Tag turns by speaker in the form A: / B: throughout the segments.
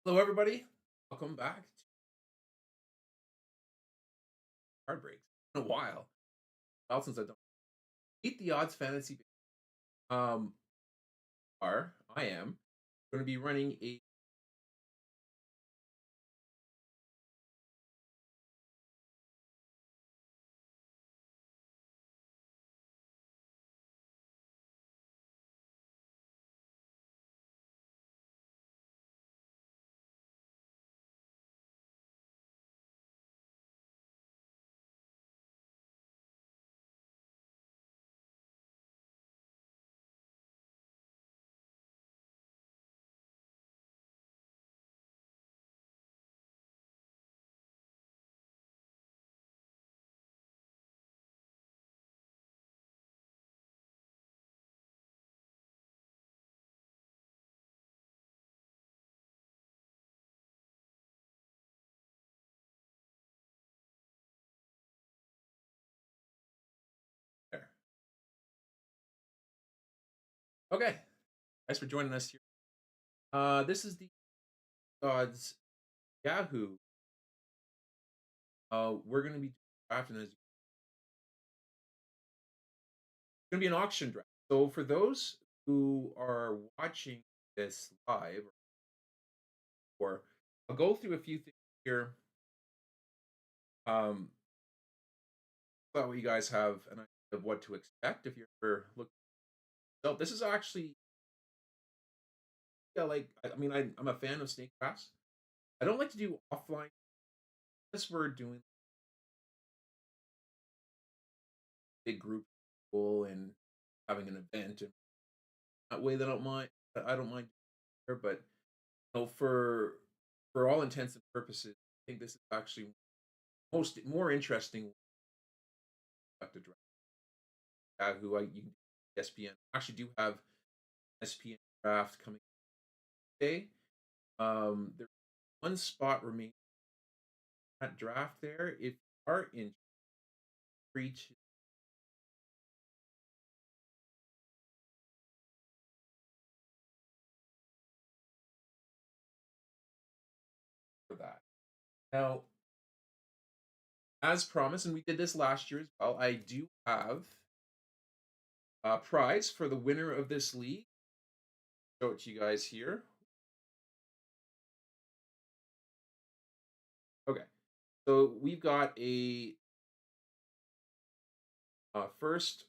A: Hello, everybody. Welcome back to Heartbreaks. In a while since I've done Beat the Odds Fantasy. Um, I am going to be running a. There. Okay, thanks for joining us here. This is the odds Yahoo. We're going to be drafting as it's going to be an auction draft. So for those who are watching this live, or I'll go through a few things here. Thought you guys have an idea of what to expect if you're ever looking. So this is actually, yeah, like I'm a fan of snake drafts. I don't like to do offline unless we're doing big group people and having an event, and that way they don't mind. I don't mind, but for all intents and purposes, I think this is actually most more interesting to draft. Who I you ESPN actually do have SPN draft coming today. There's one spot remaining at draft there. If you are in reach for that. Now, as promised, and we did this last year as well, I do have a prize for the winner of this league. Show it to you guys here. Okay, so we've got a first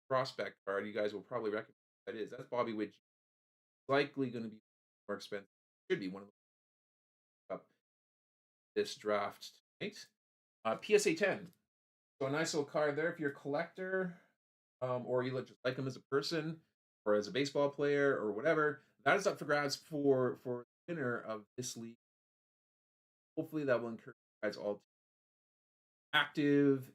A: prospect card. You guys will probably recognize what that is. That's Bobby Witt. Likely going to be more expensive. Should be one of the up this draft tonight. PSA 10. So a nice little card there if you're a collector, or you just like him as a person or as a baseball player or whatever. That is up for grabs for the winner of this league. Hopefully, that will encourage you guys all to be active.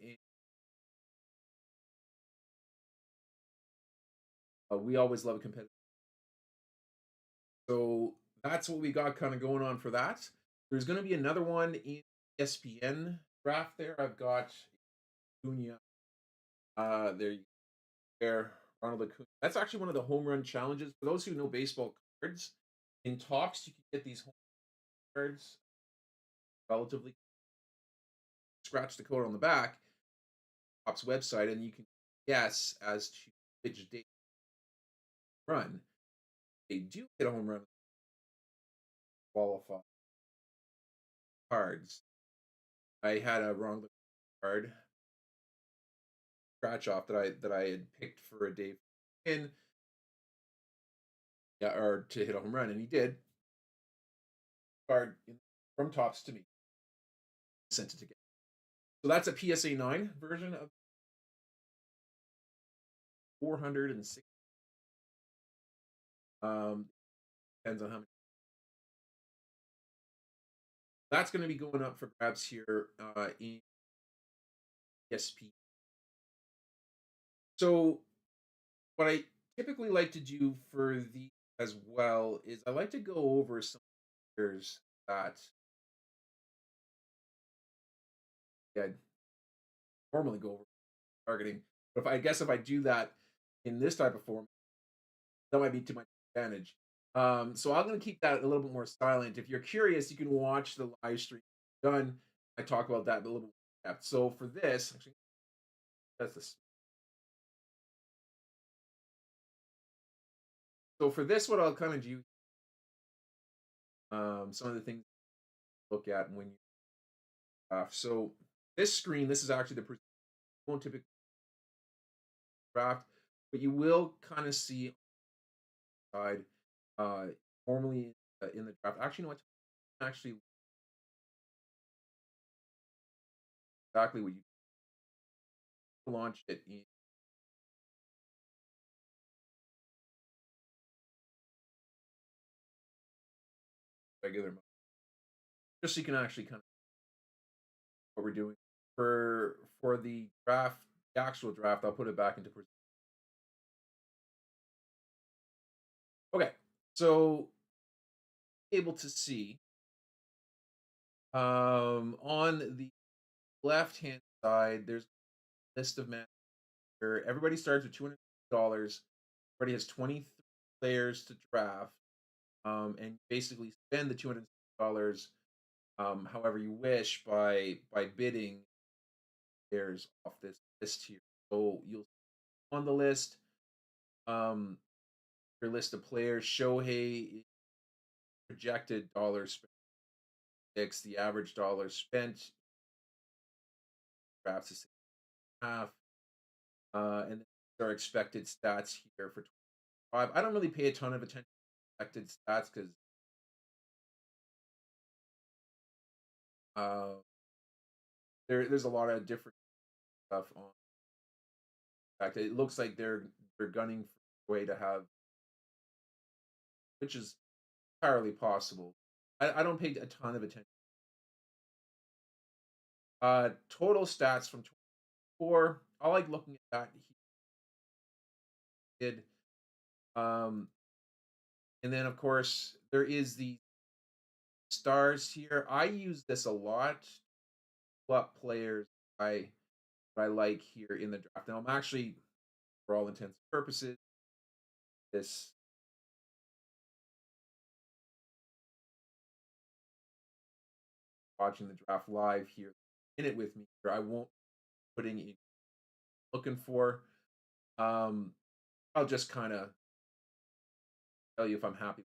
A: And we always love a competitive. So that's what we got kind of going on for that. There's going to be another one in ESPN draft. There, I've got Acuna. There, there, Ronald Acuna. That's actually one of the home run challenges for those who know baseball cards. In talks, you can get these home cards relatively. Scratch the code on the back, Topps website, and you can guess as to which date run. They do get a home run qualify cards. I had a wrong card scratch off that I had picked for a day in, yeah, or to hit a home run, and he did. Card from Topps to me, sent it to get. So that's a PSA 9 version of 406. Depends on how many. That's going to be going up for grabs here in ESP. So what I typically like to do for the as well is I like to go over some players that, yeah, I normally go over targeting. But if I do that in this type of form, that might be to my advantage. So I'm going to keep that a little bit more silent. If you're curious, you can watch the live stream done. I talk about that a little bit more in depth. So for this, actually, that's this. So for this, what I'll kind of do, some of the things to look at when you draft. So this screen, this is actually the won't typically draft, but you will kind of see side uh, normally in the draft. Actually, no, it's actually exactly what you launch it in regular mode, just so you can actually kind of what we're doing for the draft, the actual draft. I'll put it back into okay. So able to see on the left hand side, there's a list of men. Everybody starts with $200. Everybody has 23 players to draft, and basically spend the $200 however you wish by bidding players off this list here. So you'll on the list, um, your list of players. Shohei projected dollars spent six. The average dollars spent drafts is 6.5. And then there are expected stats here for 25. I don't really pay a ton of attention to expected stats because uh, there's a lot of different stuff on. In fact, it looks like they're gunning for a way to have, which is entirely possible. I don't pay a ton of attention. Total stats from 24. I like looking at that. He did. Um, and then of course there is the stars here. I use this a lot. What players I I like here in the draft. Now I'm actually, for all intents and purposes, this watching the draft live here in it with me. Here. I won't put any looking for. Um, I'll just kind of tell you if I'm happy.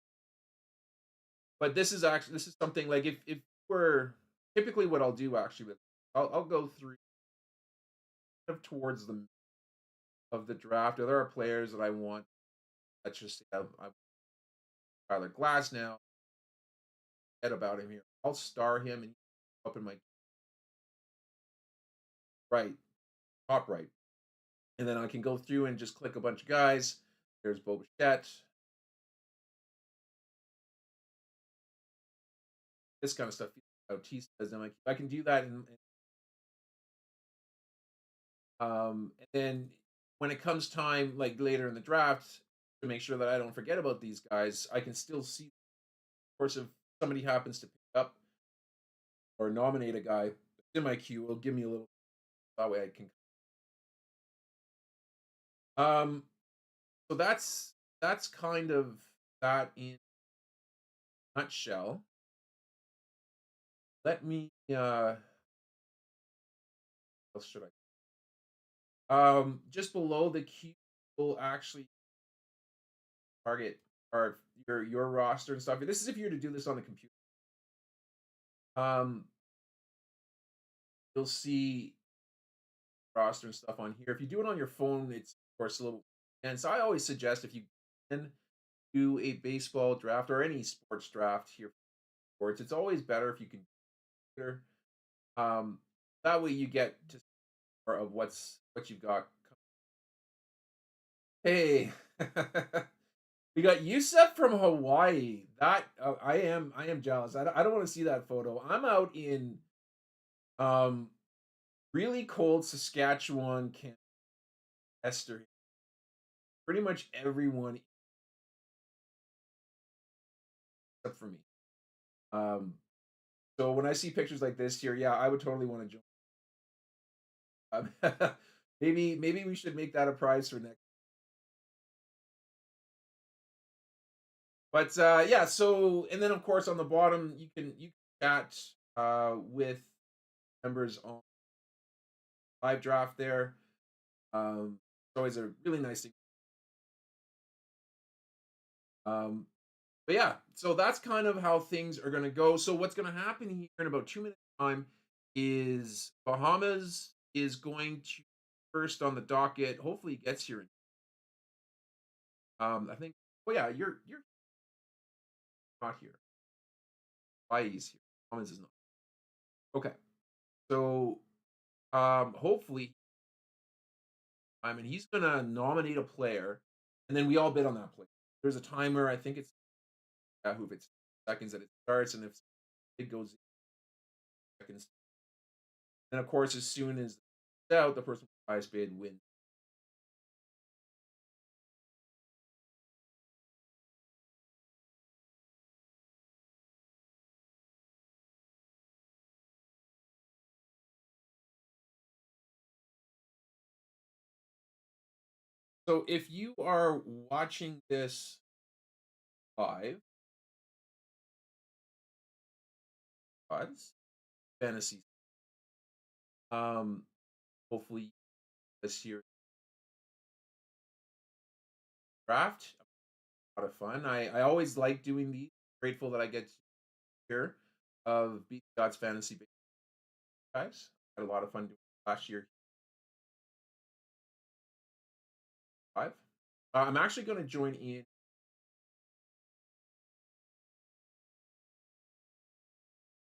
A: But this is something like if we're typically what I'll do actually with I'll go through kind of towards the of the draft. There are players that I want. Let's just say I've Tyler Glass now. Head about him here. I'll star him and up in my right, top right. And then I can go through and just click a bunch of guys. There's Bobichette, this kind of stuff. Bautista, and I can do that, and then when it comes time, like later in the draft, to make sure that I don't forget about these guys, I can still see. Of course, if somebody happens to pick up or nominate a guy in my queue, it'll give me a little. That way, I can. Um, so that's kind of that in a nutshell. Let me. What else should I? Just below the queue will actually target or your roster and stuff. This is if you were to do this on the computer. Um, you'll see roster and stuff on here. If you do it on your phone, it's of course a little. And so I always suggest if you can do a baseball draft or any sports draft here, sports, it's always better if you can. Um, that way you get to more of what you've got. Hey, we got Yusef from Hawaii. That I am jealous. I don't want to see that photo. I'm out in um really cold Saskatchewan, Esther. Pretty much everyone except for me. Um, so when I see pictures like this here, yeah, I would totally want to join. Maybe we should make that a prize for next. But yeah, so and then of course on the bottom you can chat with members on live draft there. It's always a really nice thing. Um, but yeah, so that's kind of how things are going to go. So what's going to happen here in about 2 minutes time is Bahamas is going to first on the docket. Hopefully, he gets here. I think. Oh yeah, you're not here. Hawaii's here. Bahamas is not. Okay, so hopefully, I mean, he's going to nominate a player, and then we all bid on that player. There's a timer. I think it's Yahoo. If it's seconds that it starts, and if it goes seconds, and of course, as soon as it's out, the person with the highest bid wins. So if you are watching this live, odds fantasy, um, hopefully this year draft, a lot of fun. I always like doing these. Grateful that I get to hear of Beat God's Fantasy guys. Had a lot of fun doing it last year live. I'm actually going to join in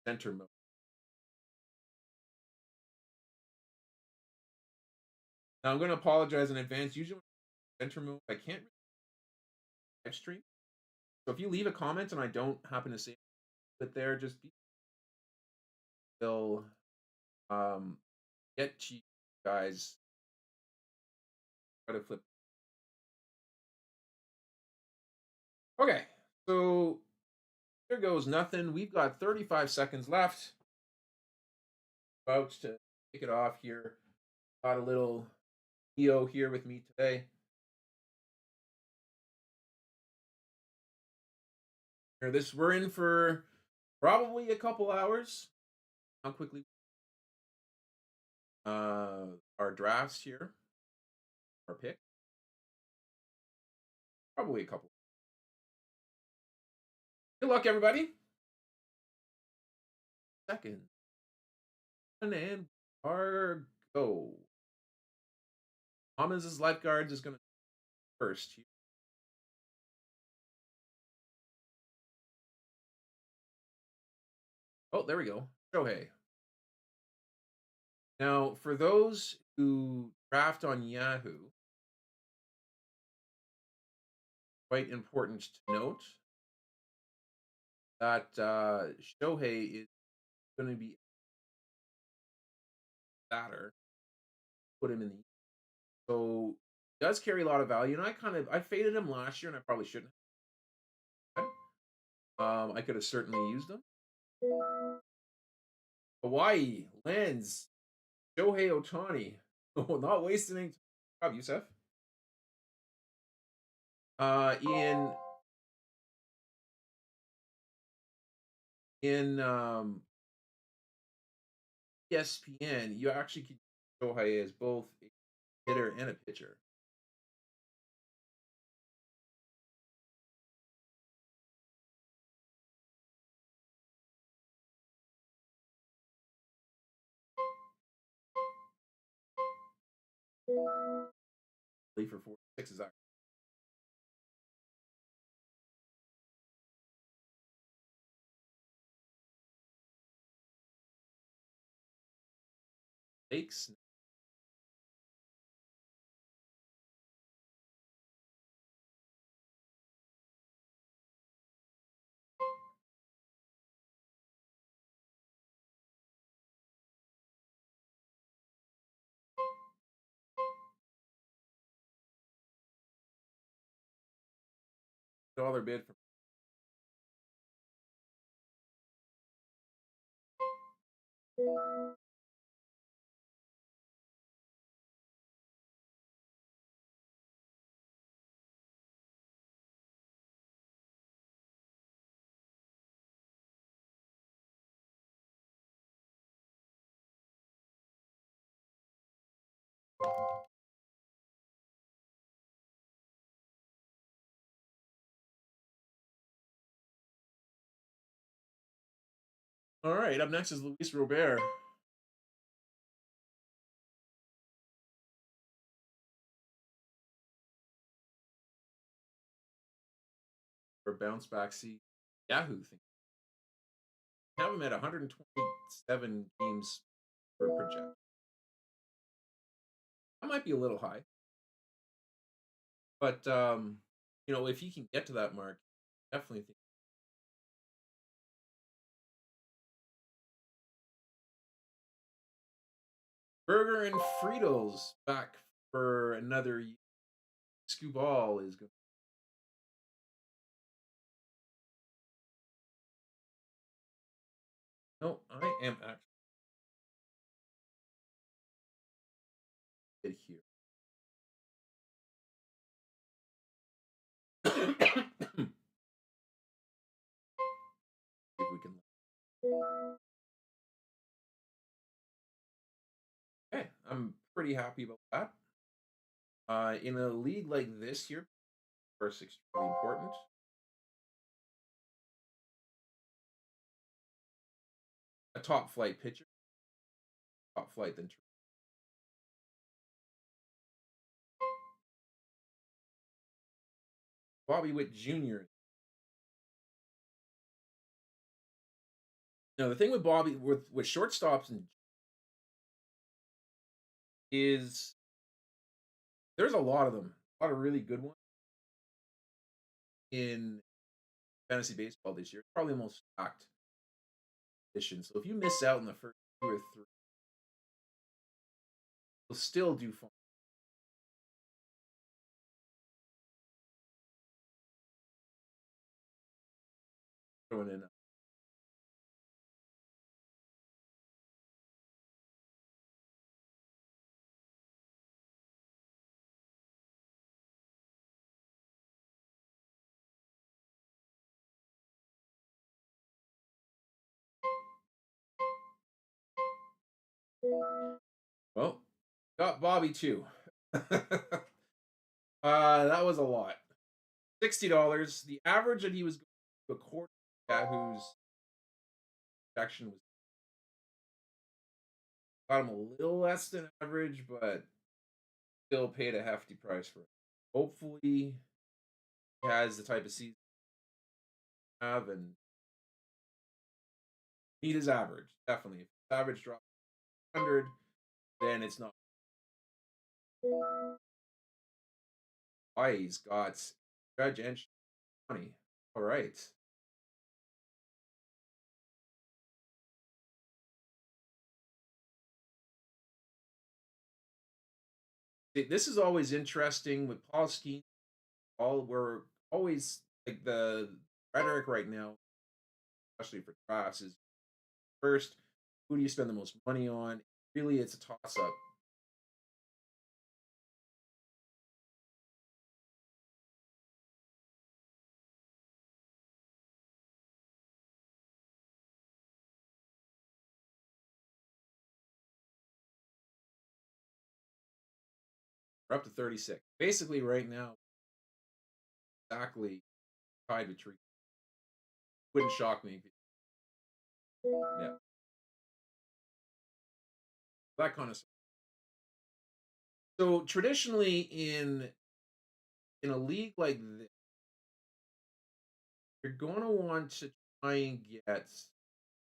A: center mode. Now I'm going to apologize in advance. Usually center mode, I can't live stream. So if you leave a comment and I don't happen to see it there, just be will um, get to you guys. Try to flip. Okay, so there goes nothing. We've got 35 seconds left. About to kick it off here. Got a little EO here with me today. Here, this we're in for probably a couple hours. How quickly our drafts here, our pick. Probably a couple. Good luck, everybody. Second. And our go. Thomas's lifeguards is going to first. Oh, there we go. Shohei. Now, for those who draft on Yahoo, quite important to note that Shohei is going to be batter. Put him in the so he does carry a lot of value, and I faded him last year, and I probably shouldn't. I could have certainly used him. Hawaii lands Shohei Otani. Oh, not wasting any time, Yusef. In ESPN, you actually can Shohei as both a hitter and a pitcher. For 4 6 is actually takes. Dollar bid for All right, up next is Luis Robert for bounce back seat. Yahoo thing. Have him at 127 games per project. That might be a little high, but if he can get to that mark, definitely think Burger and Fritos back for another year. Scoop Ball is going. No, I am actually here. See if we can. Okay, I'm pretty happy about that. In a league like this here, first extremely important. A top flight pitcher, top flight than Bobby Witt Jr. Now the thing with Bobby with shortstops and is there's a lot of them, a lot of really good ones in fantasy baseball this year. It's probably the most stacked edition. So if you miss out in the first two or three, you'll still do fine. Throwing in. Well, got Bobby too. That was a lot. $60. The average that he was going to according to Yahoo's projection was got him a little less than average, but still paid a hefty price for it. Hopefully, he has the type of season I have and meet his average. Definitely, if his average drops 100, then it's not. Why he's got Judge and 20. All right. This is always interesting with Paul Skeen. All we're always like the rhetoric right now, especially for drafts, is first, who do you spend the most money on? Really, it's a toss up. We're up to 36. Basically, right now, exactly tied with Tree. Wouldn't shock me. Yeah, that kind of stuff. So traditionally, in a league like this, you're going to want to try and get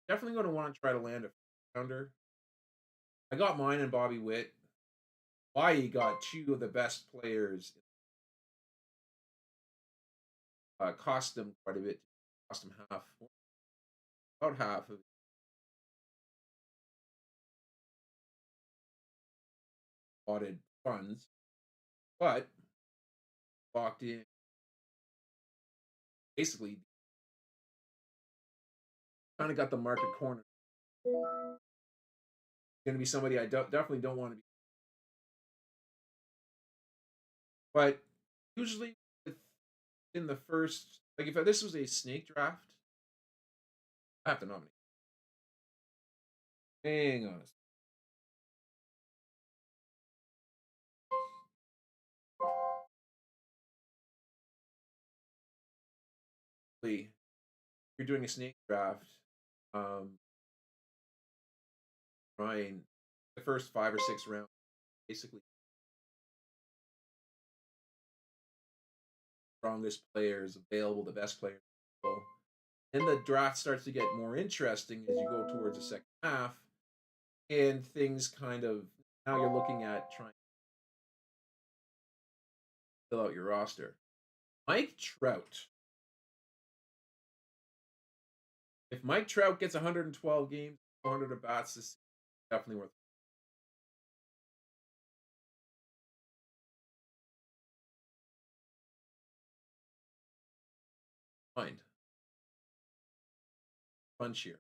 A: definitely going to want to try to land a founder. I got mine and Bobby Witt. Hawaii got two of the best players. Cost them quite a bit. Cost them half, about half of allotted funds, but locked in basically kind of got the market corner. Going to be somebody I definitely don't want to be. But usually in the first, like if this was a snake draft, I have to nominate. Hang on. You're doing a snake draft. trying the first 5 or 6 rounds, basically strongest players available, the best players available. And the draft starts to get more interesting as you go towards the second half, and things kind of now you're looking at trying to fill out your roster. Mike Trout. If Mike Trout gets 112 games, 400 at bats, this is definitely worth mind. Punch here.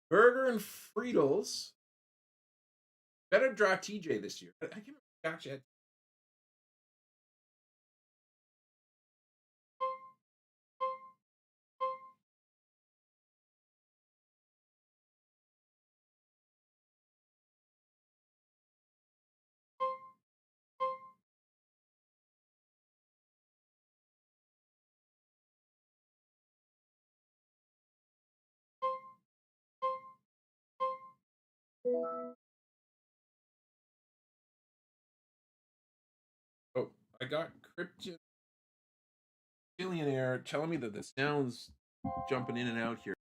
A: Burger and Friedels. Better draft TJ this year. I can't remember if actually had. Oh, I got Crypto Billionaire telling me that the sound's jumping in and out here.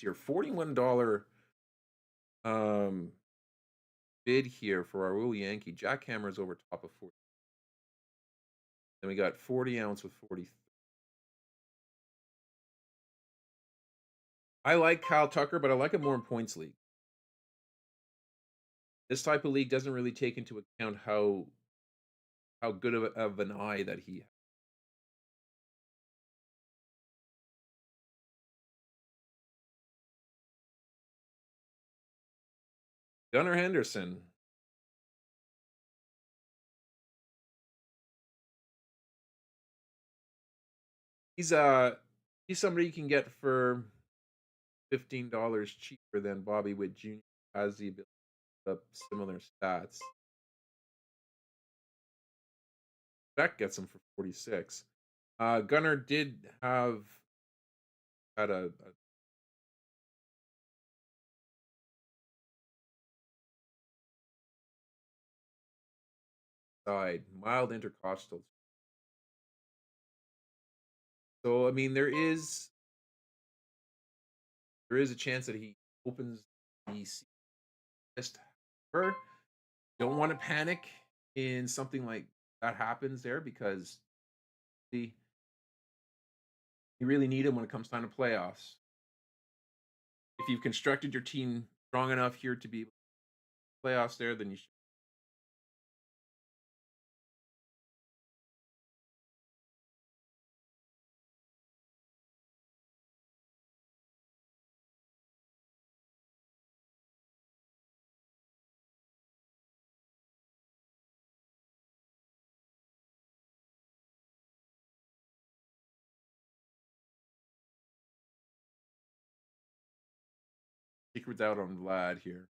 A: Your $41 um bid here for our Will Yankee. Jackhammer's over top of 40. Then we got 40 ounce with 40. I like Kyle Tucker, but I like him more in points league. This type of league doesn't really take into account how good of an eye that he has. Gunnar Henderson. He's he's somebody you can get for $15 cheaper than Bobby Witt Jr. has the ability to put up similar stats. Beck gets him for 46. Gunnar did had a side mild intercostal. So I mean there is a chance that he opens the list. However, don't want to panic in something like that happens there because you really need him when it comes time to playoffs. If you've constructed your team strong enough here to be playoffs there, then you should. Secrets out on Vlad here.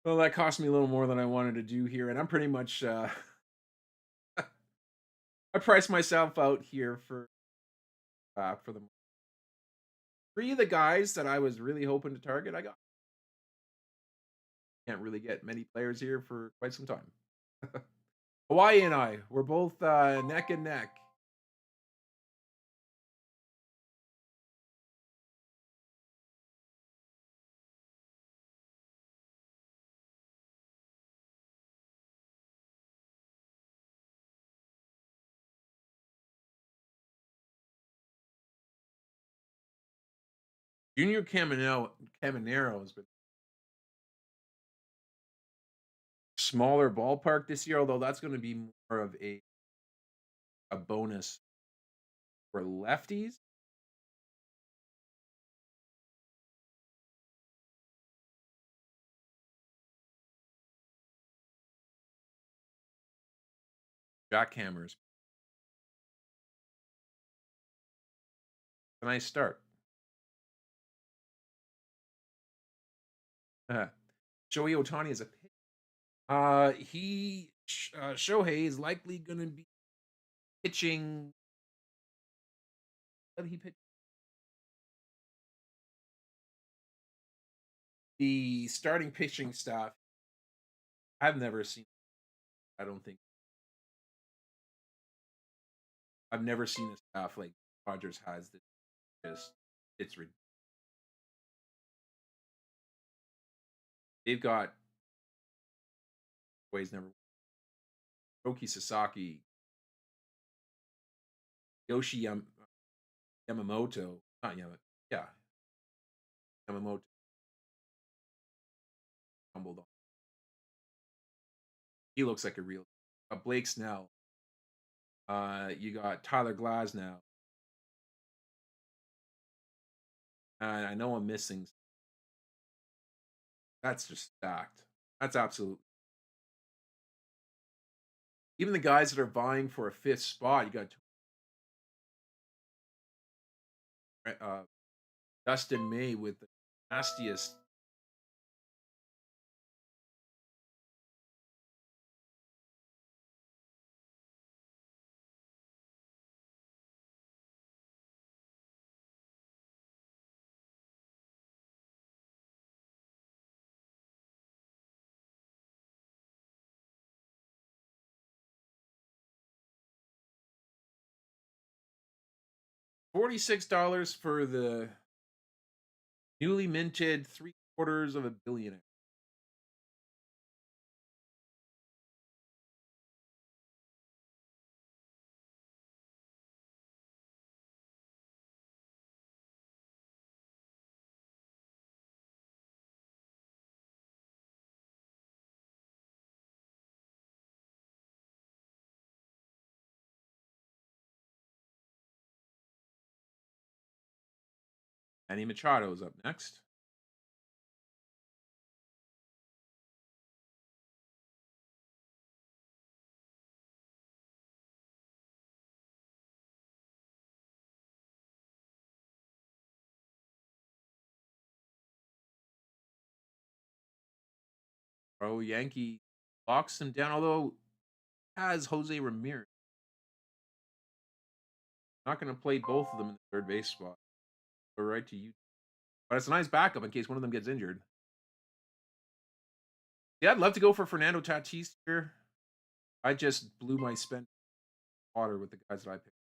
A: Well, that cost me a little more than I wanted to do here, and I'm pretty much I priced myself out here for the three of the guys that I was really hoping to target. I got can't really get many players here for quite some time. Hawaii and I were both neck and neck. Junior Caminero has been smaller ballpark this year, although that's going to be more of a bonus for lefties. jackhammers. A nice start. Shohei Ohtani is a pitcher. Shohei is likely going to be pitching. What did he pitch? The starting pitching staff. I've never seen. I don't think I've never seen a staff like Rogers has. That just it's they've got ways never. Roki Sasaki, Yamamoto, not Yamamoto. Yeah, Yamamoto tumbled on. He looks like a real. Blake Snell. You got Tyler Glasnow. I know I'm missing. That's just stacked. That's absolute. Even the guys that are vying for a fifth spot, you got uh, Dustin May with the nastiest. $46 for the newly minted 3/4 of a billionaire. Manny Machado is up next. Bro, Yankee locks him down, although has Jose Ramirez. Not going to play both of them in the third base spot. Go right to you. But it's a nice backup in case one of them gets injured. Yeah, I'd love to go for Fernando Tatis here. I just blew my spent water with the guys that I picked.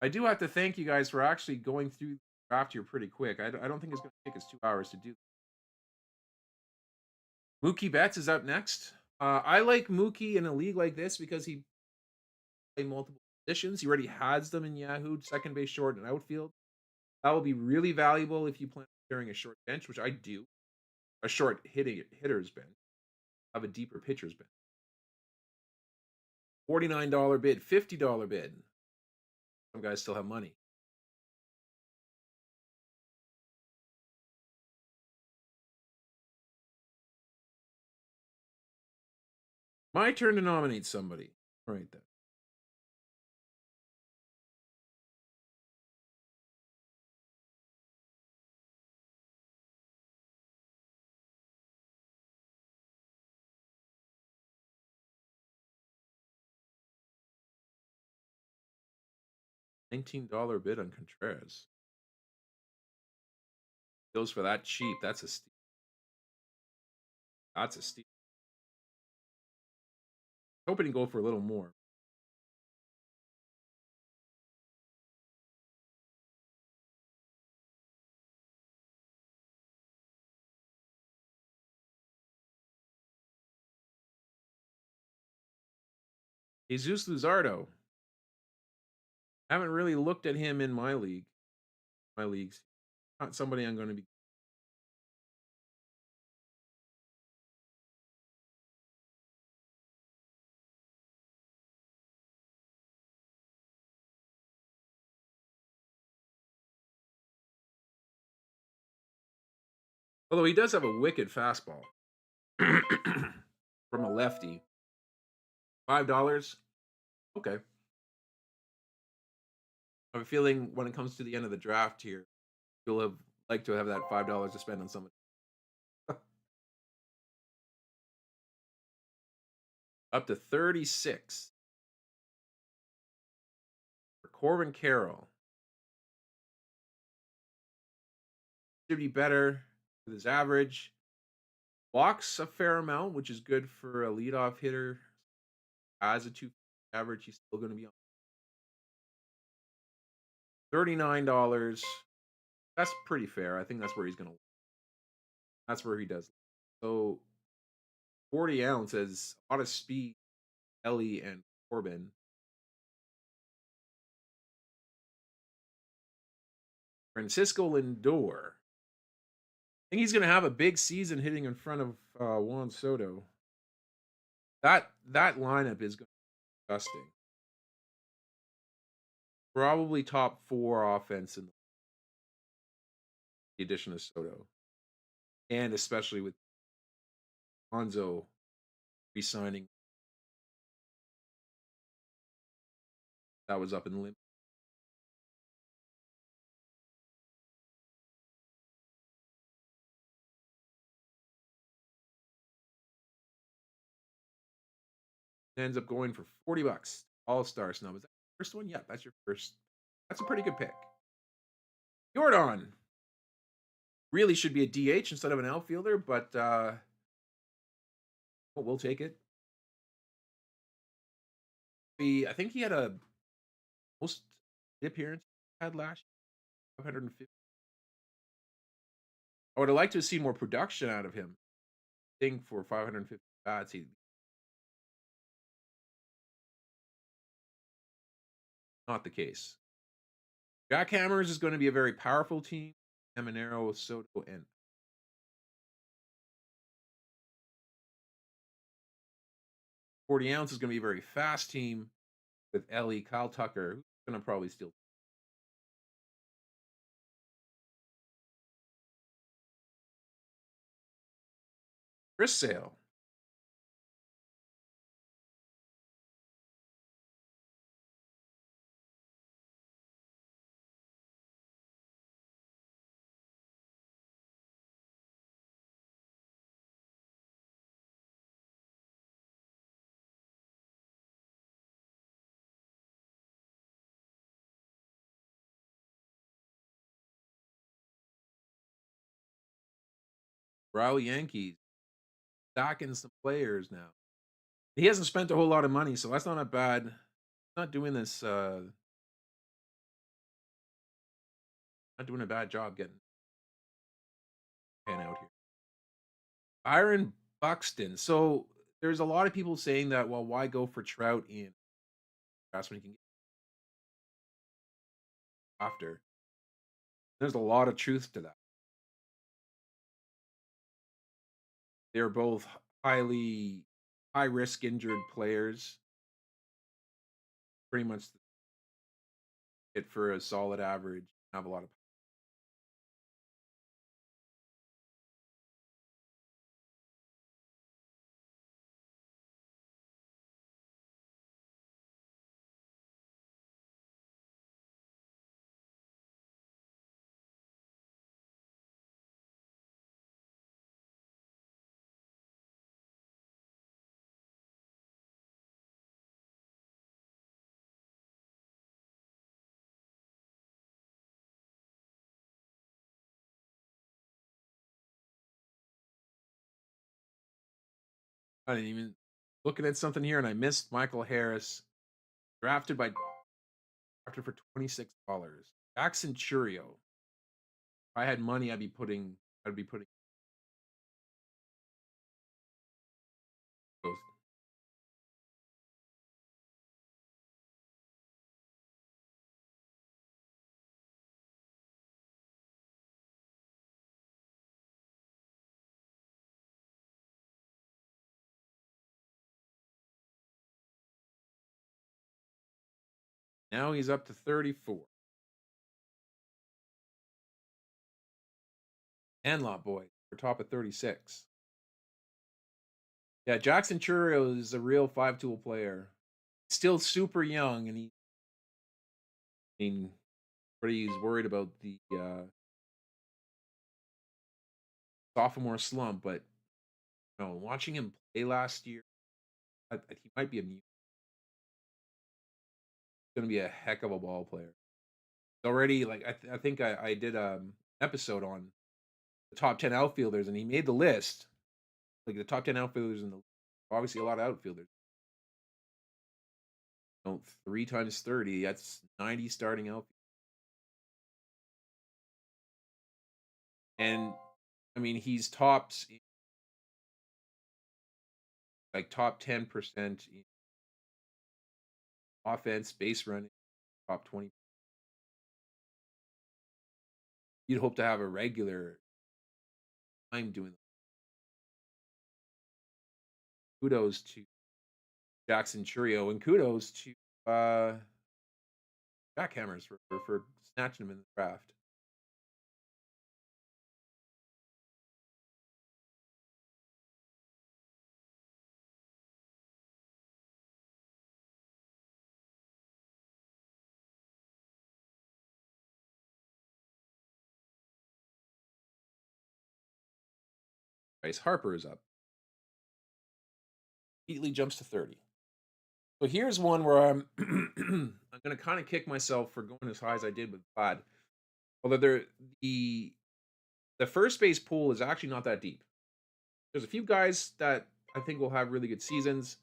A: I do have to thank you guys for actually going through the draft here pretty quick. I don't think it's going to take us 2 hours to do. Mookie Betts is up next. I like Mookie in a league like this because he plays multiple positions. He already has them in Yahoo, second base, short, and outfield. That will be really valuable if you plan on carrying a short bench, which I do. A short hitter's bench. I have a deeper pitcher's bench. $49 bid, $50 bid. Some guys still have money. My turn to nominate somebody. All right then. $19 bid on Contreras. Goes for that cheap. That's a steal. That's a steal. Hoping to go for a little more. Jesus Luzardo. Haven't really looked at him in my league. My leagues. Not somebody I'm going to be. Although he does have a wicked fastball from a lefty. $5. Okay. I have a feeling when it comes to the end of the draft here, you'll have like to have that $5 to spend on someone. Up to 36 for Corbin Carroll. Should be better with his average. Walks a fair amount, which is good for a leadoff hitter. As a 2 average, he's still going to be on $39. That's pretty fair. I think that's where he's going to. That's where he does. So 40 ounces, a lot of speed. Ellie and Corbin. Francisco Lindor. I think he's going to have a big season hitting in front of Juan Soto. That lineup is going to be disgusting. Probably top 4 offense in the addition of Soto, and especially with Alonso re-signing. That was up in limp. Ends up going for $40. All stars. Now, was that your first one? Yeah, that's your first. That's a pretty good pick. Jordan really should be a DH instead of an outfielder, but we'll take it. I think he had a most appearance had last year, 550. I would have liked to see more production out of him. I think for 550 bats, he'd not the case. Jackhammers is going to be a very powerful team. Emanero, Soto, and 40 ounce is going to be a very fast team with Ellie, Kyle Tucker, who's going to probably steal. Chris Sale. Raleigh Yankees stacking some players now. He hasn't spent a whole lot of money, so that's not a bad. Not doing this. Not doing a bad job getting pan out here. Byron Buxton. So there's a lot of people saying that. Well, why go for Trout in grass when you can get after? There's a lot of truth to that. They're both highly high risk injured players. Pretty much hit for a solid average. Have a lot of. I didn't even looking at something here, and I missed Michael Harris, drafted for $26. Jackson Churio. If I had money, I'd be putting those. Now he's up to 34. And Lot Boy, for top of 36. Yeah, Jackson Churro is a real five-tool player. Still super young, and I mean, everybody's worried about the sophomore slump, but watching him play last year, he might be going to be a heck of a ball player. Already, like I think I did episode on the top 10 outfielders, and he made the list. Like the top 10 outfielders in the obviously a lot of outfielders. 3 times 30, that's 90 starting outfielders. And I mean, he's tops like top 10% in offense, base running, top 20. You'd hope to have a regular time doing that. Kudos to Jackson Churio and kudos to Jackhammers for snatching him in the draft. Bryce Harper is up. Immediately jumps to 30. So here's one where I'm I'm going to kind of kick myself for going as high as I did with Vlad. Although the first base pool is actually not that deep. There's a few guys that I think will have really good seasons,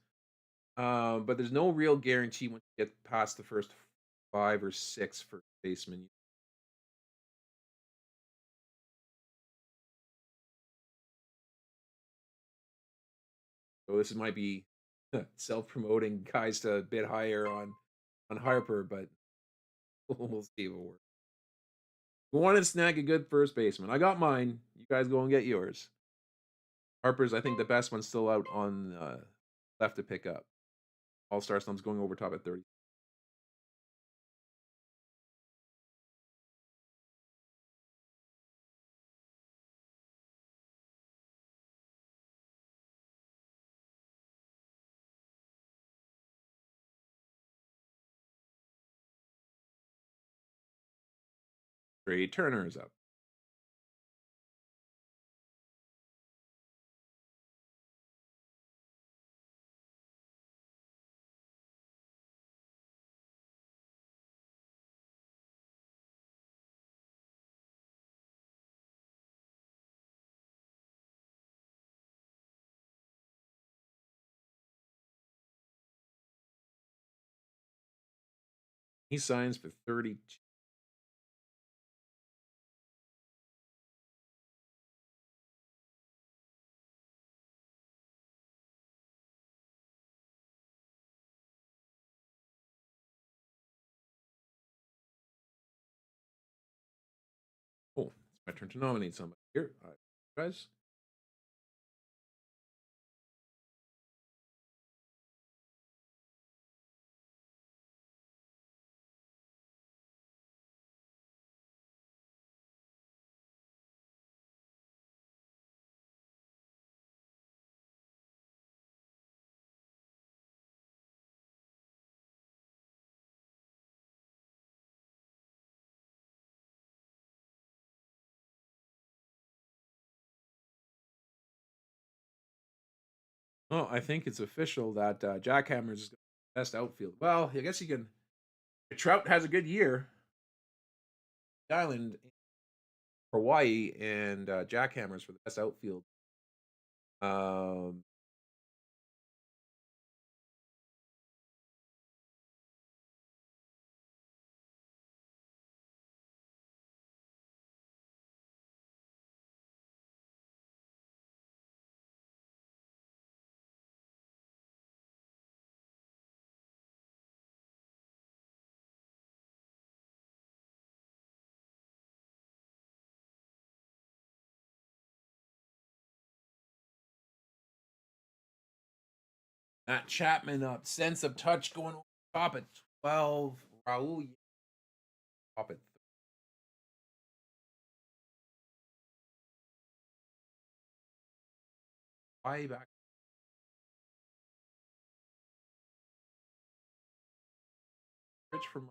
A: but there's no real guarantee once you get past the first 5 or 6 first basemen. So this might be self-promoting guys to bid higher on Harper, but we'll see if it works. We want to snag a good first baseman. I got mine. You guys go and get yours. Harper's, I think, the best one still out on left to pick up. All-Star Slum's going over top at 30. Trey Turner is up. He signs for 32. Oh, it's my turn to nominate somebody here. All right, guys. Oh, I think it's official that Jackhammers is the best outfield. Well, I guess you can. Trout has a good year. The Island, Hawaii, and Jackhammers for the best outfield. Um, Matt Chapman up. Sense of touch going over top at 12. Raul top at Way back. Rich from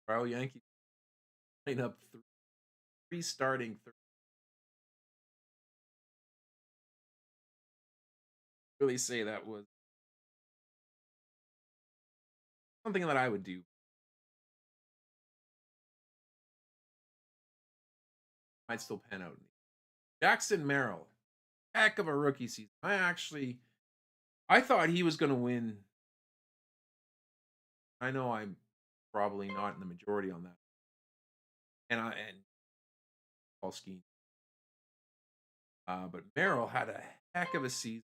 A: Royal Yankees line up three starting. Really say that was something that I would do. Might still pan out. Jackson Merrill, heck of a rookie season. I thought he was going to win. I know I'm probably not in the majority on that. And Paul Skeen. But Merrill had a heck of a season.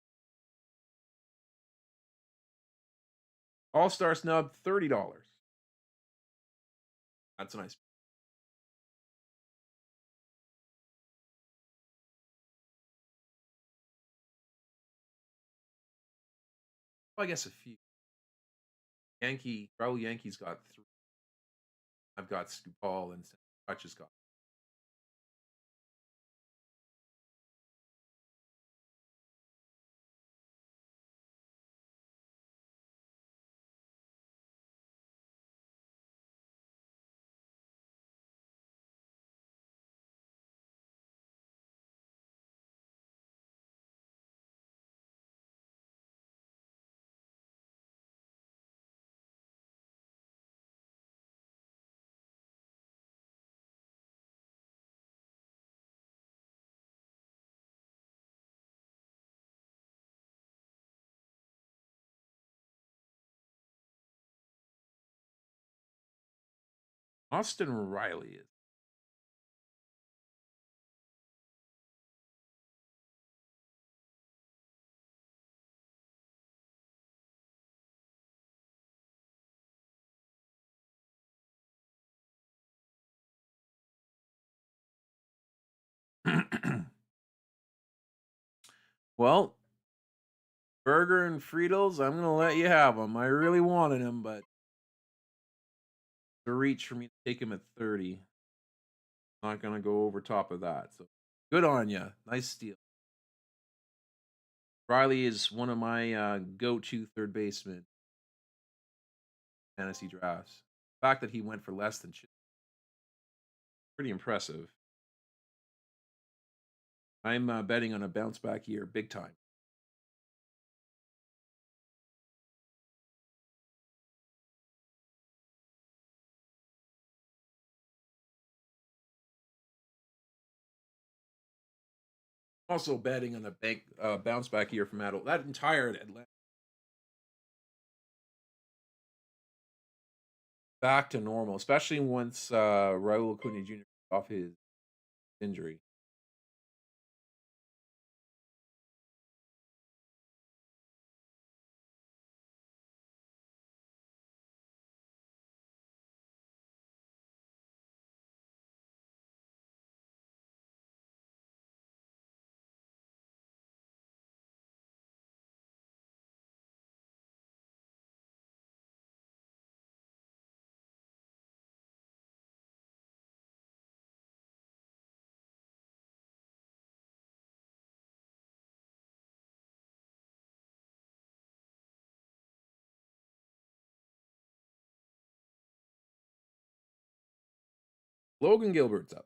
A: All-Star snub, $30. That's a nice. Well, I guess a few. Raul Yankees got 3. I've got Stu Paul and Hutch has got. Austin Riley is. Well, Burger and Friedels, I'm gonna let you have them. I really wanted him, but it's a reach for me to take him at 30. Not gonna go over top of that. So good on you. Nice steal. Riley is one of my go-to third baseman fantasy drafts. The fact that he went for less than shit, pretty impressive. I'm betting on a bounce back year, big time. Also betting on a bounce back year from Adel. That entire Atlanta back to normal, especially once Raul Acuna Jr. off his injury. Logan Gilbert's up.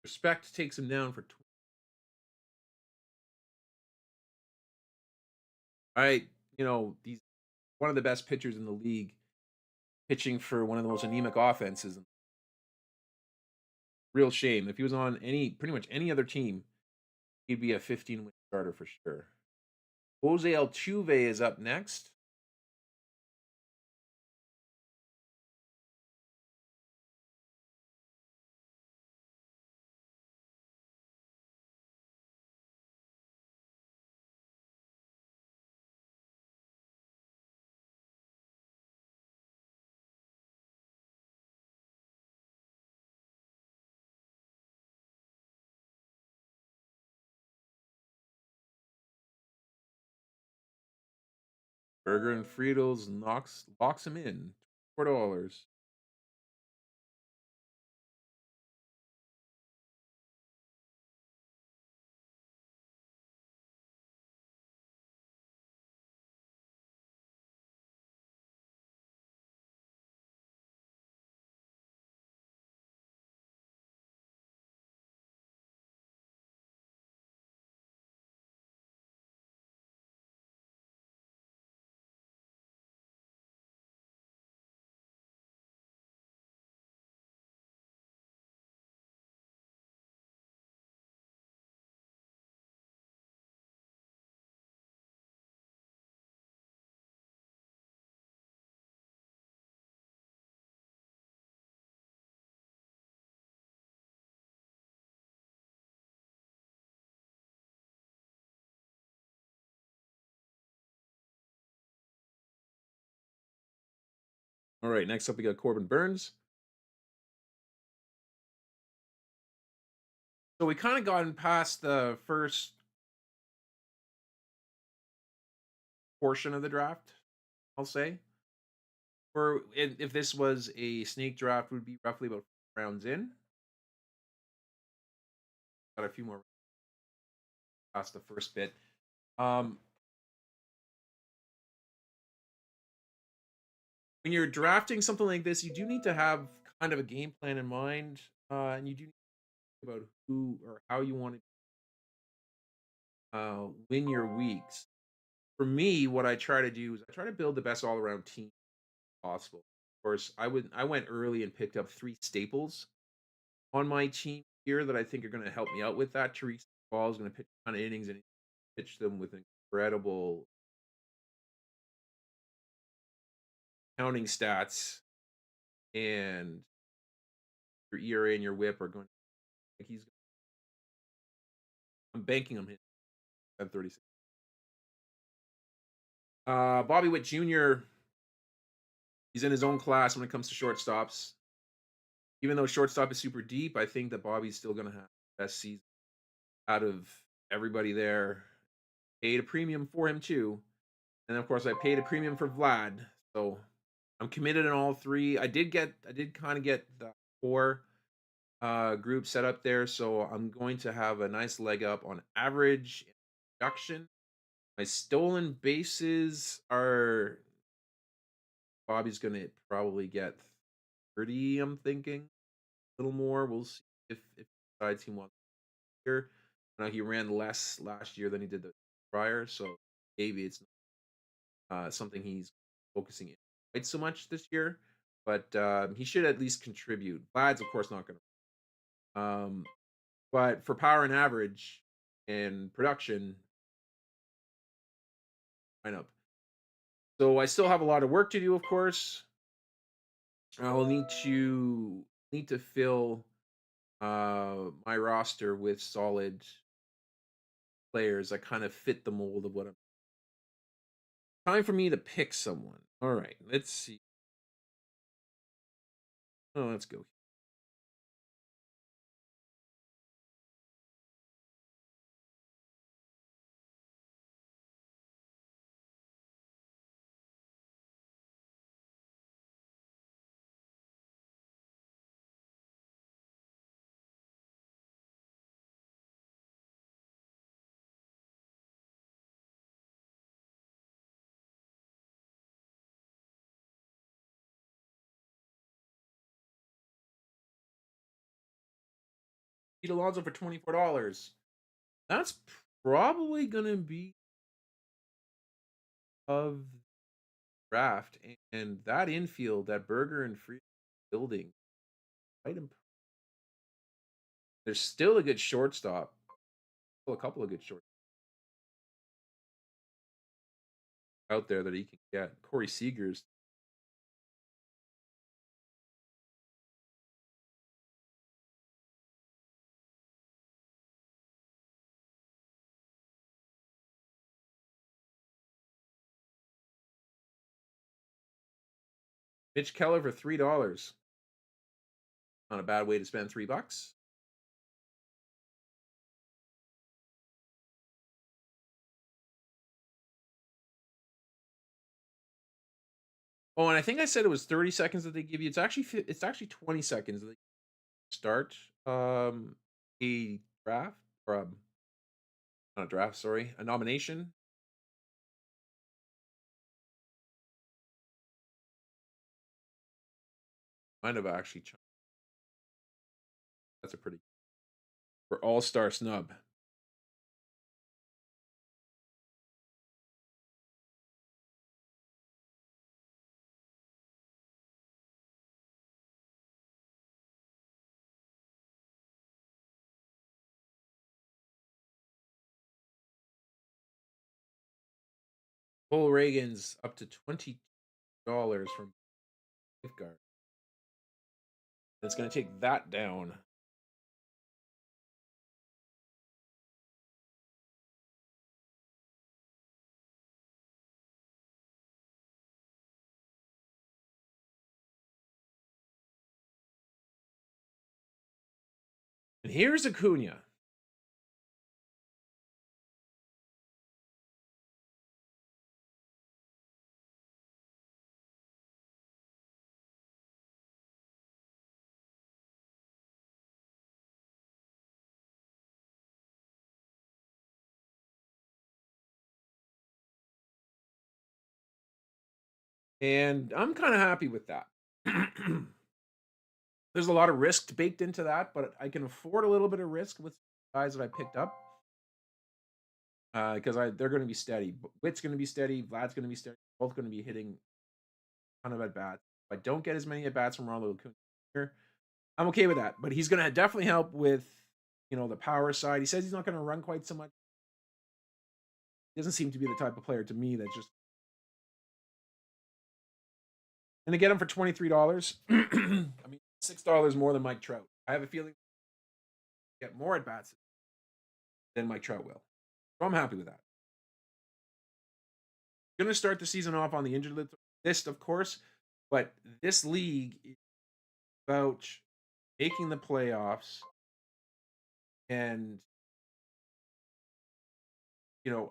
A: Respect takes him down for. I, he's one of the best pitchers in the league, pitching for one of the most anemic offenses. Real shame. If he was on pretty much any other team, he'd be a 15 win starter for sure. Jose Altuve is up next. Burger and Friedels locks him in. $4. All right, next up we got Corbin Burns. So we kind of gotten past the first portion of the draft, I'll say. Or if this was a snake draft, would be roughly about rounds in. Got a few more past the first bit. Um, when you're drafting something like this, you do need to have kind of a game plan in mind, and you do need to think about who or how you want to win your weeks. For me, what I try to do is I try to build the best all around team possible. Of course, I went early and picked up three staples on my team here that I think are going to help me out with that. Tariq Ball is going to pitch a ton of innings and pitch them with incredible counting stats, and your ERA and your WHIP are going. He's I'm banking him at 36. Bobby Witt Jr. He's in his own class when it comes to shortstops. Even though shortstop is super deep, I think that Bobby's still going to have the best season out of everybody there. Paid a premium for him too, and of course I paid a premium for Vlad. So I'm committed in all three. I did kind of get the four group set up there, so I'm going to have a nice leg up on average and production. My stolen bases are Bobby's going to probably get 30. I'm thinking a little more. We'll see if he decides he wants here. Now he ran less last year than he did the prior, so maybe it's something he's focusing in quite so much this year. But he should at least contribute. Vlad's of course not going to. But for power and average and production, lineup. So I still have a lot of work to do, of course. I'll need to fill my roster with solid players that kind of fit the mold of what I'm. Time for me to pick someone. All right, let's see. Oh, let's go. Pete Alonso for $24. That's probably gonna be of draft, and that infield, that Burger and Free building, quite there's still a good shortstop. Still a couple of good shorts out there that he can get. Corey Seager's. Mitch Keller for $3. Not a bad way to spend $3. Oh, and I think I said it was 30 seconds that they give you. It's actually 20 seconds that they start a draft or not a draft, sorry, a nomination. Might have actually that's a pretty for all-star snub. Cole Reagan's up to $20 from Safeguard. It's going to take that down. And here's Acuna. And I'm kind of happy with that. There's a lot of risk baked into that, but I can afford a little bit of risk with guys that I picked up because they're going to be steady. Witt's going to be steady. Vlad's going to be steady. Both going to be hitting a ton of at bats. If I don't get as many at bats from Ronald Acuna, I'm okay with that. But he's going to definitely help with the power side. He says he's not going to run quite so much. He doesn't seem to be the type of player to me that just. And to get him for $23, I mean $6 more than Mike Trout. I have a feeling get more at bats than Mike Trout will. So I'm happy with that. Going to start the season off on the injured list, of course, but this league is about making the playoffs and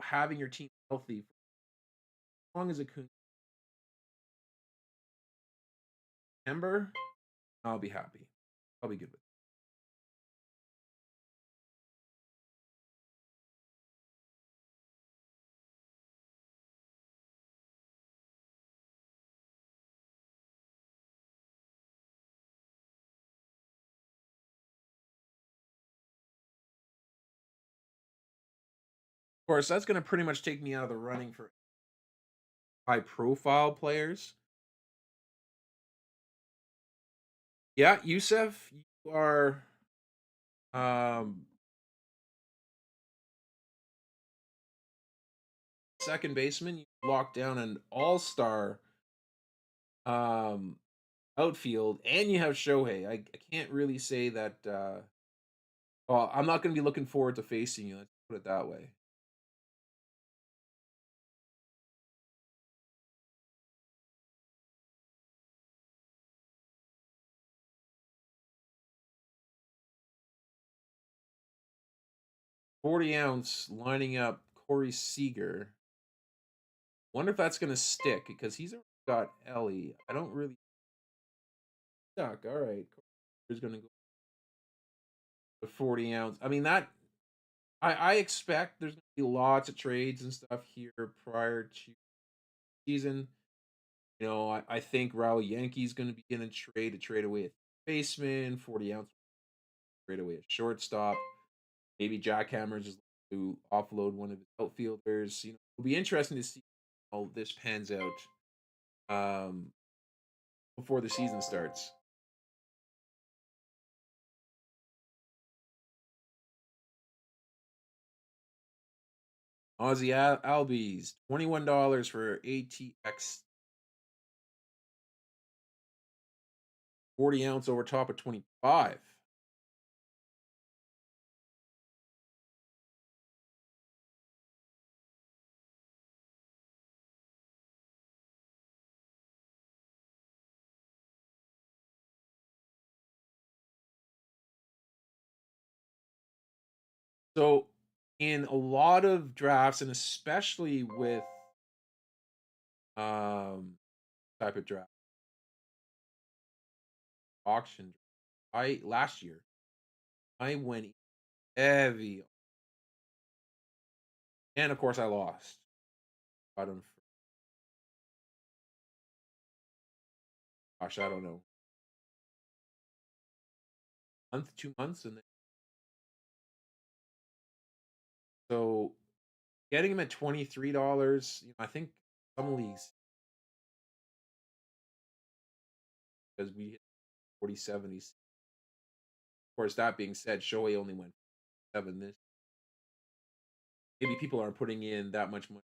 A: having your team healthy as long as it can. September, I'll be happy. I'll be good with it. Of course, that's going to pretty much take me out of the running for high profile players. Yeah, Yusef, you are um, second baseman. You locked down an all-star um, outfield, and you have Shohei. I can't really say that. Well, I'm not going to be looking forward to facing you. Let's put it that way. .40 ounce lining up Corey Seager. Wonder if that's going to stick because he's already got Ellie. I don't really stuck. All right, He's going to go the 40 ounce. I mean that. I expect there's going to be lots of trades and stuff here prior to season. I think Raul Yankee's going to be in a trade to trade away a baseman, 40 ounce trade away a shortstop. Maybe Jackhammer's just to offload one of his outfielders. It'll be interesting to see how this pans out before the season starts. Aussie Albies, $21 for ATX 40 ounce over top of 25. So in a lot of drafts, and especially with um type of draft auction. I last year I went heavy, and of course I lost. I don't, gosh, I don't know, month, 2 months, and then so getting him at $23. I think some leagues because we hit 40-70. Of course, that being said, Shohei only went 7 this. Maybe people aren't putting in that much money.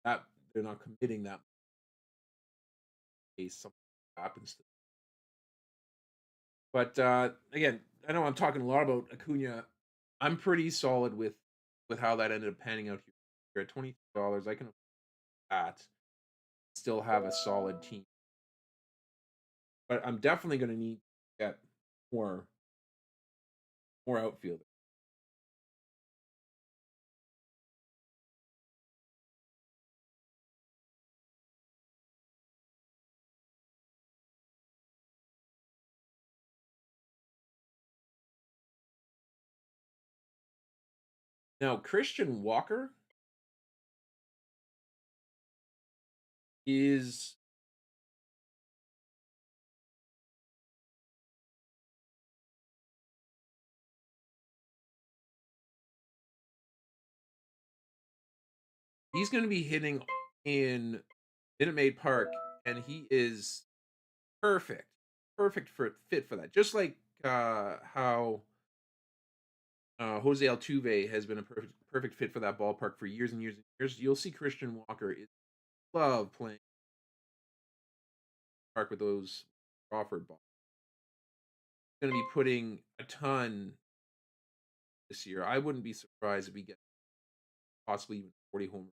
A: That they're not committing that case something happens to them. But again, I know I'm talking a lot about Acuna. I'm pretty solid with how that ended up panning out here. You're at $23. I can afford that. Still have a solid team. But I'm definitely going to need to get more outfielders. Now, Christian Walker is he's going to be hitting in Minute Maid Park, and he is perfect, perfect for fit for that. Just like how Jose Altuve has been a perfect fit for that ballpark for years and years and years. You'll see Christian Walker is love playing park with those Crawford balls. Going to be putting a ton this year. I wouldn't be surprised if we get possibly even 40 home runs.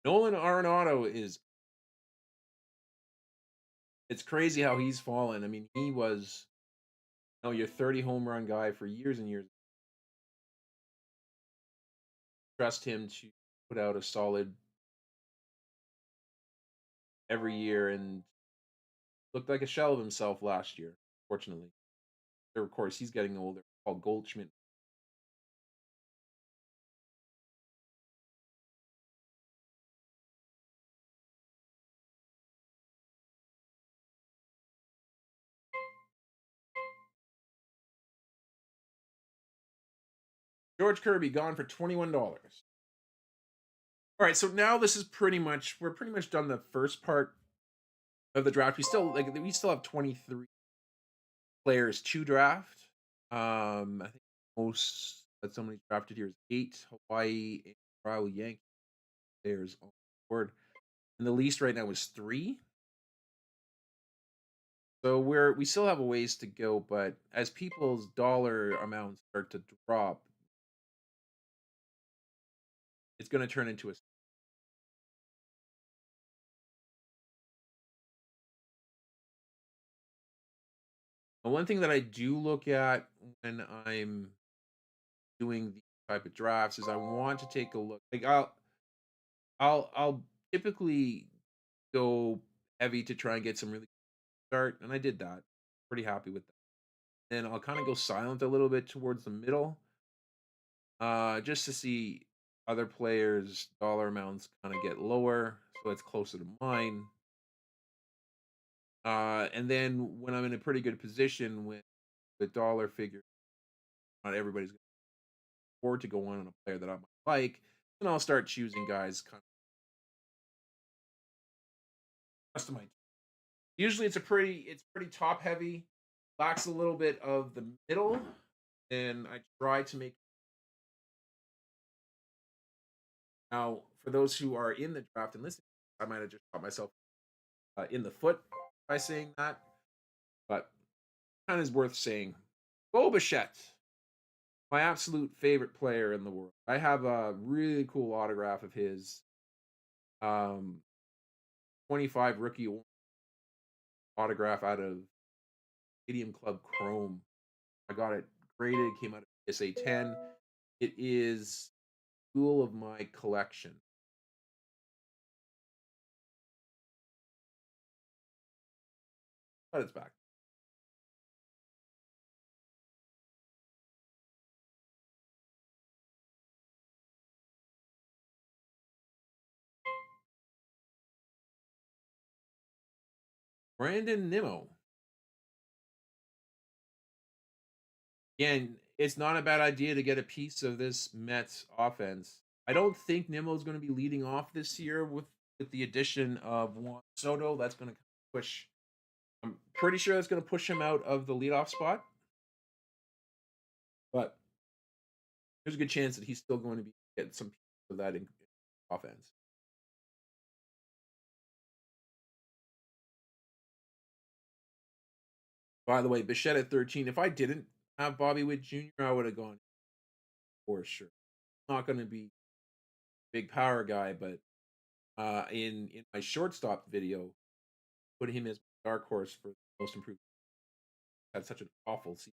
A: Nolan Arenado is it's crazy how he's fallen. I mean, he was your 30 home run guy for years and years. Trust him to put out a solid every year and looked like a shell of himself last year, fortunately. Of course, he's getting older. Paul Goldschmidt. George Kirby gone for $21. All right, so now this is we're pretty much done the first part of the draft. We still have 23 players to draft. I think most that somebody drafted here is 8 Hawaii and Royal Yankee players on board, and the least right now is 3. So we still have a ways to go, but as people's dollar amounts start to drop, it's going to turn into a. One thing that I do look at when I'm doing these type of drafts is I want to take a look. Like I'll typically go heavy to try and get some really good start, and I did that. Pretty happy with that. Then I'll kind of go silent a little bit towards the middle, just to see other players' dollar amounts kind of get lower, so it's closer to mine. And then when I'm in a pretty good position with the dollar figure, not everybody's going to afford to go on a player that I might like, then I'll start choosing guys kind of rest of my. Usually, it's pretty top heavy, lacks a little bit of the middle, and I try to make. Now, for those who are in the draft and listening, I might have just shot myself in the foot by saying that, but kind of is worth saying. Bo Bichette, my absolute favorite player in the world. I have a really cool autograph of his Um, 25 rookie autograph out of Stadium Club Chrome. I got it graded, came out of PSA 10. It is jewel of my collection. But it's back. Brandon Nimmo. Again, it's not a bad idea to get a piece of this Mets offense. I don't think Nimmo is going to be leading off this year with the addition of Juan Soto. That's going to push. I'm pretty sure that's going to push him out of the leadoff spot. But there's a good chance that he's still going to be getting some of that in offense. By the way, Bichette at 13. If I didn't have Bobby Witt Jr., I would have gone for sure. Not going to be big power guy, but in my shortstop video, put him as dark horse for most improved. Had such an awful season.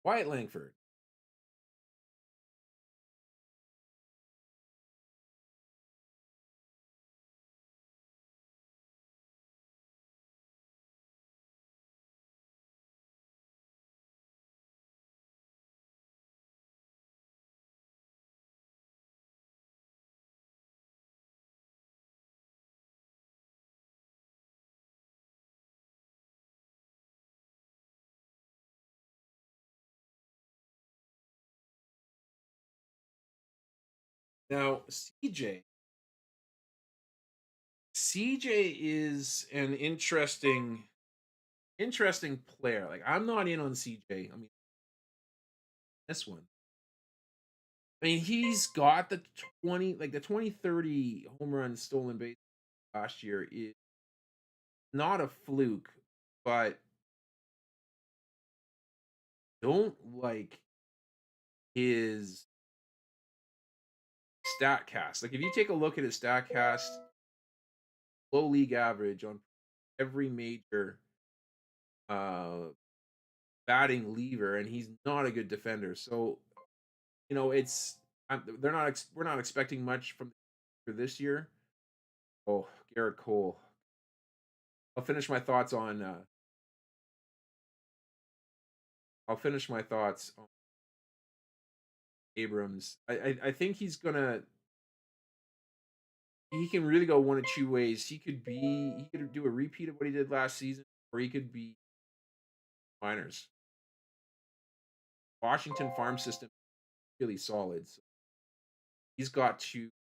A: Wyatt Langford. Now, CJ is an interesting player. Like I'm not in on CJ. I mean, this one. I mean, he's got the 2030 home run stolen base last year is not a fluke, but don't like his stat cast. Like if you take a look at his stat cast, low league average on every major uh batting lever, and he's not a good defender. So it's we're not expecting much from for this year. Oh, Garrett Cole. I'll finish my thoughts on. I'll finish my thoughts on Abrams. I think he's gonna. He can really go one of two ways. He could do a repeat of what he did last season, or he could be minors. Washington farm system really solid. So he's got to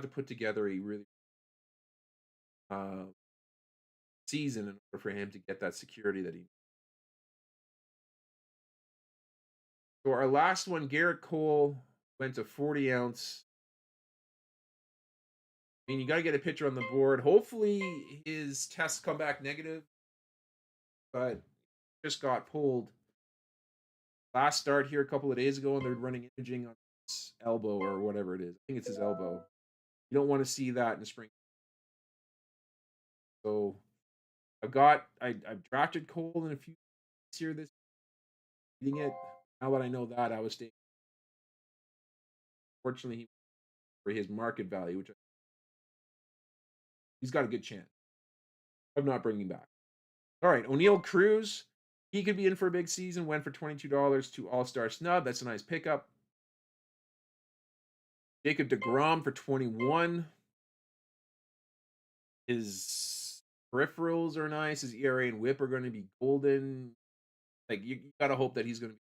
A: put together a really uh, season in order for him to get that security that he needs. So our last one, Garrett Cole went to 40 ounce. I mean, you got to get a picture on the board. Hopefully, his tests come back negative, but just got pulled last start here a couple of days ago, and they're running imaging on his elbow or whatever it is. I think it's his elbow. You don't want to see that in the spring. So I've drafted Cole in a few here this eating it. Now that I know that, I was staying. Fortunately, for his market value, which he's got a good chance of not bringing back. All right, O'Neal Cruz. He could be in for a big season. Went for $22 to All Star snub. That's a nice pickup. Jacob DeGrom for 21. His peripherals are nice. His ERA and WHIP are going to be golden. Like you got to hope that he's going to be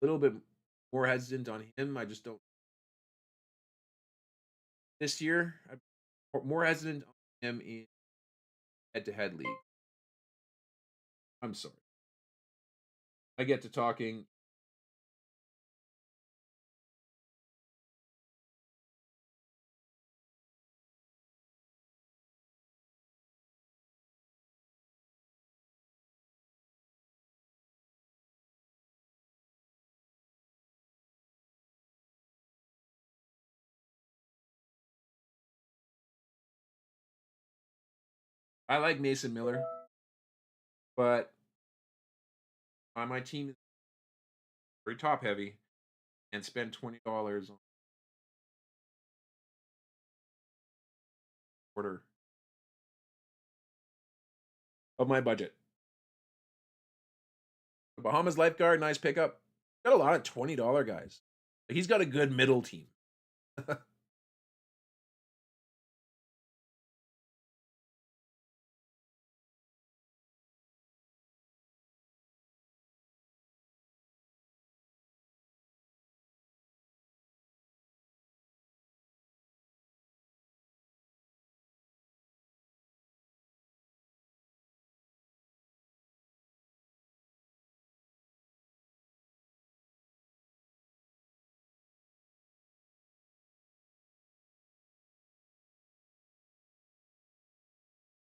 A: a little bit more hesitant on him. I just don't. This year, I'm more hesitant on him in head-to-head league. I'm sorry. I get to talking. I like Mason Miller, but on my team is very top heavy and spend $20 on order of my budget. The Bahamas lifeguard, nice pickup. Got a lot of $20 guys. He's got a good middle team.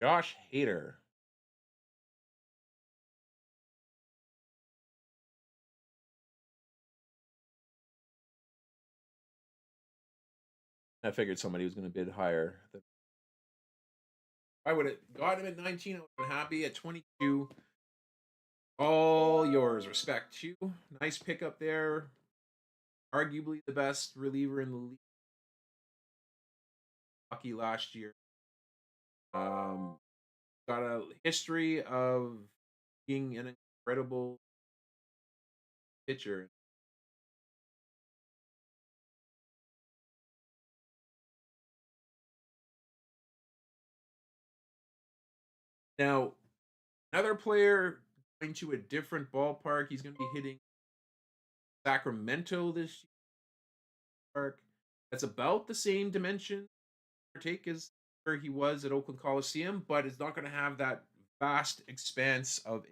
A: Josh Hader. I figured somebody was going to bid higher. I would have got him at 19. I would have been happy at 22. All yours. Respect you. Nice pickup there. Arguably the best reliever in the league. Hockey last year. Um, got a history of being an incredible pitcher. Now, another player going to a different ballpark. He's going to be hitting Sacramento this year. That's about the same dimension take as where he was at Oakland Coliseum, but it's not going to have that vast expanse of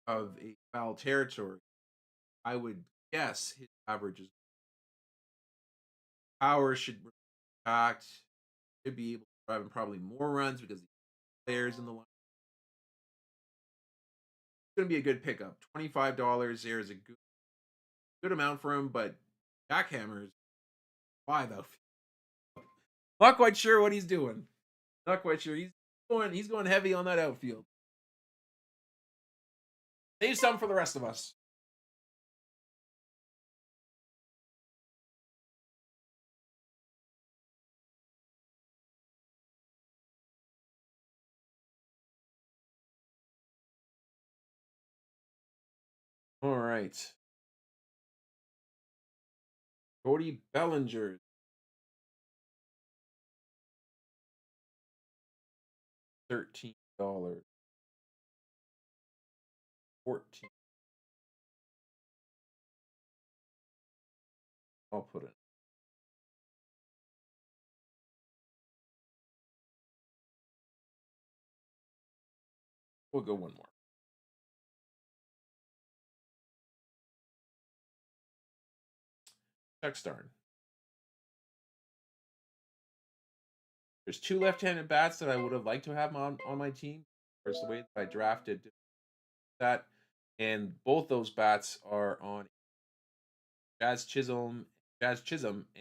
A: a foul territory. I would guess his average is power should impact should be able to drive him probably more runs because the players in the line. It's going to be a good pickup. $25 there is a good amount for him, but jackhammers 5 outfield. Not quite sure what he's doing. Not quite sure. He's going heavy on that outfield. Save some for the rest of us. All right. Cody Bellinger, $13. 14. I'll put it. We'll go one more. Darn. There's two left-handed bats that I would have liked to have on my team. There's the way that I drafted that, and both those bats are on Jazz Chisholm,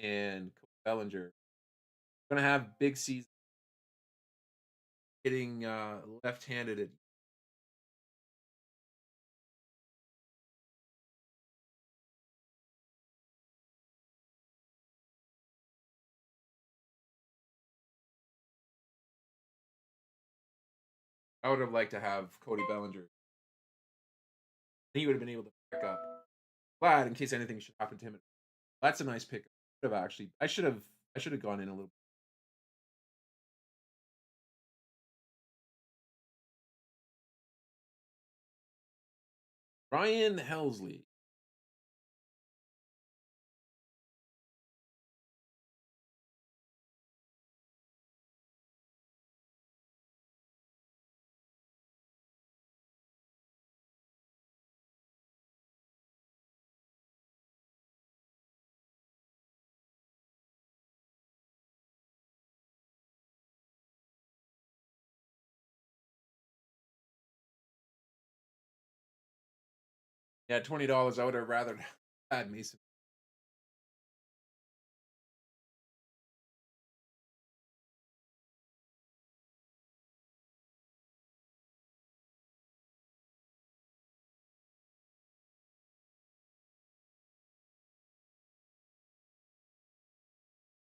A: and Bellinger. Gonna have big season hitting left-handed. I would have liked to have Cody Bellinger. He would have been able to back up. Glad in case anything should happen to him. That's a nice pick. I should have gone in a little. Ryan Helsley. Yeah, $20. I would have rather had Mason.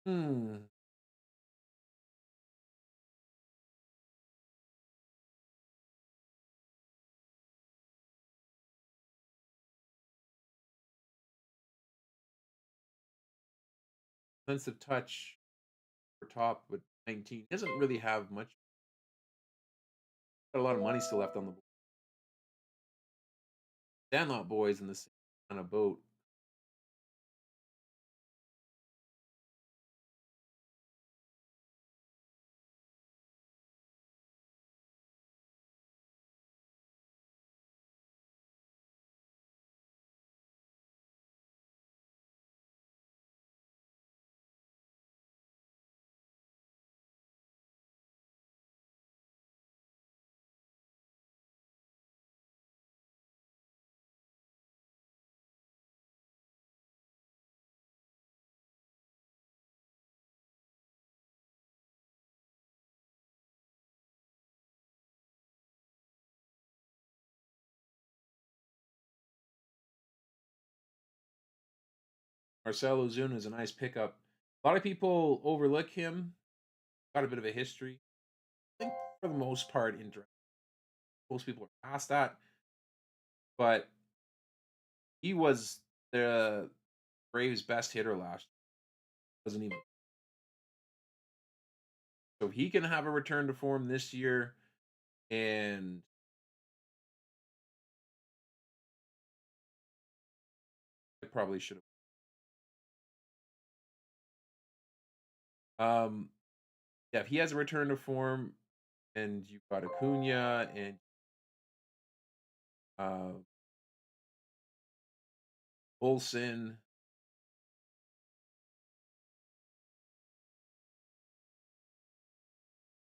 A: Hmm. Sense of touch for top with 19 doesn't really have much. Got a lot of money still left on the board. Sandlot boys in the same kind of boat. Marcelo Zuna is a nice pickup. A lot of people overlook him. Got a bit of a history. I think for the most part, in draft, most people are past that. But he was the Braves' best hitter last year. Wasn't even so he can have a return to form this year, and I probably should have. Yeah, if he has a return to form, and you've got Acuna and uh, Olson,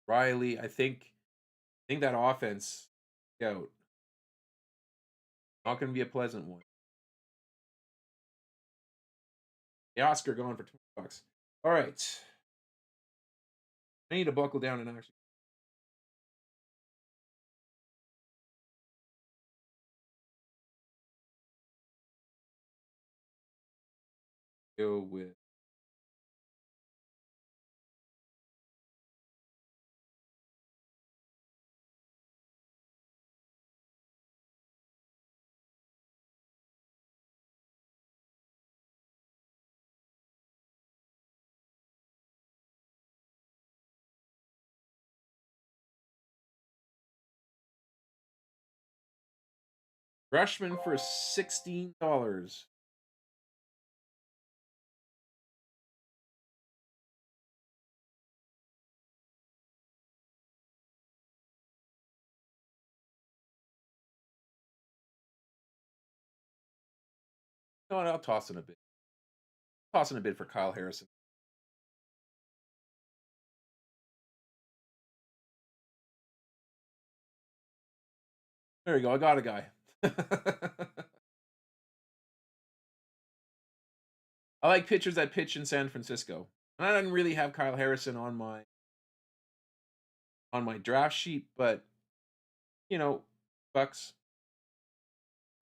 A: Riley, I think that offense out not going to be a pleasant one. The Oscar going for $20. All right, I need to buckle down and actually go with Rushman for $16. You know what? I'll toss in a bit. Toss in a bid for Kyle Harrison. There you go. I got a guy. I like pitchers that pitch in San Francisco. And I didn't really have Kyle Harrison on my draft sheet, but you know, Bucks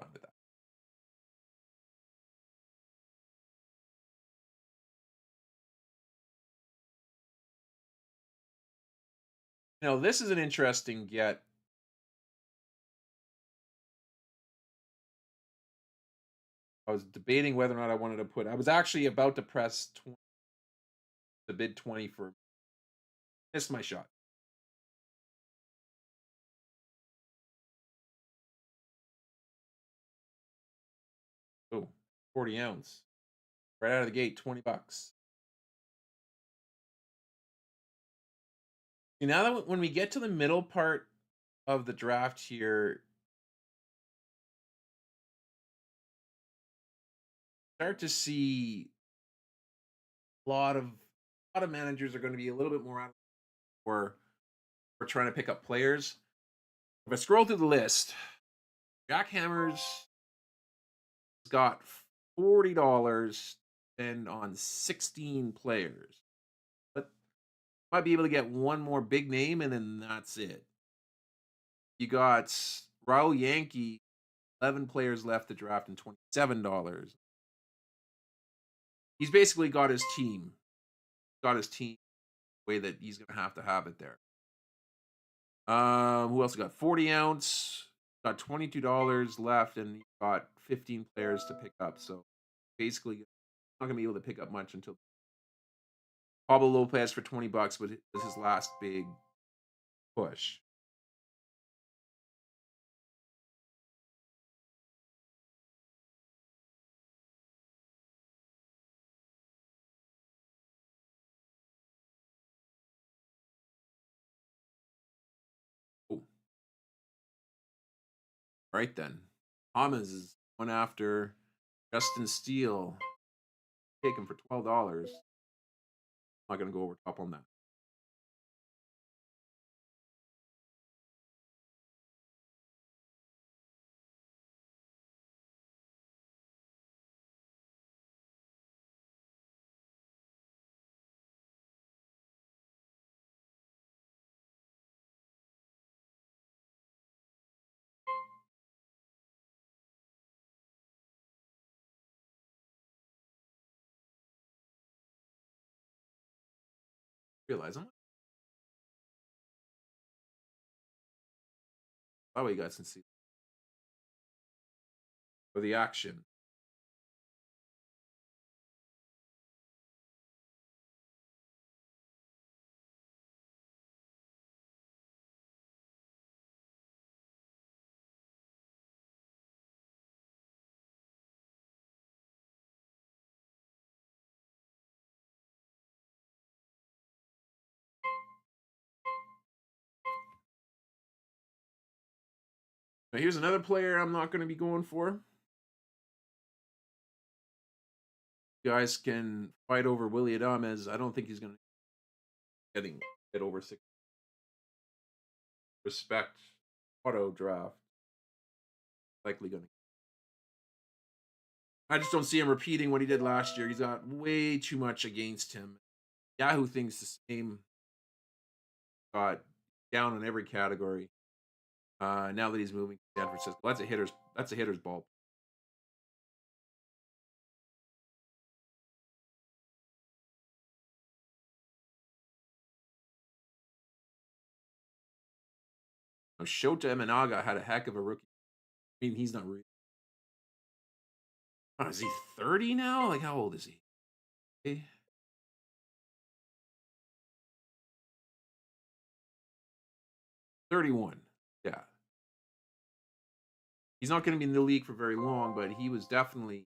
A: fine with that. This is an interesting get. I was debating whether or not I wanted to put. I was actually about to press the bid 20 for missed my shot. Oh, 40 ounce. Right out of the gate, $20. Now that when we get to the middle part of the draft here, start to see a lot of managers are going to be a little bit more out for we're trying to pick up players. If I scroll through the list, Jack Hammer's got $40 spend on 16 players. But might be able to get one more big name and then that's it. You got Raul Yankee, 11 players left to draft and $27. He's basically got his team. got his team the way that he's going to have it there. Who else got 40 ounce? Got $22 left, and he got 15 players to pick up. So basically, not gonna be able to pick up much until Pablo Lopez for $20, but it was his last big push. Oh, right then. Thomas is one after Justin Steele. Take him for $12. Not gonna go over top on that. Realize I'm oh, we got some Steele for the action. Now here's another player I'm not going to be going for. You guys can fight over Willie Adames. I don't think he's going to get over 6. Respect auto draft. Likely going to. I just don't see him repeating what he did last year. He's got way too much against him. Yahoo thinks the same. Got down in every category. Now that he's moving to San Francisco, that's a hitter's. That's a hitter's ball. Now, Shota Imanaga had a heck of a rookie. I mean, he's not really. Oh, is he 30 now? Like, how old is he? 31. Yeah. He's not going to be in the league for very long, but he was definitely.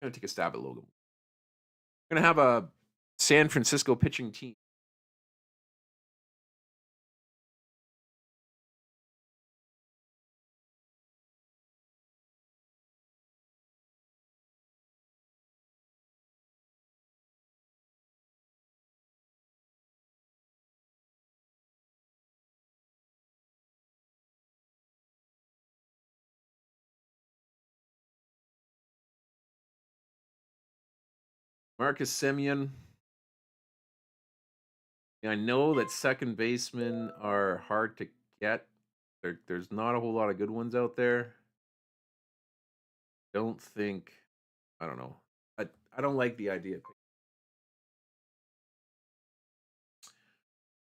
A: I'm going to take a stab at Logan. We're going to have a San Francisco pitching team. Marcus Semien. I know that second basemen are hard to get. There's not a whole lot of good ones out there. Don't think. I don't know. I don't like the idea.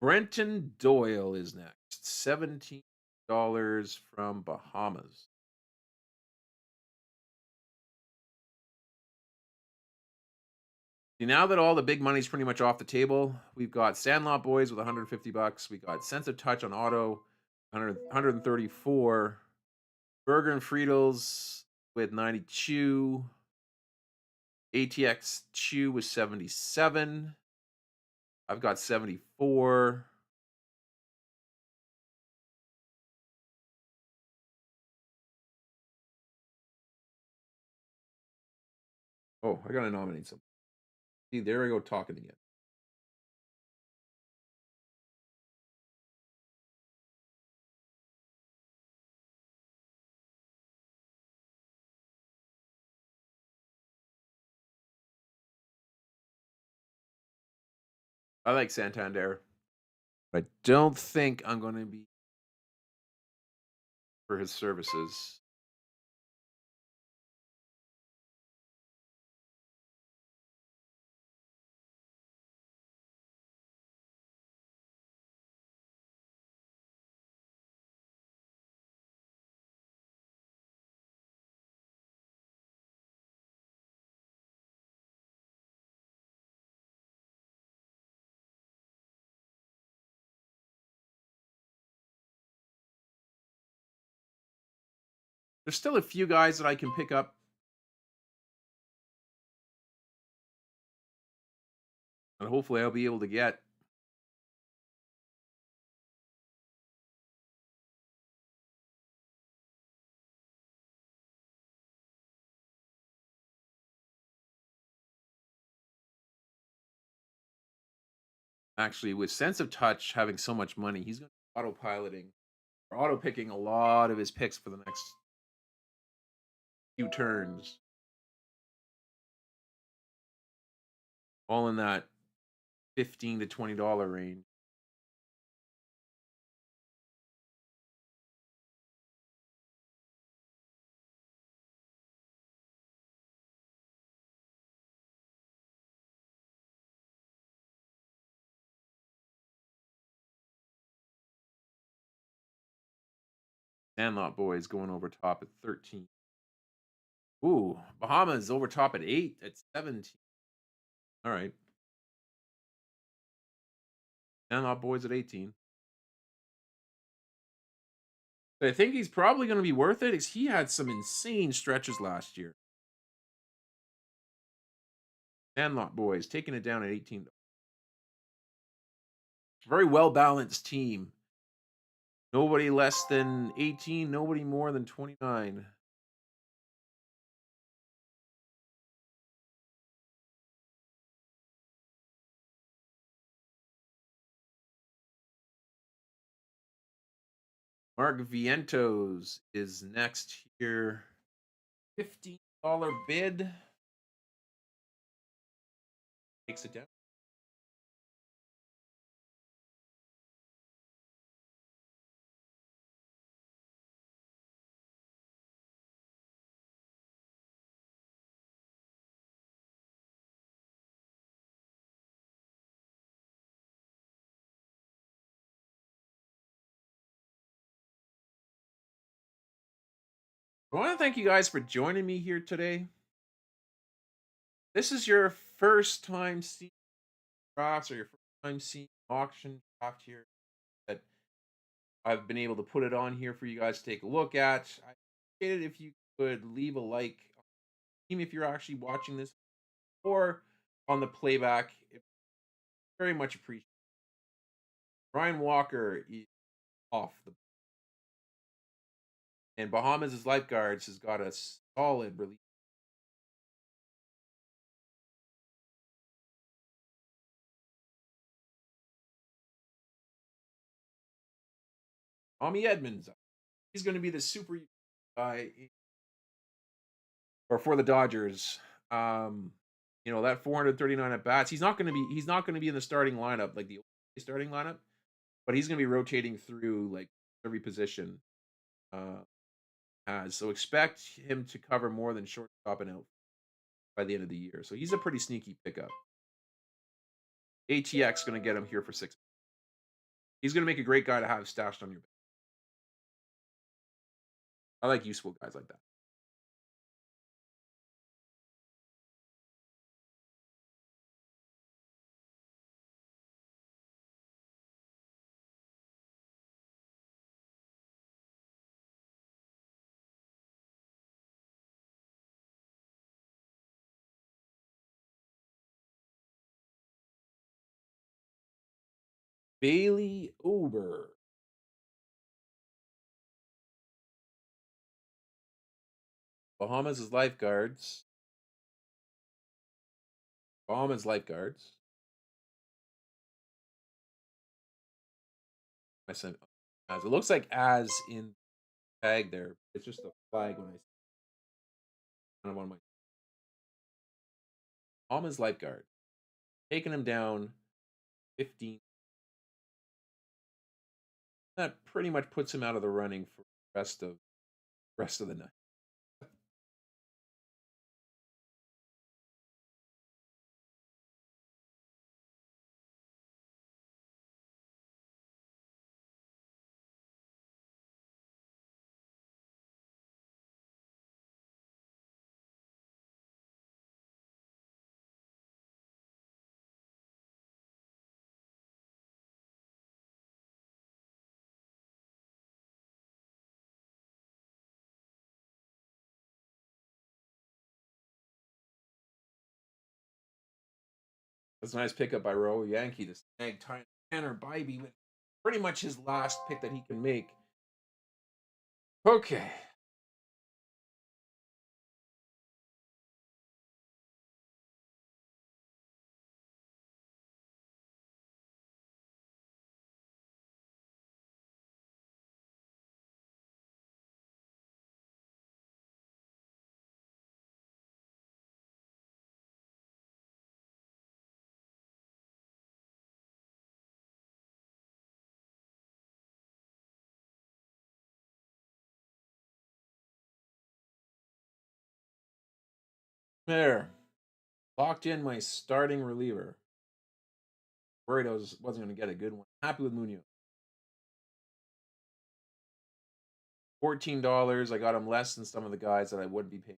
A: Brenton Doyle is next. $17 from Bahamas. See, now that all the big money's pretty much off the table, we've got Sandlot Boys with $150. We got Sense of Touch on auto, 134. Burger and Friedels with 92. ATX Chew was 77. I've got 74. Oh, I gotta nominate some. See, there I go talking again. I like Santander. I don't think I'm going to be for his services. There's still a few guys that I can pick up, and hopefully I'll be able to get. Actually, with Sense of Touch having so much money, he's going to be autopiloting or auto picking a lot of his picks for the next few turns, all in that $15 to $20 range. Sandlot Boys going over top at 13. Ooh, Bahamas over top at 8 at 17. All right. Sandlot Boys at 18. I think he's probably going to be worth it because he had some insane stretches last year. Sandlot Boys taking it down at 18. Very well balanced team. Nobody less than 18, nobody more than 29. Mark Vientos is next here. $15 bid. Takes it down. I want to thank you guys for joining me here today. This is your first time seeing drafts or your first time seeing auction draft here that I've been able to put it on here for you guys to take a look at. I appreciate it if you could leave a like if you're actually watching this or on the playback. It very much appreciated. Ryan Walker is off the and Bahamas' lifeguards has got a solid release. Tommy Edmonds, he's going to be the super guy or for the Dodgers. That 439 at bats. He's not going to be. He's not going to be in the starting lineup like the starting lineup, but he's going to be rotating through like every position. So expect him to cover more than shortstop and out by the end of the year. So he's a pretty sneaky pickup. ATX going to get him here for 6. He's going to make a great guy to have stashed on your bench. I like useful guys like that. Bailey Ober. Bahamas is lifeguards. Bahamas lifeguards. I sent as it looks like as in tag there. It's just a flag when I kind of on my Bahamas lifeguard taking him down 15. That pretty much puts him out of the running for the rest of the night. That's a nice pickup by Roe Yankee to snag Tanner Bybee with pretty much his last pick that he can make. Okay. There. Locked in my starting reliever. Worried wasn't going to get a good one. Happy with Munoz. $14. I got him less than some of the guys that I would be paying.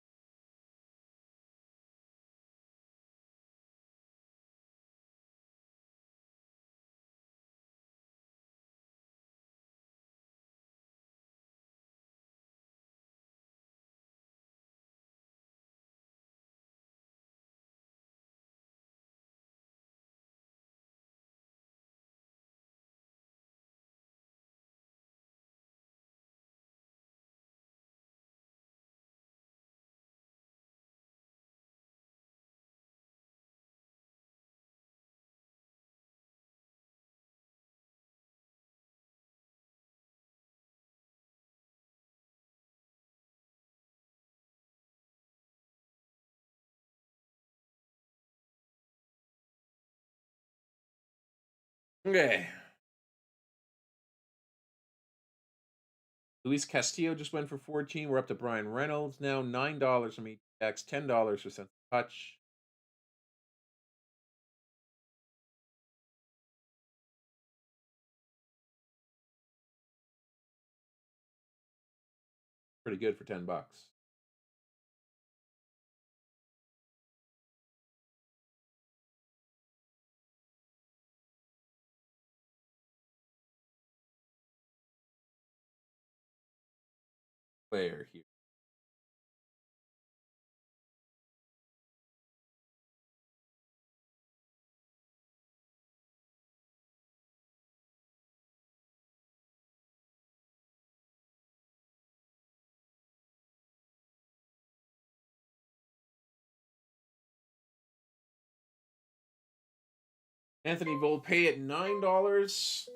A: Okay. Luis Castillo just went for 14. We're up to Brian Reynolds now. $9 from ETX, $10 for Sense of Touch. Pretty good for $10. Player here. Anthony Volpe at $9.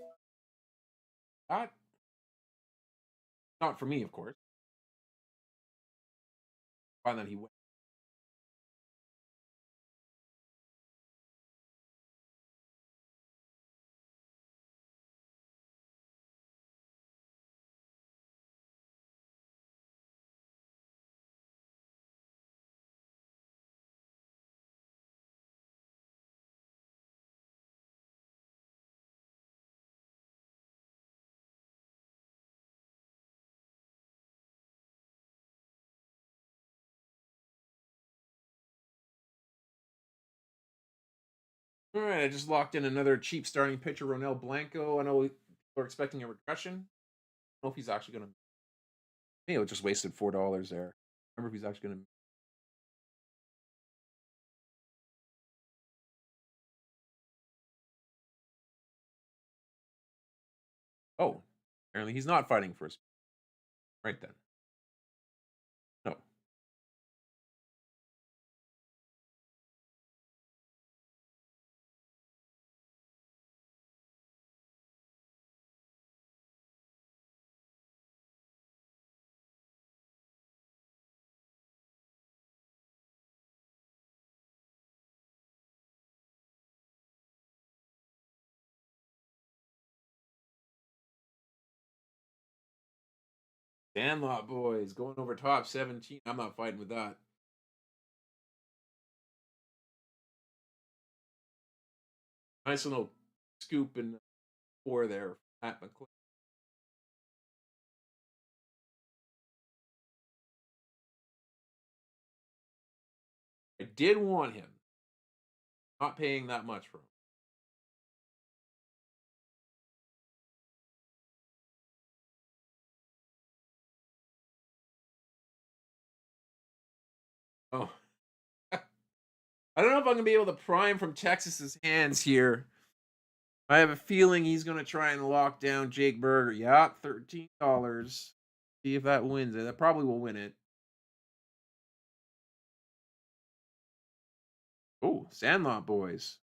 A: Not not for me, of course. Find that he went. All right, I just locked in another cheap starting pitcher, Ronel Blanco. I know we're expecting a regression. I don't know if he's actually going to. Maybe I just wasted $4 there. I remember if he's actually going to. Oh, apparently he's not fighting for his. Right then. No. Sandlot boys going over top 17. I'm not fighting with that. Nice little scoop and pour there, Matt McClure. I did want him. Not paying that much for him. Oh, I don't know if I'm gonna be able to prime from Texas's hands here. I have a feeling he's gonna try and lock down Jake Berger. Yeah, $13. See if that wins it. That probably will win it. Oh, Sandlot boys.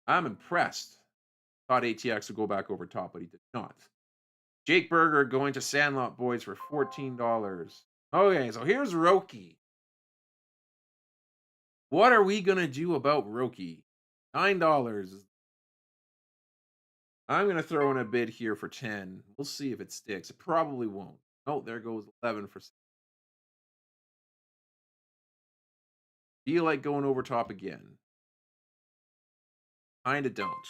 A: I'm impressed. Thought ATX would go back over top, but he did not. Jake Berger going to Sandlot boys for $14. Okay, so here's Roki. What are we gonna do about Roki? $9. I'm gonna throw in a bid here for 10. We'll see if it sticks. It probably won't. Oh, there goes 11 for. Feel like going over top again. Kinda don't.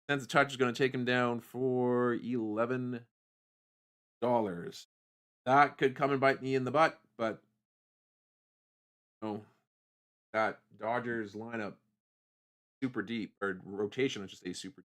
A: Sense of Touch is gonna take him down for $11. That could come and bite me in the butt, but no, that Dodgers lineup super deep, or rotation, I should say, super.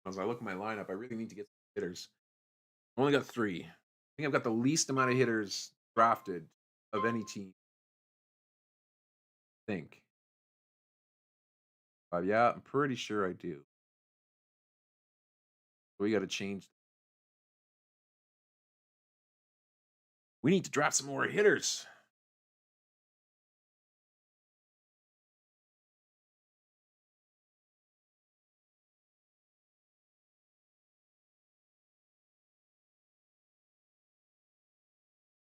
A: As I look at my lineup, I really need to get some hitters. I only got 3. I think I've got the least amount of hitters drafted of any team. I think. But yeah, I'm pretty sure I do. We got to change. We need to draft some more hitters.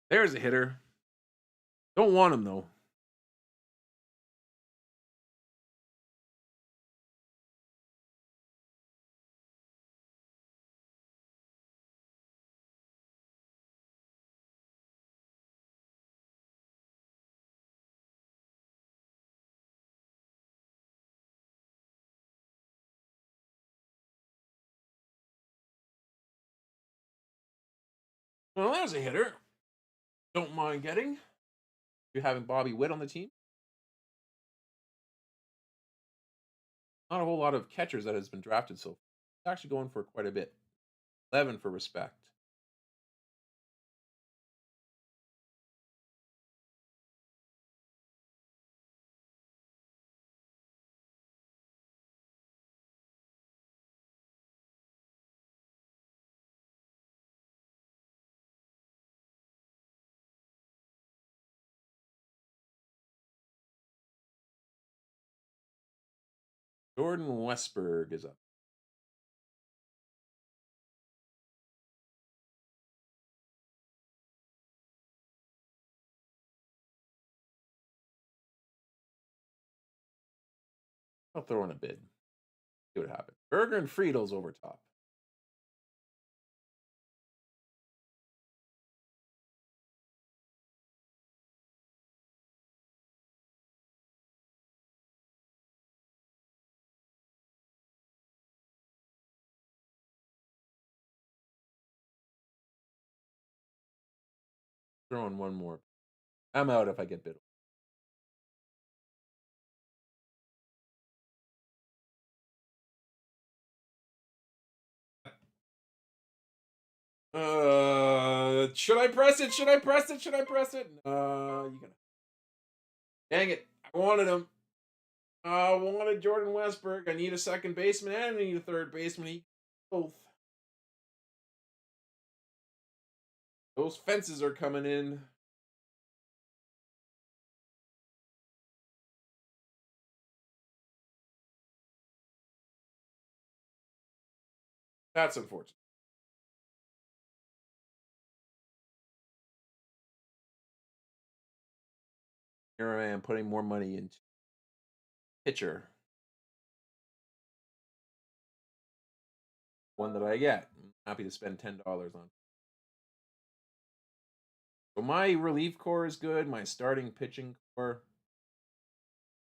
A: There's a hitter. Don't want him though. Well, there's a hitter. Don't mind getting. You're having Bobby Witt on the team. Not a whole lot of catchers that has been drafted so far. It's actually going for quite a bit. 11 for respect. Jordan Westberg is up. I'll throw in a bid. See what happens. Berger and Friedel's over top. Throw in one more. I'm out if I get bid. Should I press it? Should I press it? Should I press it? You gonna. Dang it! I wanted him. I wanted Jordan Westberg. I need a second baseman and I need a third baseman. Both. Those fences are coming in. That's unfortunate. Here I am putting more money into pitcher. One that I get. I'm happy to spend $10 on. So my relief core is good. My starting pitching core,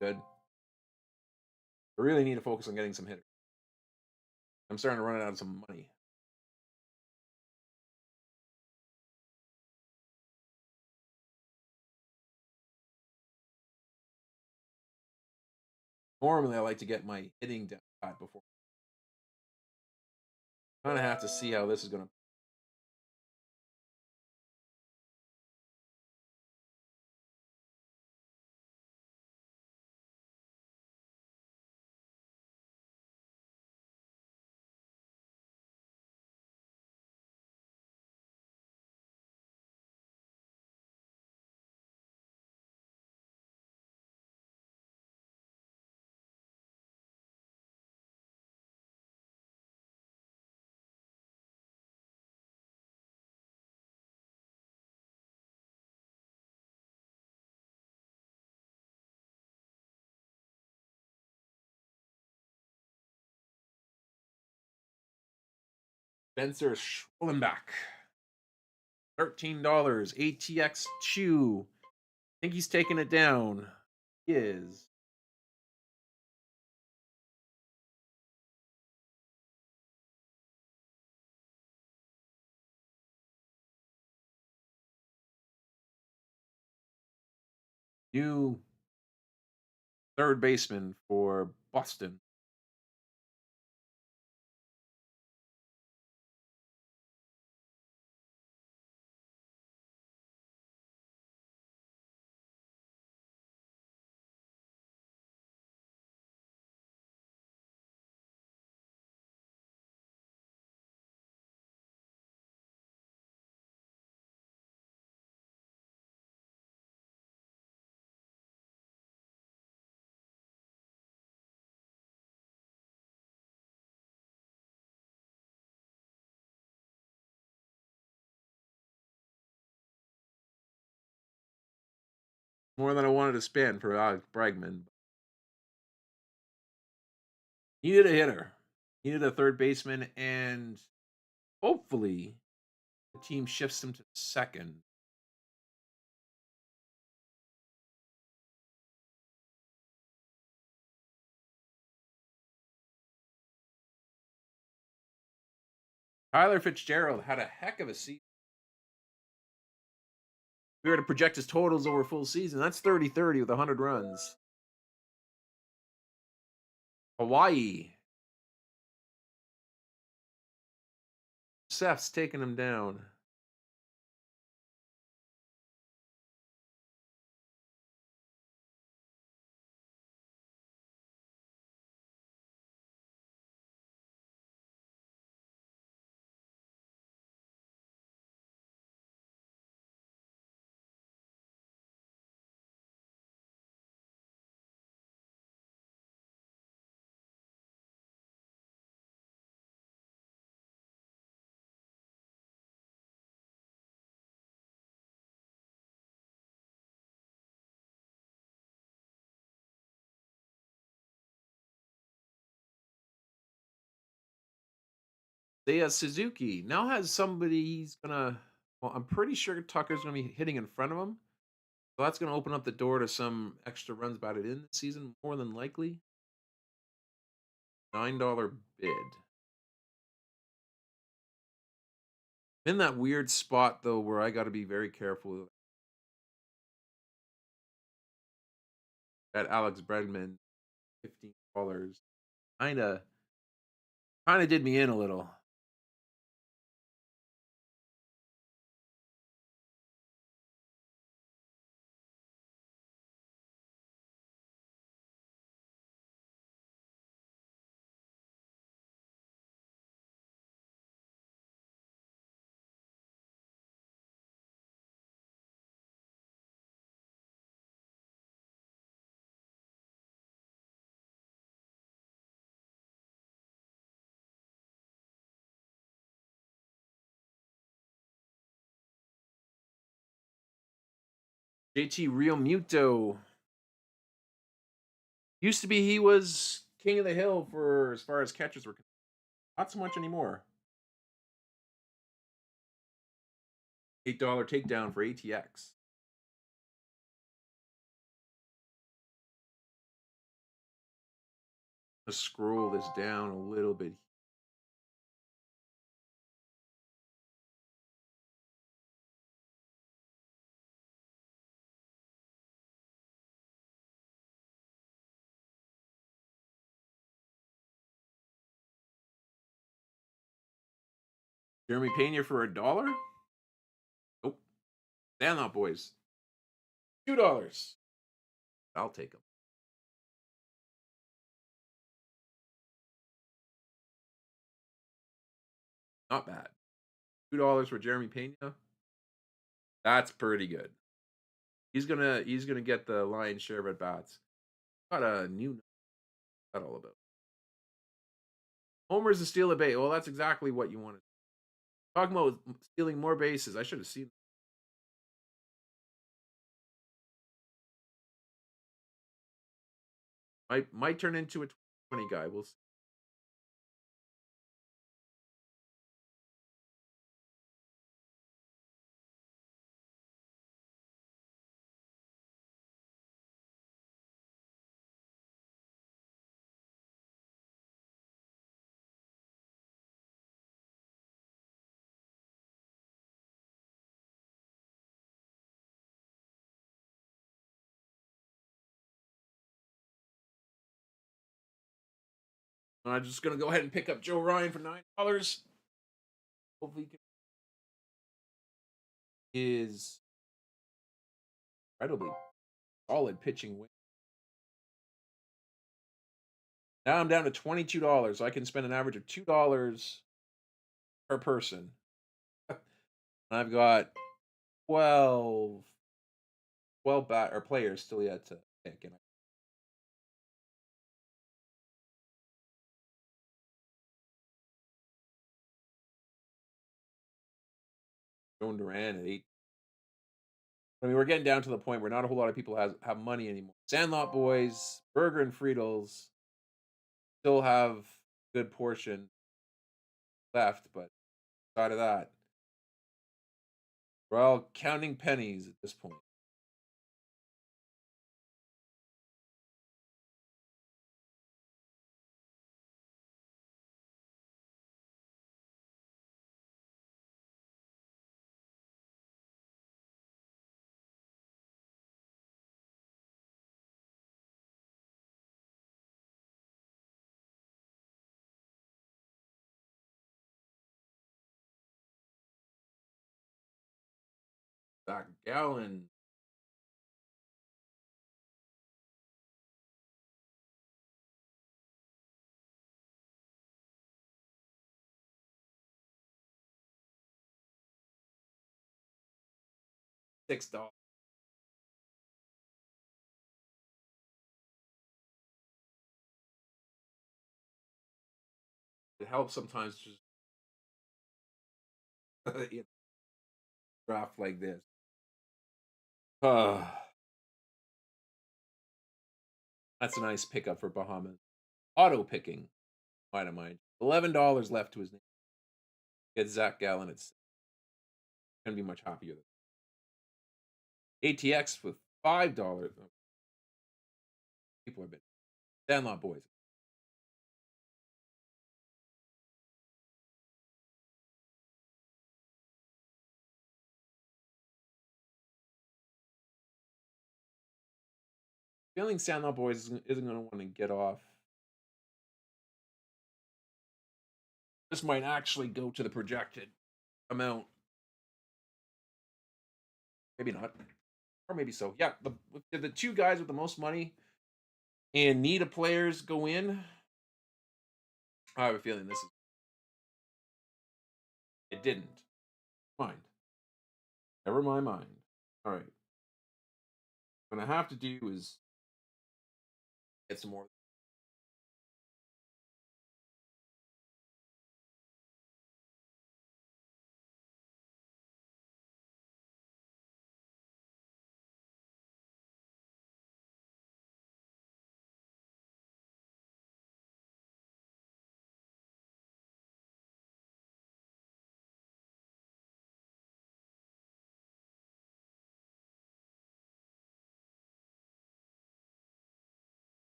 A: good. I really need to focus on getting some hitters. I'm starting to run out of some money. Normally, I like to get my hitting down pat before. Kind of have to see how this is going to. Spencer Schwellenbach, $13. ATX Chew. I think he's taking it down. He is. New third baseman for Boston. More than I wanted to spend for Alex Bregman. Needed a hitter. Needed a third baseman, and hopefully the team shifts him to second. Tyler Fitzgerald had a heck of a season. We were to project his totals over a full season. That's 30-30 with 100 runs. Hawaii. Seth's taking him down. Seiya Suzuki now has somebody he's gonna. Well, I'm pretty sure Tucker's gonna be hitting in front of him, so that's gonna open up the door to some extra runs batted in the season, more than likely. $9 bid. In that weird spot though, where I got to be very careful. At Alex Bregman, $15. Kinda, kinda did me in a little. JT Real Muto. Used to be he was king of the hill for as far as catchers were concerned. Not so much anymore. $8 takedown for ATX. Let's scroll this down a little bit. Jeremy Pena for $1? Nope. Sandlot boys. $2. I'll take them. Not bad. $2 for Jeremy Pena. That's pretty good. He's gonna get the lion's share of at bats. Got a new that all about. Homer's a steal a base. Well, that's exactly what you wanted. Talking about stealing more bases. I should have seen. Might turn into a 20 guy. We'll see. I'm just gonna go ahead and pick up Joe Ryan for $9. Hopefully, is incredibly solid pitching win. Now I'm down to $22. So I can spend an average of $2 per person. I've got 12 bat or players still yet to pick. And Joan Duran at 8. I mean, we're getting down to the point where not a whole lot of people have money anymore. Sandlot boys, Burger and Friedels still have a good portion left, but outside of that, we're all counting pennies at this point. Zach Gallen. $6. It helps sometimes just draft like this. That's a nice pickup for Bahamas. Auto picking, might have mind. $11 left to his name. Get Zach Gallen. It's gonna be much happier. ATX with $5. People have been Sandlot boys. Feeling Sandlot boys isn't going to want to get off. This might actually go to the projected amount. Maybe not, or maybe so. Yeah, the two guys with the most money and need of players go in. I have a feeling this is. It didn't. Mind. Never my mind. All right. What I have to do is get some more.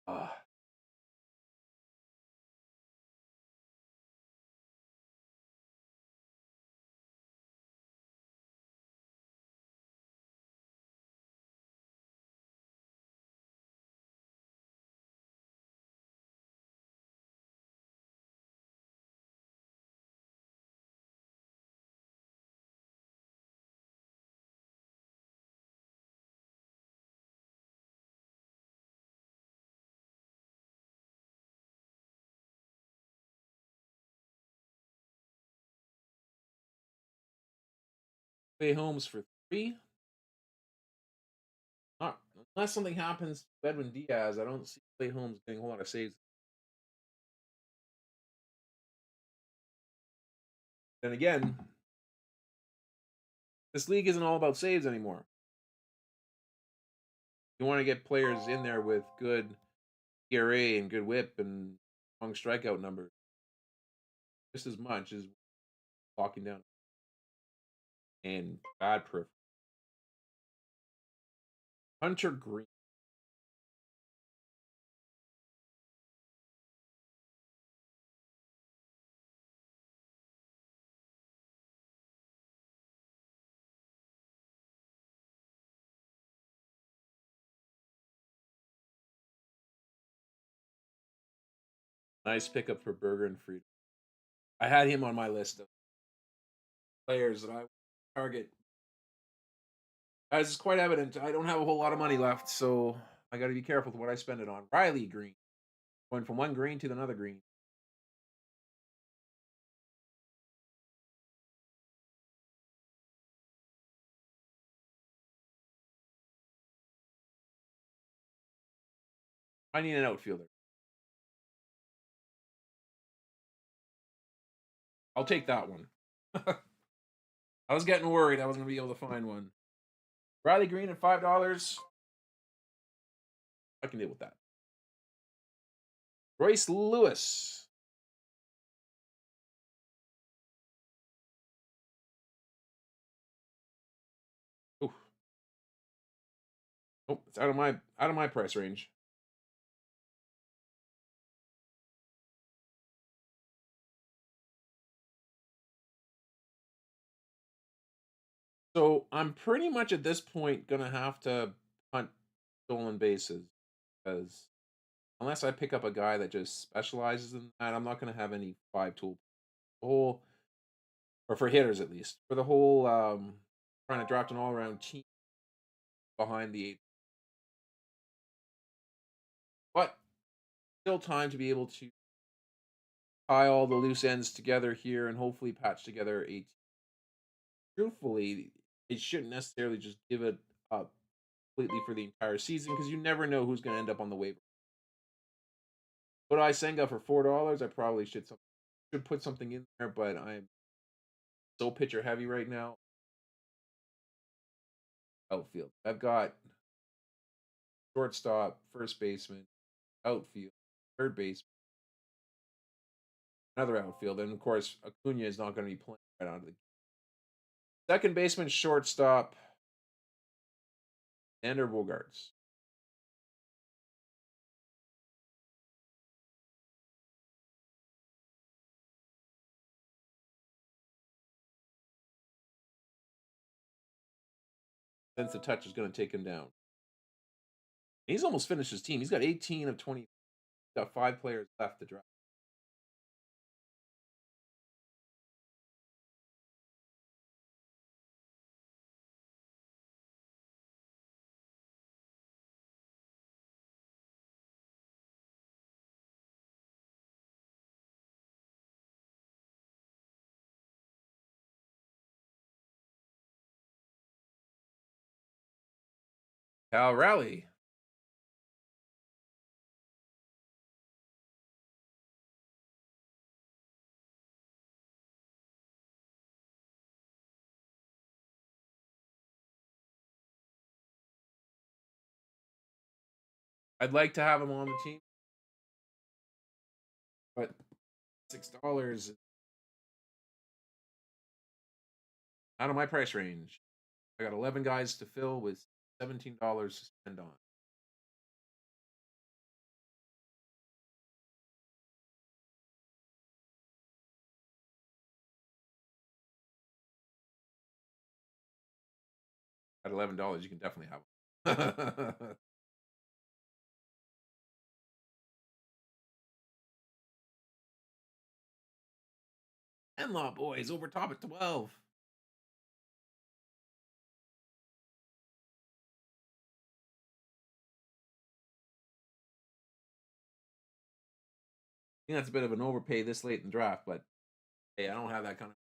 A: Uh, Play Holmes for 3. Not unless something happens to Edwin Diaz. I don't see Clay Holmes getting a whole lot of saves. Then again, this league isn't all about saves anymore. You want to get players in there with good ERA and good whip and strong strikeout numbers just as much as locking down and bad peripheral. Hunter Green. Nice pickup for Berger and Fried. I had him on my list of players that I target. As is quite evident, I don't have a whole lot of money left, so I got to be careful with what I spend it on. Riley Green, going from one green to another green. I need an outfielder. I'll take that one. I was getting worried I wasn't going to be able to find one. Riley Green at $5. I can deal with that. Royce Lewis. Ooh. Oh, it's out of my price range. So I'm pretty much at this point gonna have to hunt stolen bases because unless I pick up a guy that just specializes in that, I'm not gonna have any 5 tool. The whole, or for hitters at least, for the whole trying to draft an all around team behind the 8. But still time to be able to tie all the loose ends together here and hopefully patch together a. Truthfully, it shouldn't necessarily just give it up completely for the entire season because you never know who's going to end up on the waiver. But I Senga for $4. I probably should put something in there, but I'm so pitcher heavy right now. Outfield. I've got shortstop, first baseman, outfield, third base, another outfield, and of course Acuna is not going to be playing right out of the second baseman, shortstop, Xander Bogaerts. Since the touch is going to take him down. He's almost finished his team. He's got 18 of 20. He's got 5 players left to draft. Cal Raleigh. I'd like to have him on the team, but $6 out of my price range. I got 11 guys to fill with $17 to spend on. $11, you can definitely have one. Law boys over top at 12. I think that's a bit of an overpay this late in the draft, but hey, I don't have that kind of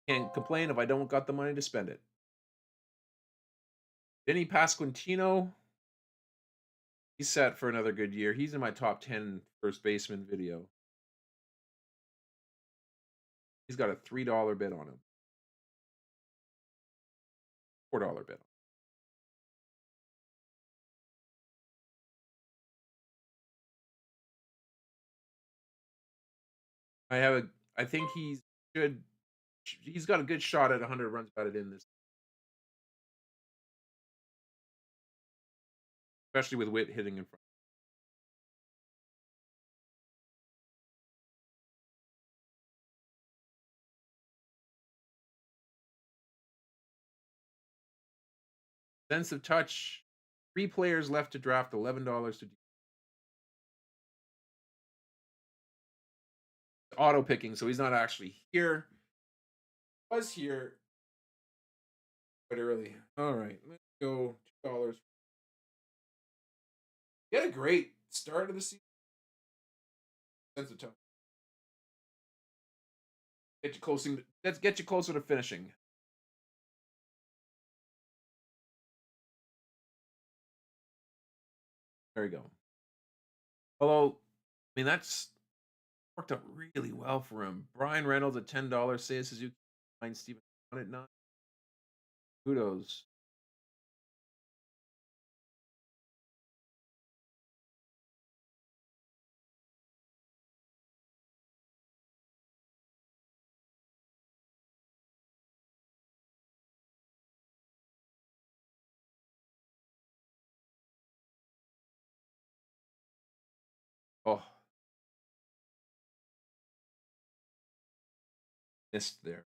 A: can't complain if I don't got the money to spend it. Vinny Pasquantino, he's set for another good year. He's in my top 10 first baseman video. He's got a $3 bid on him. $4 bid. I think should he's got a good shot at 100 runs batted in this, especially with Witt hitting in front. Sense of touch. 3 players left to draft. $11 to auto picking, so he's not actually here. Was here quite early. All right, let's go $2. Get a great start of the season. Sense of touch. Get you closer. Let's get you closer to finishing. There you go. Although, I mean, that's worked out really well for him. Brian Reynolds at $10. Seiya Suzuki, 9. Steven at 9. Kudos. Oh, missed there.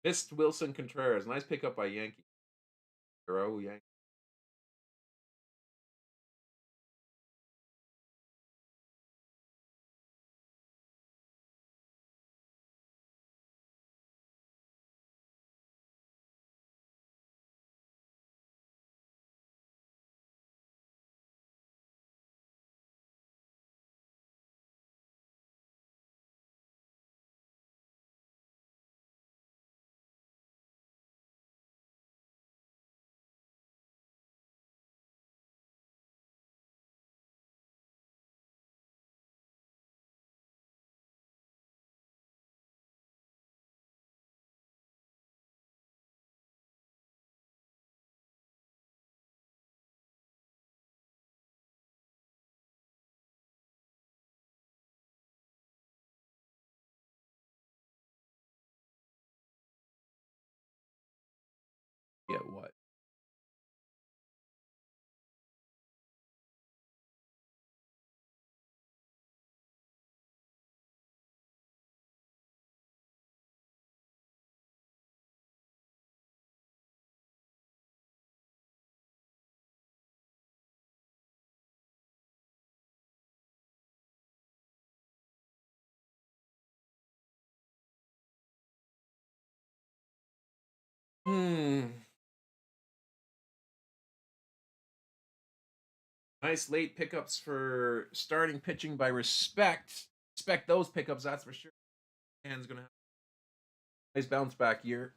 A: Missed Wilson Contreras. Nice pickup by Yankee. Oh, Yankee. Yeah, what? Hmm. Nice late pickups for starting pitching by Respect. Respect those pickups, that's for sure. Man's gonna have a nice bounce back year.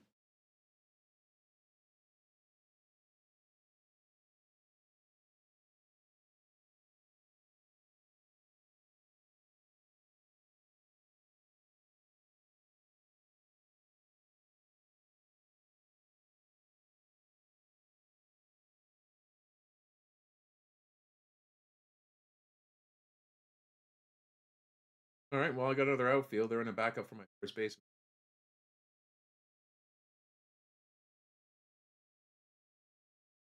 A: All right, well, I got another outfield. They're in a backup for my first base.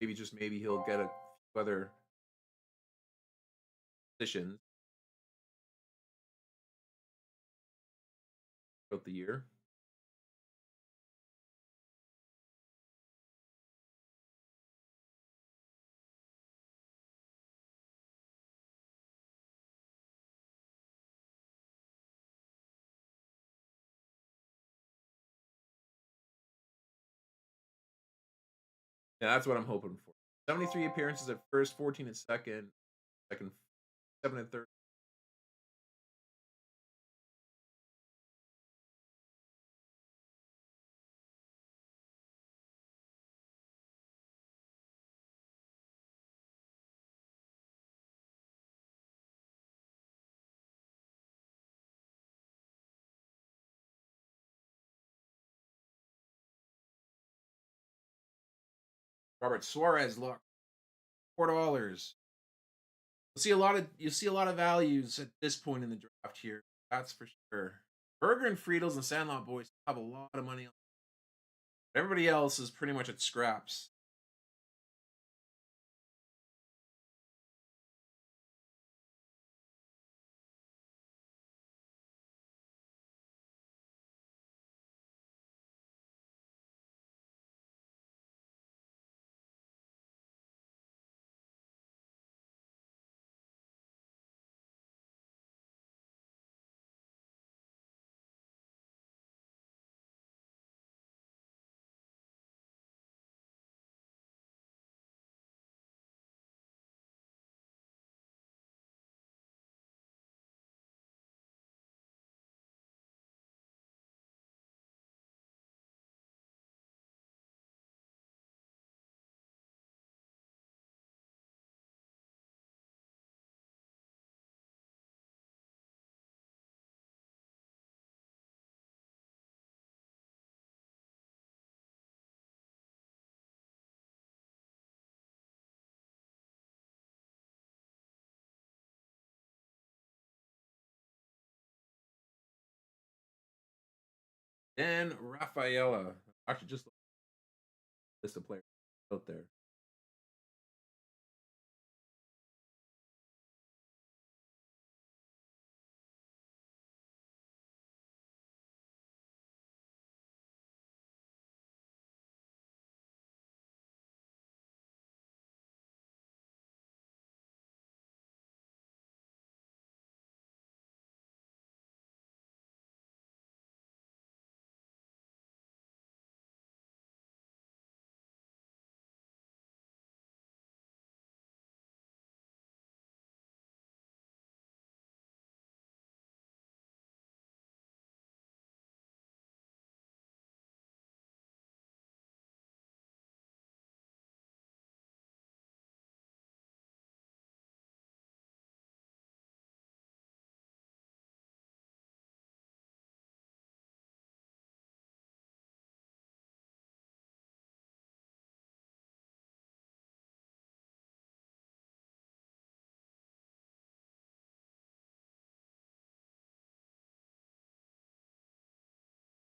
A: maybe just maybe he'll get a few other positions throughout the year. Yeah, that's what I'm hoping for. 73 appearances at first, 14 at second 7 at third. Robert Suarez, look, $4. You'll see a lot of values at this point in the draft here. That's for sure. Berger and Friedels and Sandlot boys have a lot of money. Everybody else is pretty much at scraps. Dan Rafaela. Actually, just list of players out there.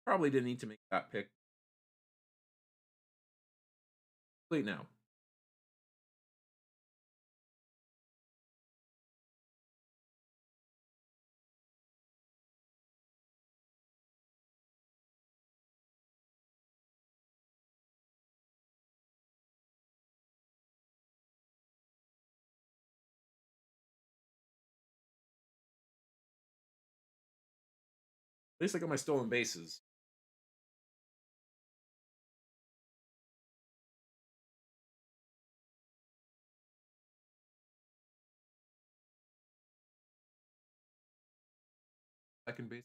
A: Probably didn't need to make that pick. Wait now. At least I got my stolen bases. Second base.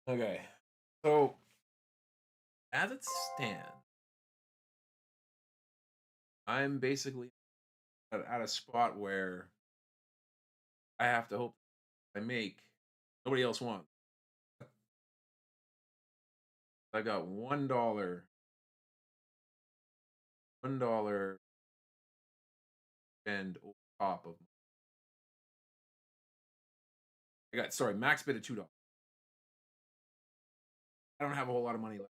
A: Okay. So as it stands, I'm basically at a spot where I have to hope I make nobody else wants. I got $1 and over top of. I got sorry max bid of $2. I don't have a whole lot of money left.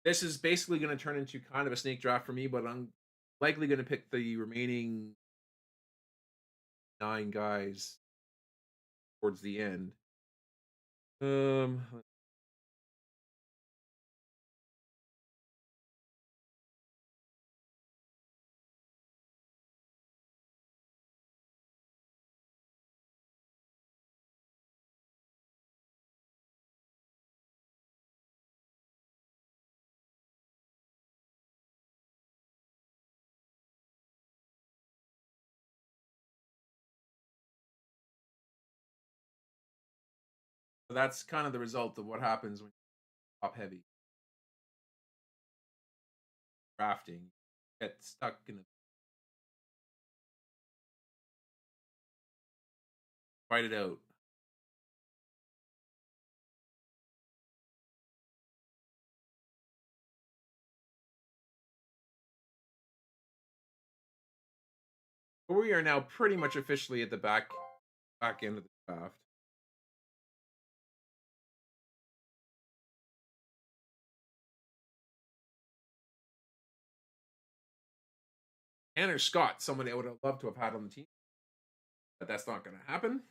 A: This is basically going to turn into kind of a snake draft for me, but I'm likely going to pick the remaining 9 guys towards the end. Um, that's kind of the result of what happens when you top heavy drafting. You get stuck in a fight it out. But we are now pretty much officially at the back end of the draft. Tanner Scott, somebody I would have loved to have had on the team, but that's not going to happen.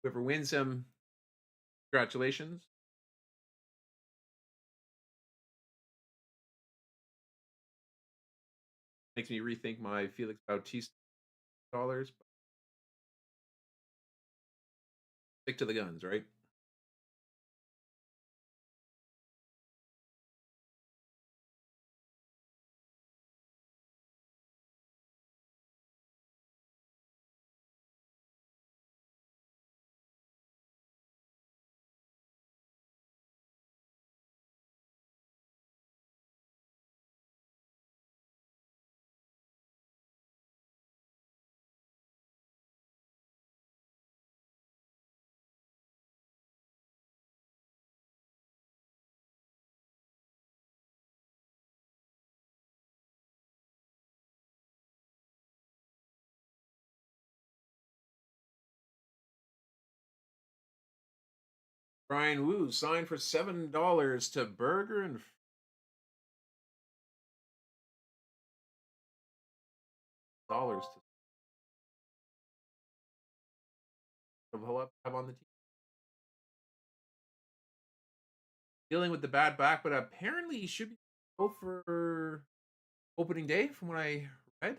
A: Whoever wins him, congratulations. Makes me rethink my Felix Bautista dollars. Stick to the guns, right? Brian Wu signed for $7 to Burger and dollars to have on the team. Dealing with the bad back, but apparently he should be go for opening day from what I read.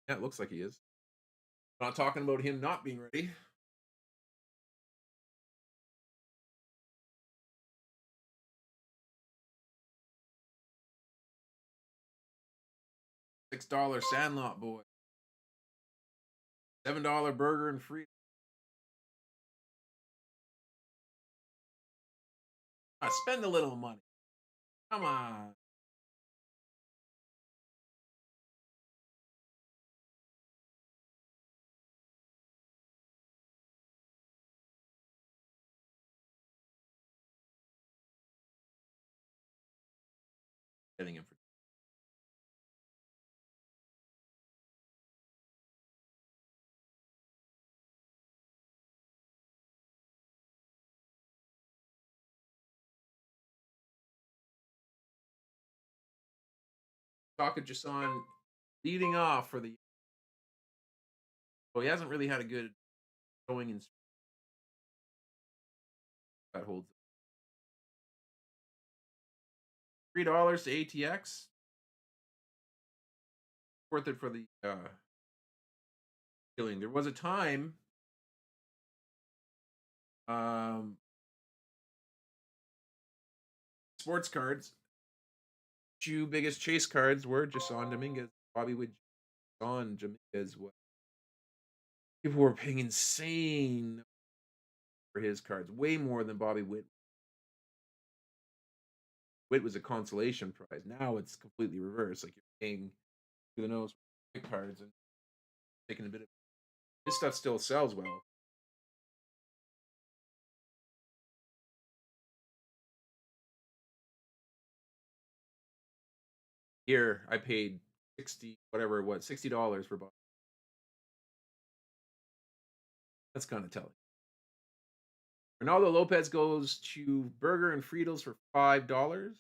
A: Yeah, it looks like he is. Not talking about him not being ready. $6 Sandlot boy. $7 burger and free. Spend a little money. Come on. Getting him for Taka Jason leading off for the. Well, he hasn't really had a good showing in that holds. $3 to ATX. Worth it for the killing. There was a time sports cards. Two biggest chase cards were Jason Dominguez, Bobby Wood, Jason Dominguez. People were paying insane for his cards, way more than Bobby Witt. Witt was a consolation prize. Now it's completely reversed. Like you're paying to the nose for cards and taking a bit of this stuff still sells well. Here I paid 60 whatever it was, $60 for Bobby. That's kind of telling. Ronaldo Lopez goes to Burger and Friedels for $5.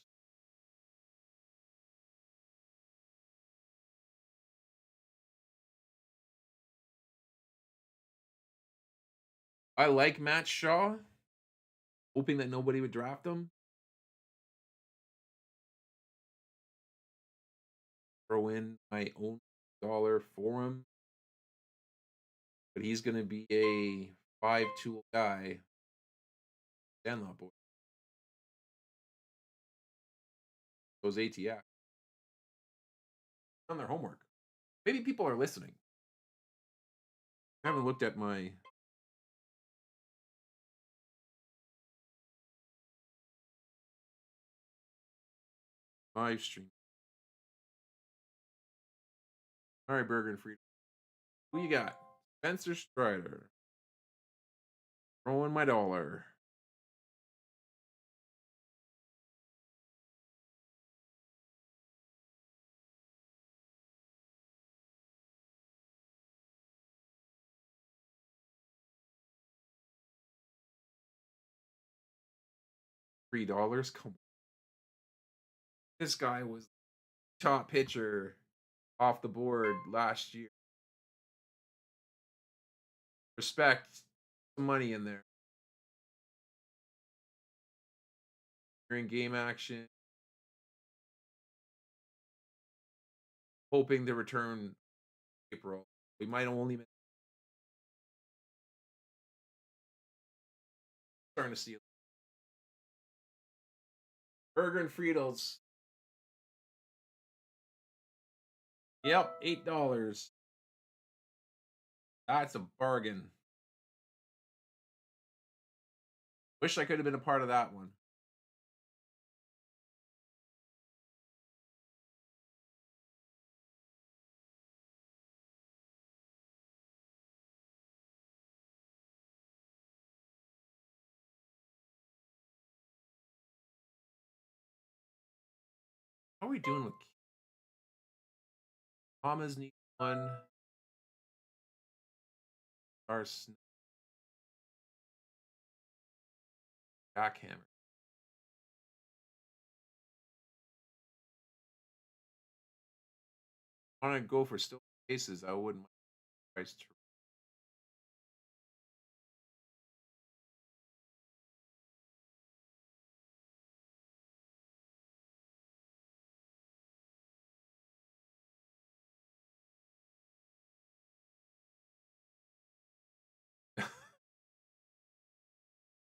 A: I like Matt Shaw, hoping that nobody would draft him. Throw in my own dollar for him. But he's going to be a 5-tool guy. Sandlot boy. Those ATF. On their homework. Maybe people are listening. I haven't looked at my live stream. All right, Burger and Freedom. Who you got? Spencer Strider. Throwing my dollar. $3. Come on. This guy was top pitcher off the board last year. Respect some money in there. During game action. Hoping to return April. We might only miss. Starting to see it. Burger and Friedels. Yep, $8. That's a bargain. Wish I could have been a part of that one. How are we doing with Thomas? Need one. Our jackhammer. I want to go for still cases. I wouldn't mind price.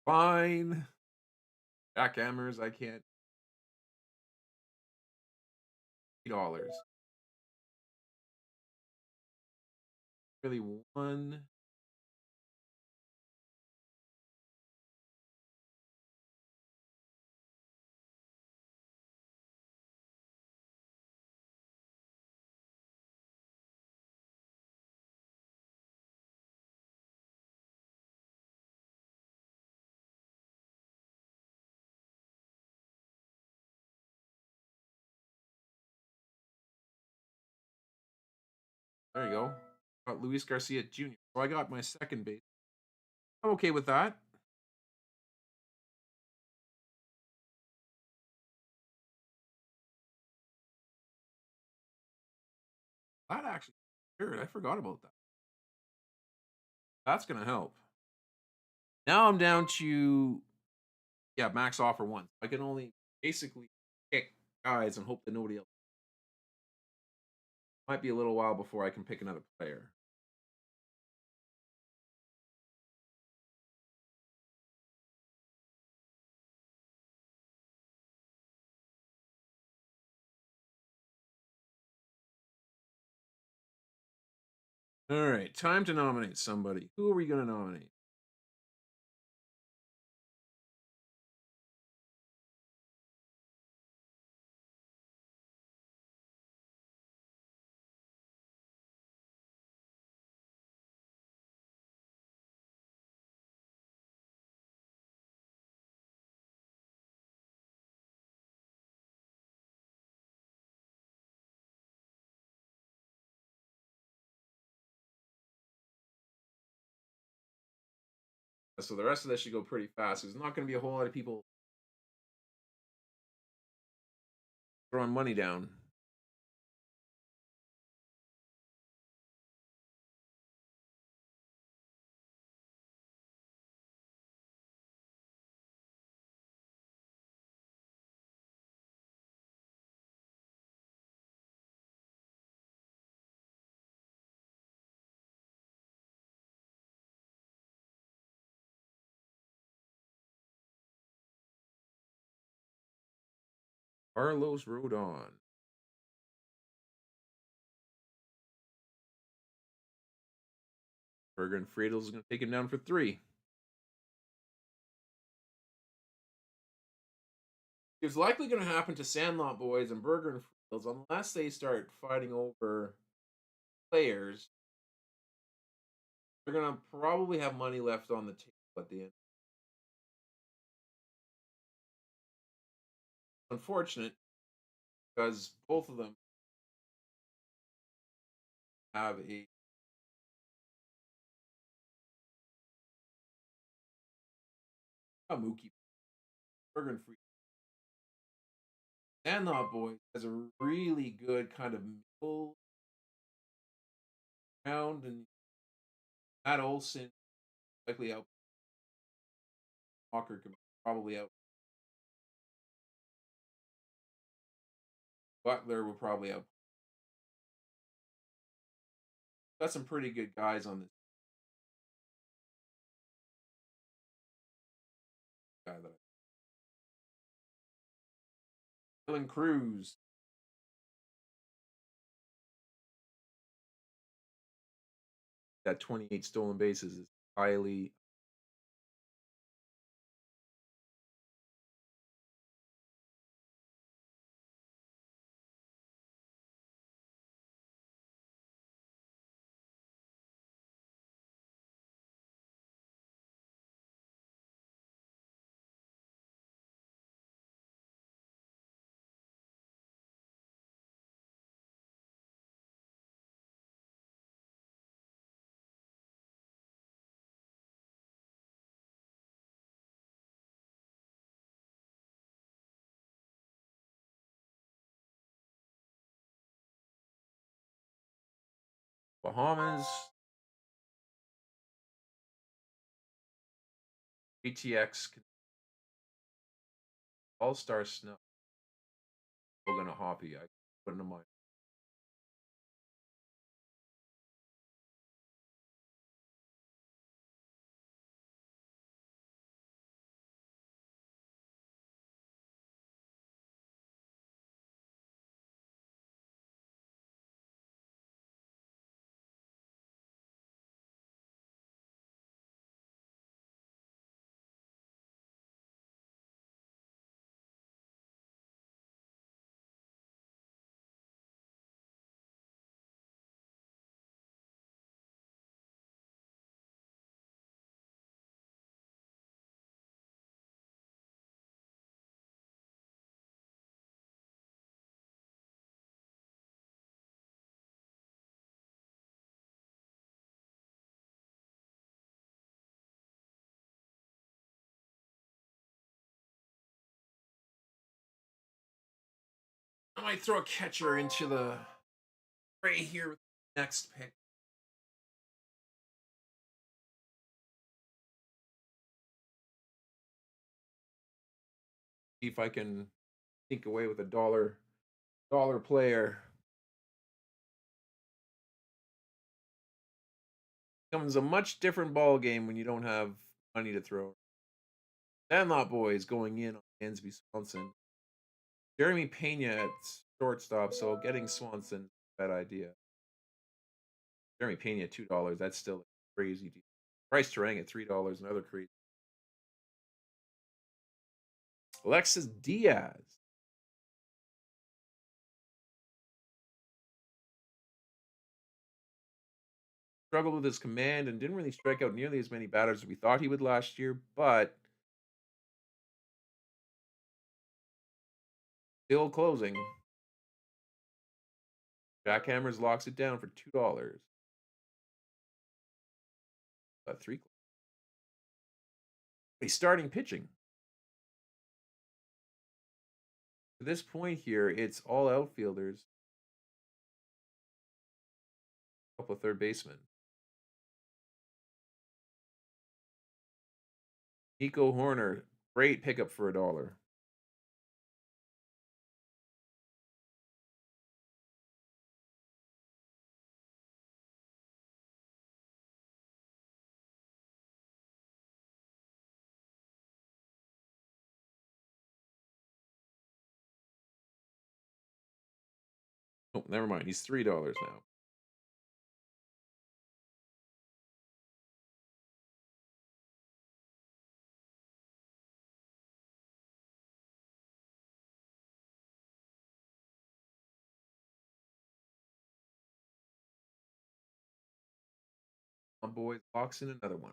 A: Fine. Jackhammers, I can't. $8. Really one. There you go. Got Luis Garcia Jr. So I got my second base. I'm okay with that. That actually, sure, I forgot about that. That's gonna help. Now I'm down to max offer one. I can only basically pick guys and hope that nobody else. Might be a little while before I can pick another player. All right, time to nominate somebody. Who are we going to nominate? So the rest of this should go pretty fast. There's not going to be a whole lot of people throwing money down. Carlos Rodon. Berger and Friedel's going to take him down for 3. It's likely going to happen to Sandlot Boys and Berger and Friedels unless they start fighting over players. They're going to probably have money left on the table at the end. Unfortunate because both of them have a Mookie. Berger and Friedel. Sandlot Boys has a really good kind of middle ground, and Matt Olson likely out. Walker could probably out. Butler will probably out. Got some pretty good guys on this guy that Dylan Cruz. That 28 stolen bases is highly. Bahamas, ATX, All Star Snow. Logan a Hoppy. I put into my. I might throw a catcher into the fray here with the next pick. See if I can sneak away with a dollar player. Becomes a much different ball game when you don't have money to throw. Sandlot Boys going in on Ansby Swanson. Jeremy Pena at shortstop, so getting Swanson, bad idea. Jeremy Pena at $2. That's still a crazy deal. Bryce Terang at $3. Another crazy. Alexis Diaz. Struggled with his command and didn't really strike out nearly as many batters as we thought he would last year, but still closing. Jackhammers locks it down for $2. Three. He's starting pitching. At this point here, it's all outfielders. A couple of third basemen. Nico Horner, great pickup for $1. Oh, never mind. He's $3 now. My boy locks in another one.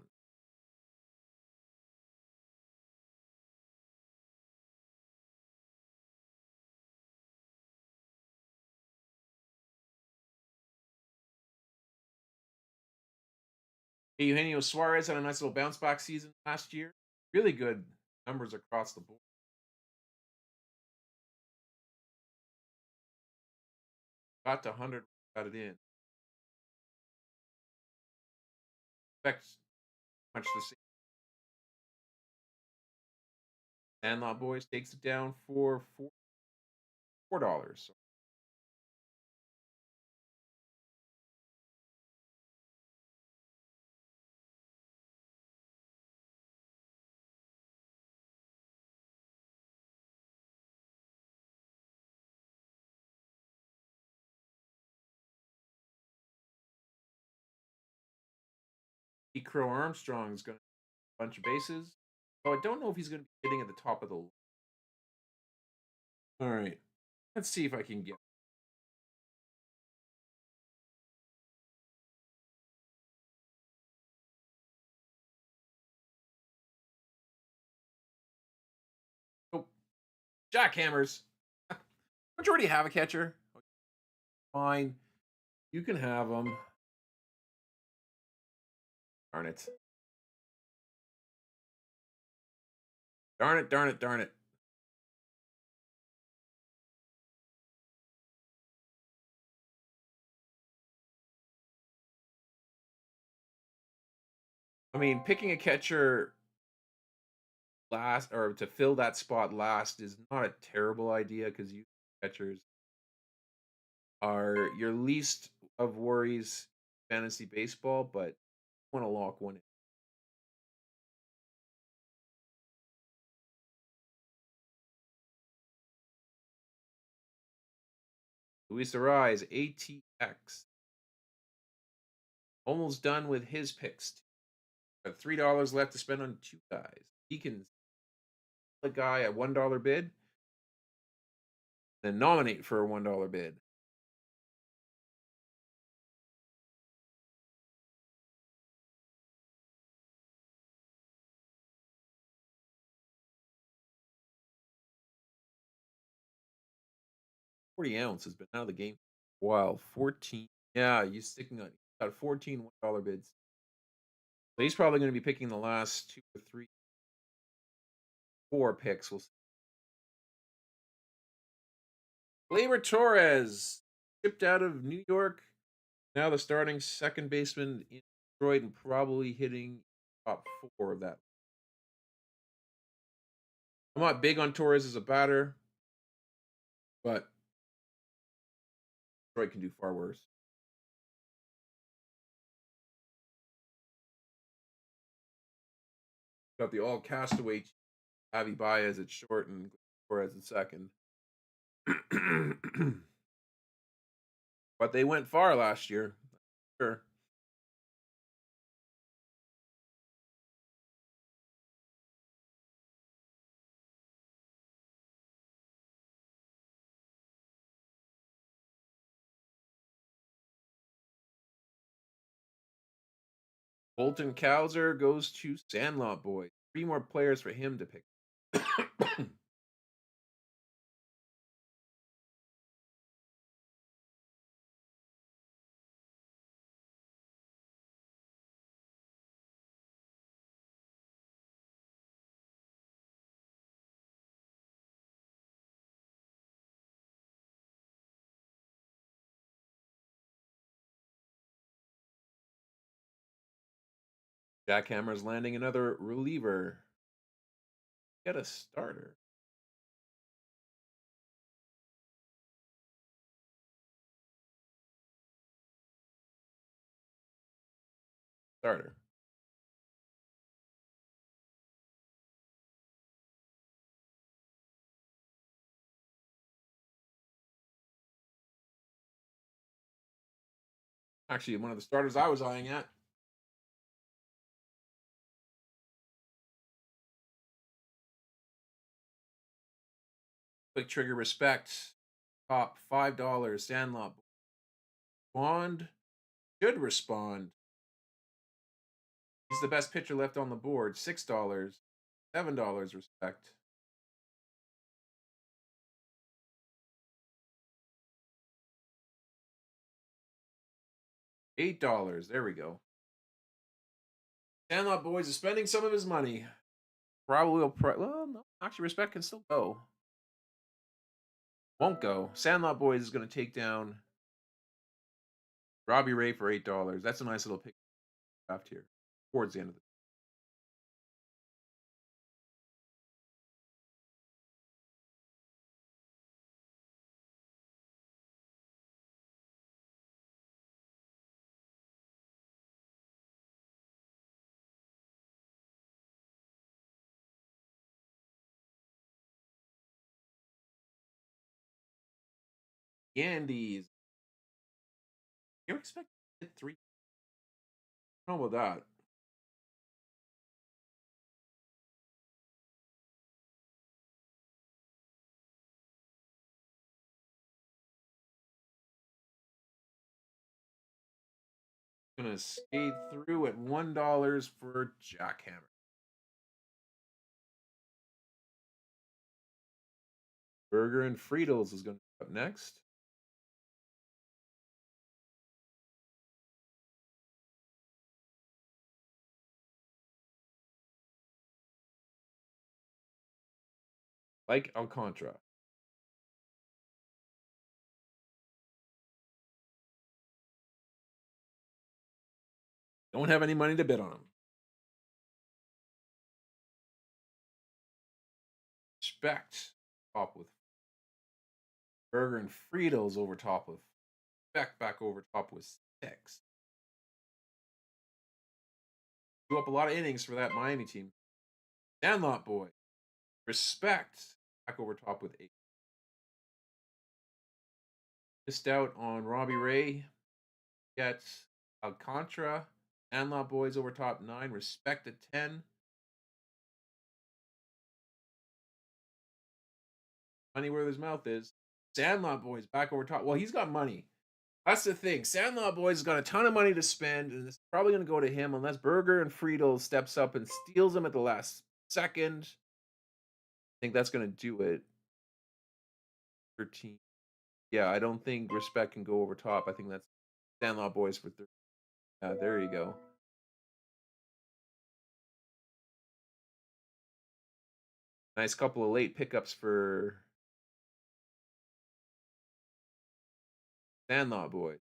A: Hey, Eugenio Suarez had a nice little bounce back season last year. Really good numbers across the board. Got to 100, got it in. Expect much the same. Sandlot Boys takes it down for $4. E. Crow Armstrong is going to a bunch of bases. So I don't know if he's going to be hitting at the top of the. All right, let's see if I can get. Oh, jackhammers. Don't you already have a catcher? Fine, you can have them. Darn it. Darn it, darn it, darn it. I mean, picking a catcher last or to fill that spot last is not a terrible idea because you catchers are your least of worries fantasy baseball, but you want to lock one in. Luis Arise, ATX. Almost done with his picks. Got $3 left to spend on two guys. He can a guy at $1 bid, then nominate for a $1 bid. $40 has been out of the game for a while. 14. Yeah, he's sticking on got 14 $1 bids. So he's probably going to be picking the last 2 or 3, 4 picks. We'll see. Gleyber Torres shipped out of New York. Now the starting second baseman in Detroit and probably hitting top 4 of that. I'm not big on Torres as a batter, but Detroit can do far worse. Got the all castaway Javi Baez at short and Torres at second. But they went far last year. Sure. Bolton Cowser goes to Sandlot Boy. 3 more players for him to pick. Jackhammer's landing another reliever. Get a starter. Starter. Actually, one of the starters I was eyeing at. Quick trigger respect. Top $5. Sandlot. Bond should respond. He's the best pitcher left on the board. $6. $7 respect. $8. There we go. Sandlot Boys is spending some of his money. Probably will. Well, no. Actually, respect can still go. Won't go. Sandlot Boys is going to take down Robbie Ray for $8. That's a nice little pick draft here towards the end of the. Yandees. You expect to hit 3? I don't know about that. Gonna skate through at $1 for Jackhammer. Burger and Friedels is going to be up next. Like Alcantara. Don't have any money to bid on him. Respect top with Burger and Friedels over top with Beck back over top with 6. Drew up a lot of innings for that Miami team. Sandlot Boy. Respect back over top with 8. Missed out on Robbie Ray. Gets Alcantara. Sandlot Boys over top 9. Respect at 10. Money where his mouth is. Sandlot Boys back over top. Well, he's got money. That's the thing. Sandlot Boys has got a ton of money to spend, and it's probably going to go to him unless Burger and Friedel steps up and steals him at the last second. I think that's going to do it. 13. Yeah, I don't think Respect can go over top. I think that's Sandlot Boys for 30. Yeah, there you go. Nice couple of late pickups for Sandlot Boys.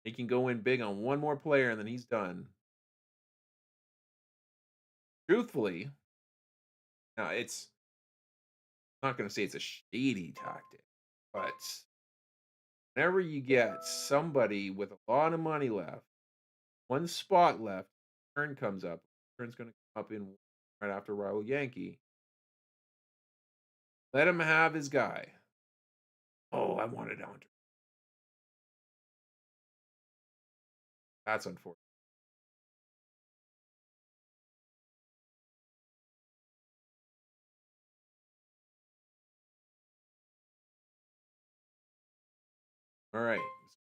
A: He can go in big on one more player, and then he's done. Truthfully, now it's I'm not going to say it's a shady tactic, but whenever you get somebody with a lot of money left, one spot left, turn comes up. Turn's going to come up in right after Rival Yankee. Let him have his guy. Oh, I wanted Andre. That's unfortunate. All right.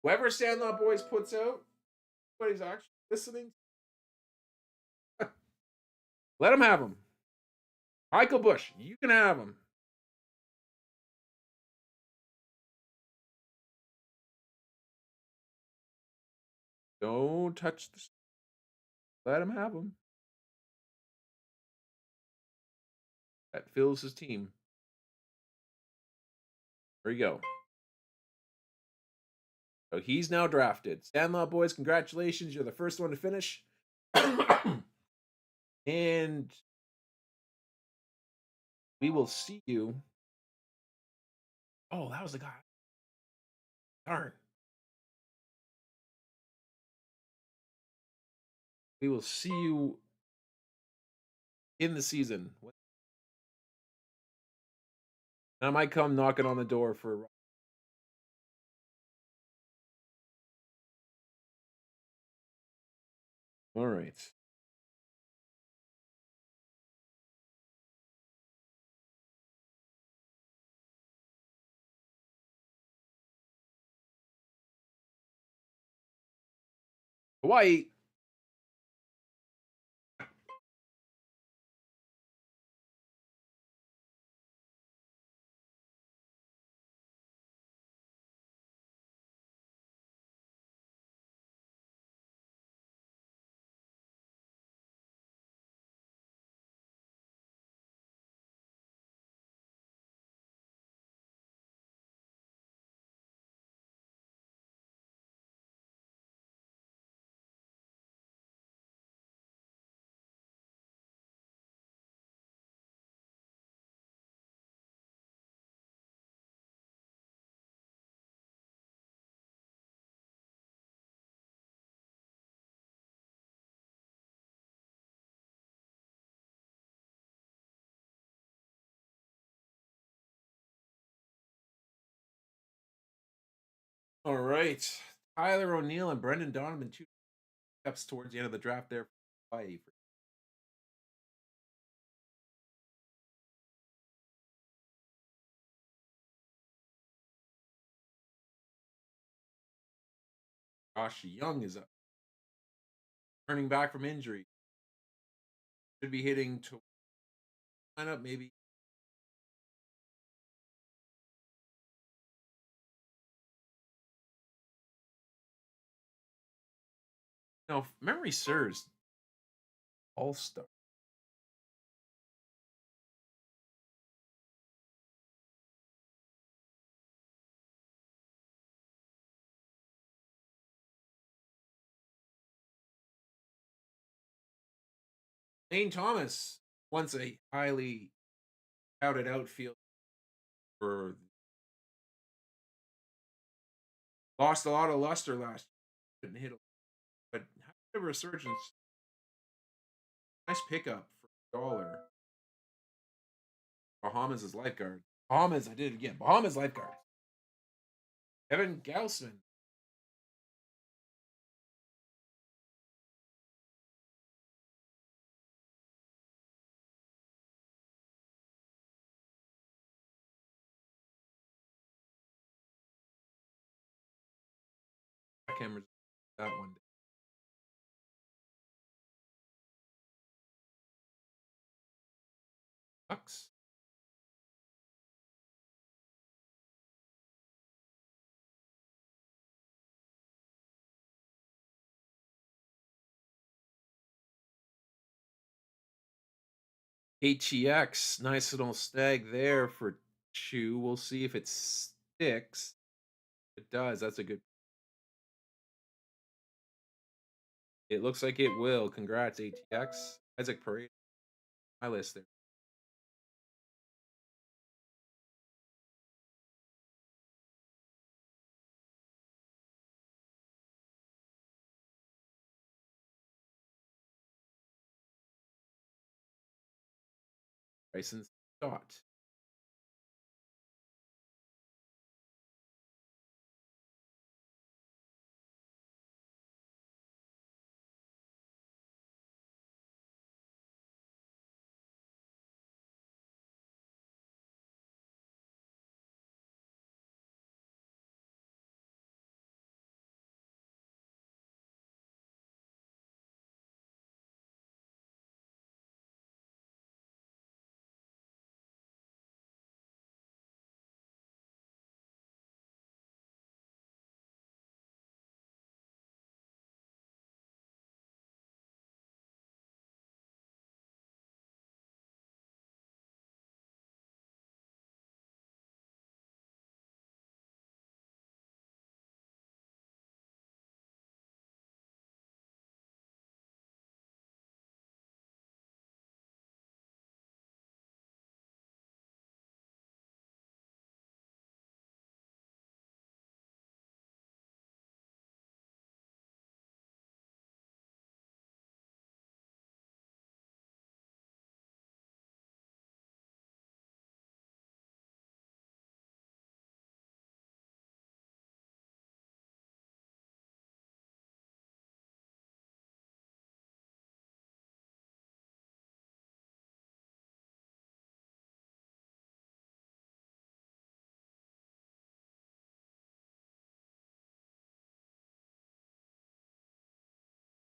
A: Whoever Sandlot Boys puts out, everybody's actually listening. Let them have them. Michael Bush, you can have them. Don't touch the. Let him have them. That fills his team. There you go. So he's now drafted. Sandlot Boys, congratulations. You're the first one to finish. And we will see you. Oh, that was the guy. Darn. We will see you in the season. I might come knocking on the door for. All right. Hawaii. All right. Tyler O'Neill and Brendan Donovan, 2 steps towards the end of the draft there for Hawaii. Josh Young is up. Turning back from injury. Should be hitting to lineup maybe. No, if memory serves. All-star. Lane Thomas, once a highly touted outfield for lost a lot of luster last year. Couldn't hit, but had a resurgence. Nice pickup for $1. Bahamas is lifeguard. Bahamas, I did it again. Bahamas lifeguard. Evan Gaussman. I can't remember that one. Bucks. ATX, nice little stag there for 2. We'll see if it sticks. If it does. That's a good. It looks like it will. Congrats, ATX. Isaac Parade. My list there. Bryson Stott.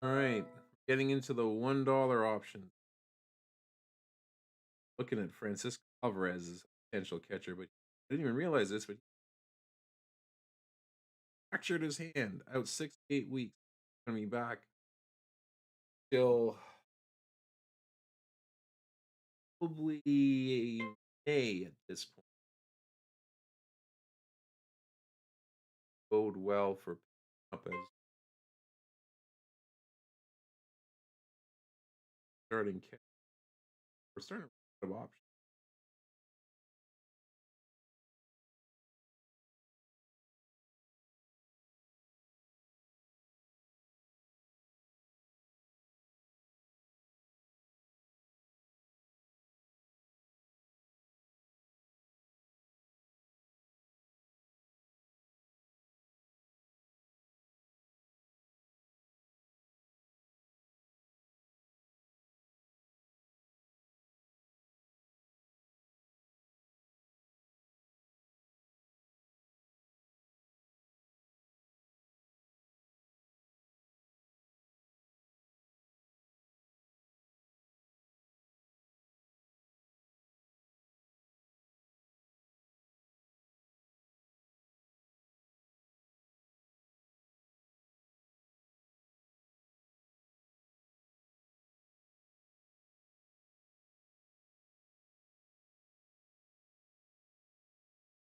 A: All right, getting into the $1 option. Looking at Francisco Alvarez as a potential catcher, but I didn't even realize this, but he fractured his hand out 6 to 8 weeks. Coming back till probably May at this point. Bode well for up as starting catcher. We're starting to run out of options.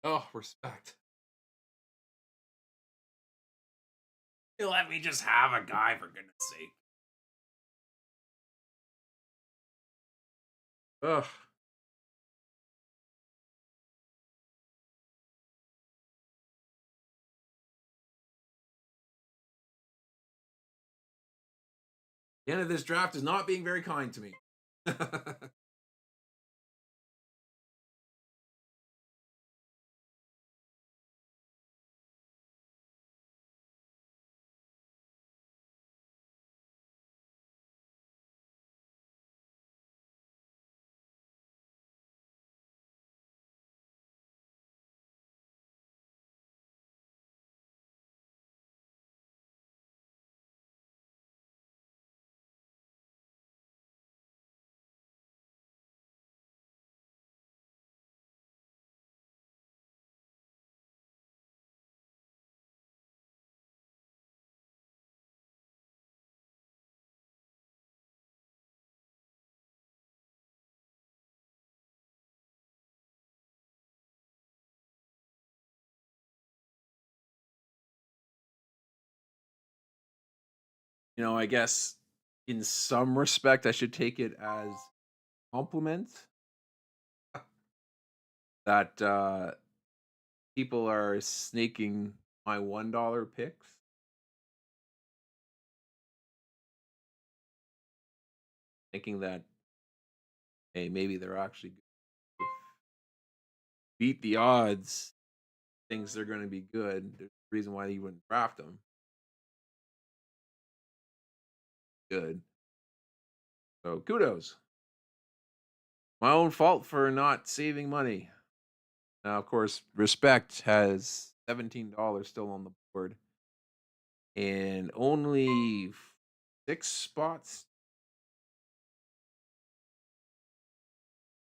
A: Oh, respect. You let me just have a guy for goodness sake. Ugh. The end of this draft is not being very kind to me. I guess in some respect, I should take it as compliment that people are snaking my $1 picks, thinking that hey, maybe they're actually beat the odds. Thinks they're going to be good. There's a reason why you wouldn't draft them. Good. So kudos. My own fault for not saving money. Now, of course, Respect has $17 still on the board and only 6 spots,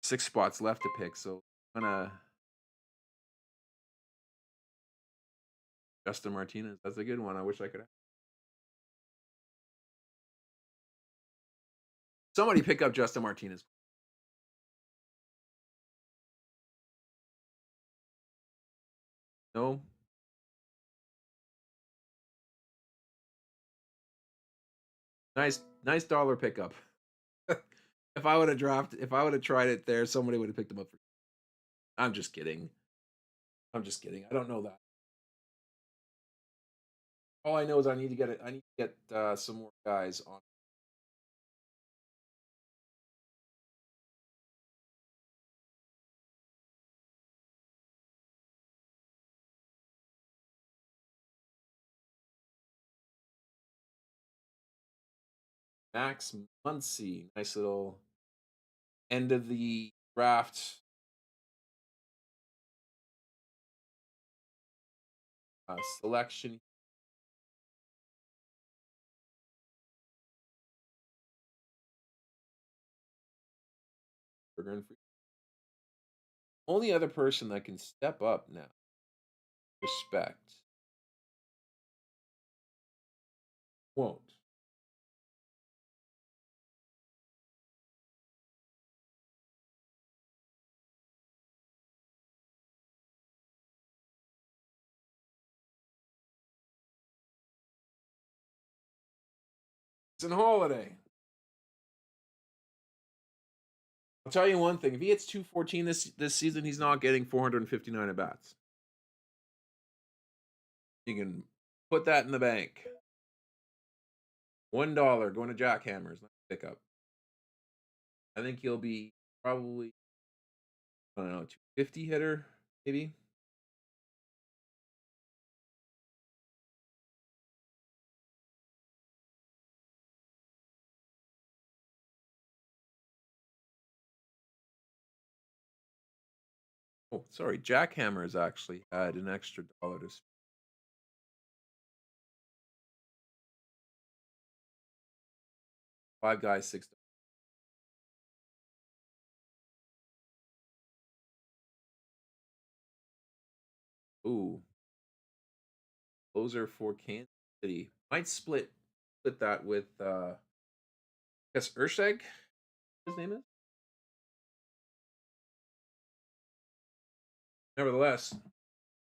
A: 6 spots left to pick. So I'm gonna Justin Martinez. That's a good one. I wish I could. Somebody pick up Justin Martinez. No, nice dollar pickup. If I would have tried it there, somebody would have picked him up. I'm just kidding. I'm just kidding. I don't know that. All I know is I need to get it. I need to get some more guys on. Max Muncy, nice little end of the draft selection. Burger and free. Only other person that can step up now. Respect. Won't. It's an holiday. I'll tell you one thing: if he hits 214 this season, he's not getting 459 at bats. You can put that in the bank. $1 going to Jackhammers. Pick up. I think he'll be probably, I don't know, 250 hitter maybe. Oh, sorry, Jackhammers actually had an extra dollar to spend. 5 guys, $6. Ooh, closer for Kansas City. Might split that with I guess Ursheg, his name is. Nevertheless,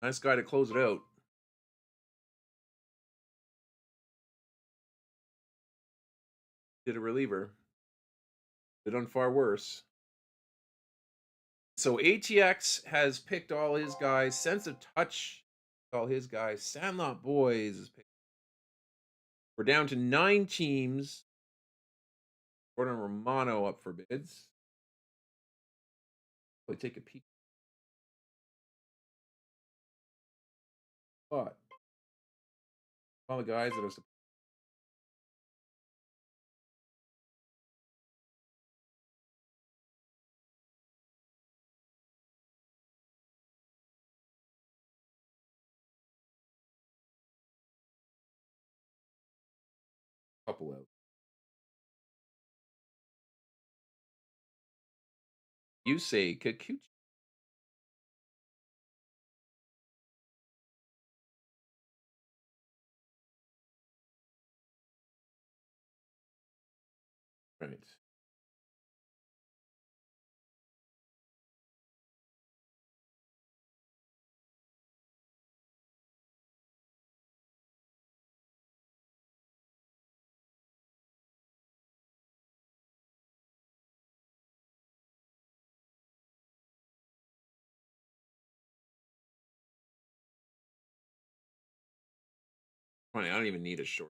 A: nice guy to close it out. Did a reliever. Did on far worse. So ATX has picked all his guys. Sense of Touch, all his guys. Sandlot Boys is picked. We're down to 9 teams. Gordon Romano up for bids. We take a peek. But all the guys that are a couple out. You say Kikuchi. Right. Funny, I don't even need a short.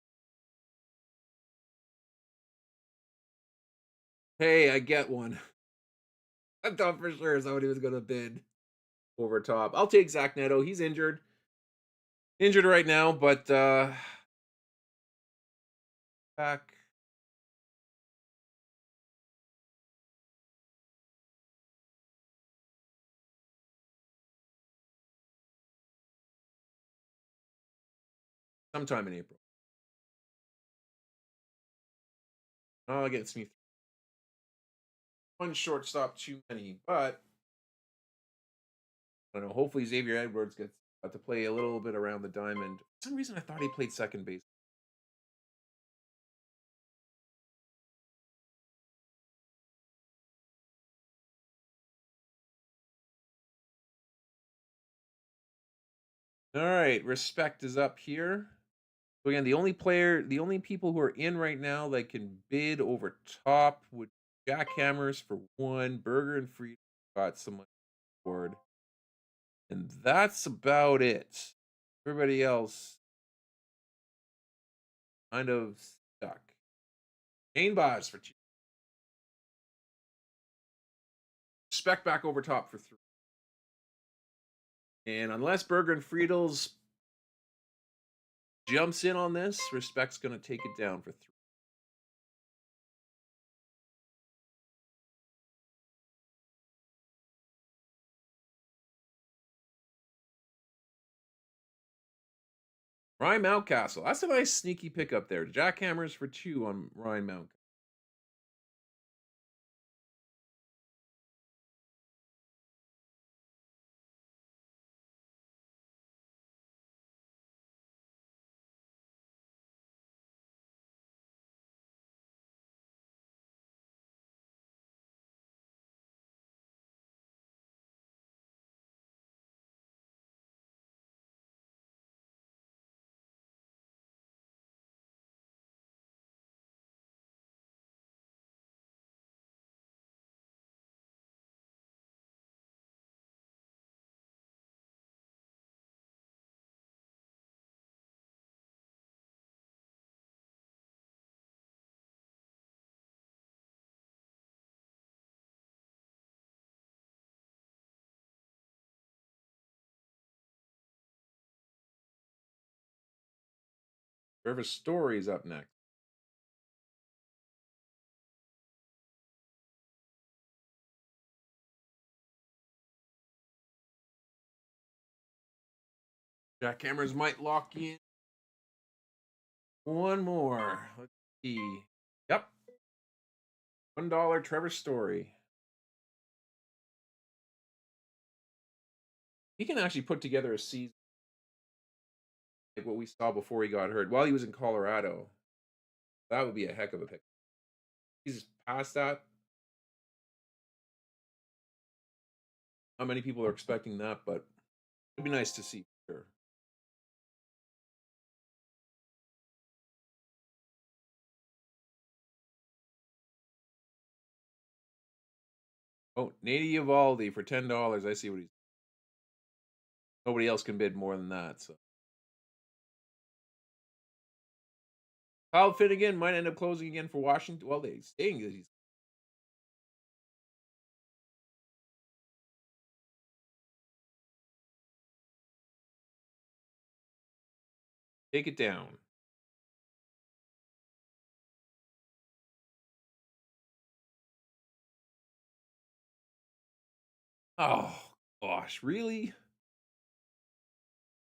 A: Hey, I get one. I thought for sure somebody was gonna bid over top. I'll take Zach Neto. He's injured. Injured right now, but back. Sometime in April. Oh, against me. One shortstop too many, but I don't know. Hopefully Xavier Edwards gets to play a little bit around the diamond. For some reason I thought he played second base. All right, Respect is up here. So again, the only people who are in right now that can bid over top would Jackhammers for 1, Burger and Free got some money board. And that's about it. Everybody else kind of stuck. Main buys for 2. Respect back over top for 3. And unless Burger and Friedels jumps in on this, Respect's going to take it down for 3. Ryan Mountcastle. That's a nice sneaky pickup there. Jackhammers for 2 on Ryan Mountcastle. Trevor Story's up next. Jackhammers might lock in one more. Let's see. Yep. $1 Trevor Story. He can actually put together a season like what we saw before he got hurt while he was in Colorado. That would be a heck of a pick. He's past that. Not many people are expecting that, but it'd be nice to see for sure. Oh, Nady Eovaldi for $10. I see what he's. Nobody else can bid more than that. So Kyle Finnegan might end up closing again for Washington. Well, they saying that he's take it down. Oh gosh, really?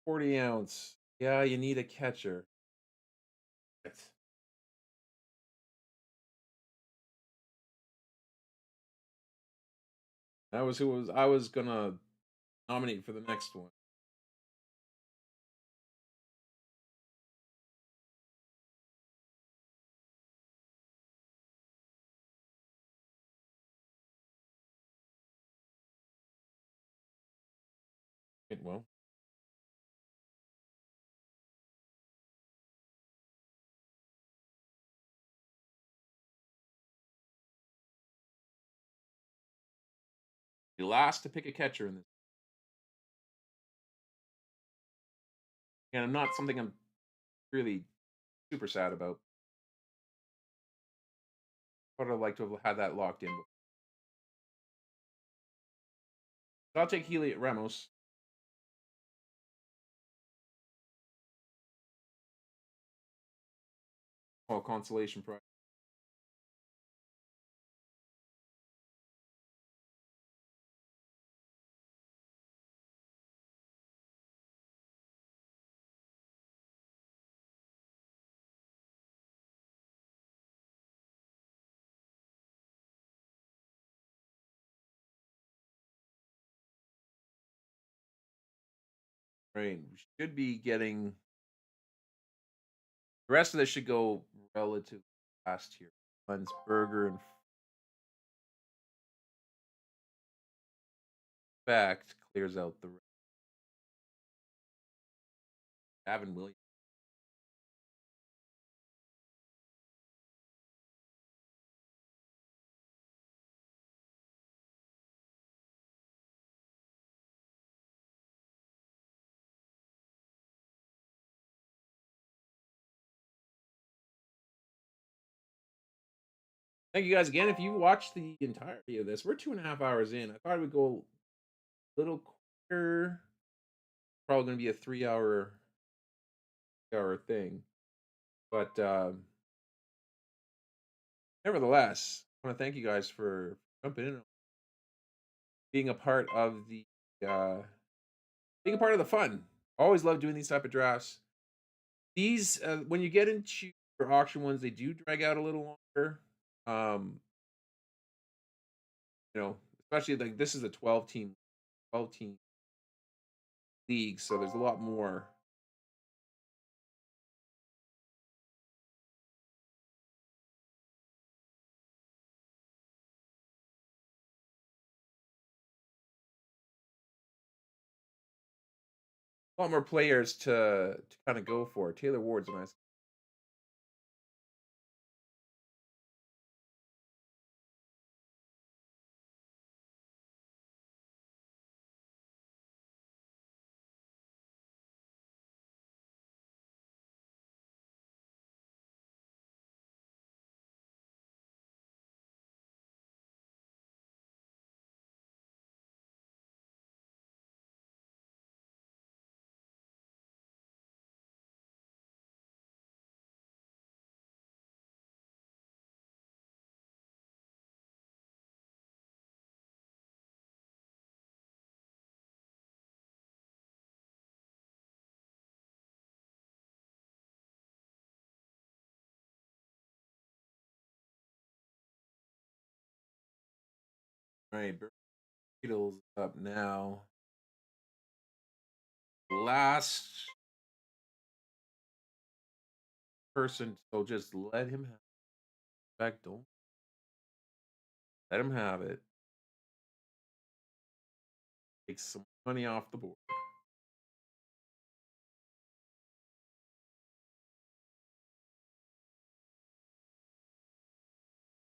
A: 40 ounce. Yeah, you need a catcher. That was who was I was gonna nominate for the next one. Well, the last to pick a catcher in this. And I'm not something I'm really super sad about. But I'd like to have had that locked in. So I'll take Healy at Ramos. Oh, consolation prize. Right. We should be getting the rest of this should go relatively fast here. Burger and fact clears out the Gavin Williams. Thank you guys again. If you watched the entirety of this, we're 2.5 hours in. I thought it would go a little quicker. Probably going to be a 3 hour thing, but nevertheless, I want to thank you guys for jumping in, being a part of the uh, being a part of the fun. Always love doing these type of drafts. These when you get into your auction ones, they do drag out a little longer. Um, especially like this is a 12 team league, so there's a lot more. A lot more players to kind of go for. Taylor Ward's a nice. All right, Beatles up now. Last person, so just let him have back. Don't let him have it. Take some money off the board.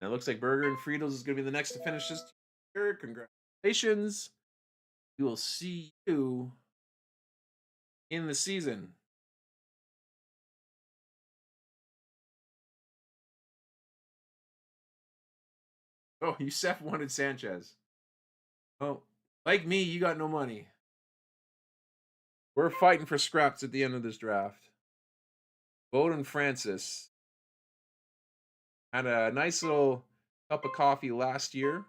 A: And it looks like Burger and Friedels is going to be the next to finish this year. Congratulations. We will see you in the season. Oh, Youssef wanted Sanchez. Oh, like me, you got no money. We're fighting for scraps at the end of this draft. Bowden Francis had a nice little cup of coffee last year.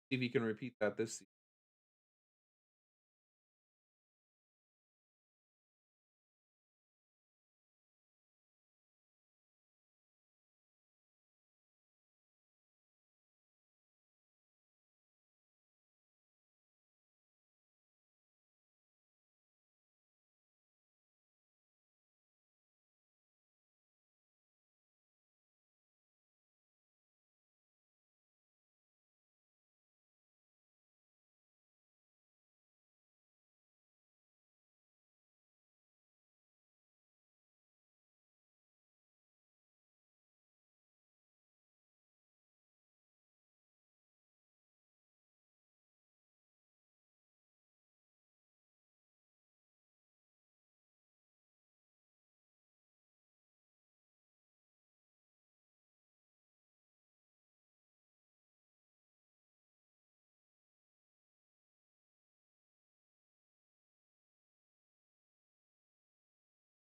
A: See if he can repeat that this season.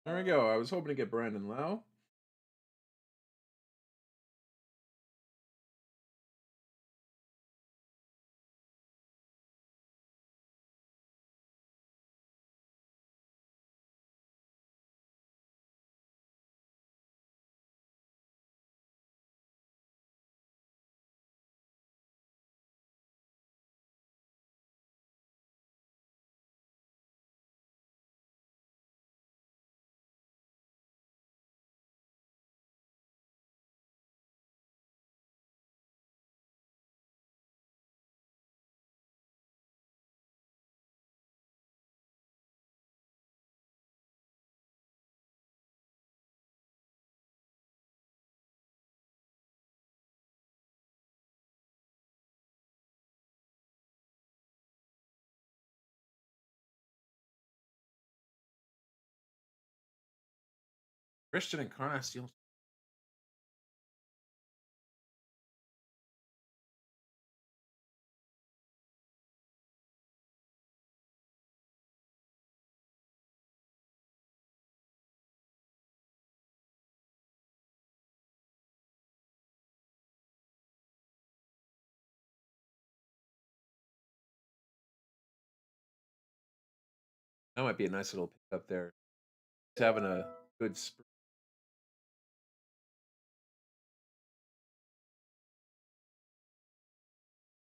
A: There we go. I was hoping to get Brandon Lau. Christian Encarnacion. That might be a nice little pickup there. He's having a good spring.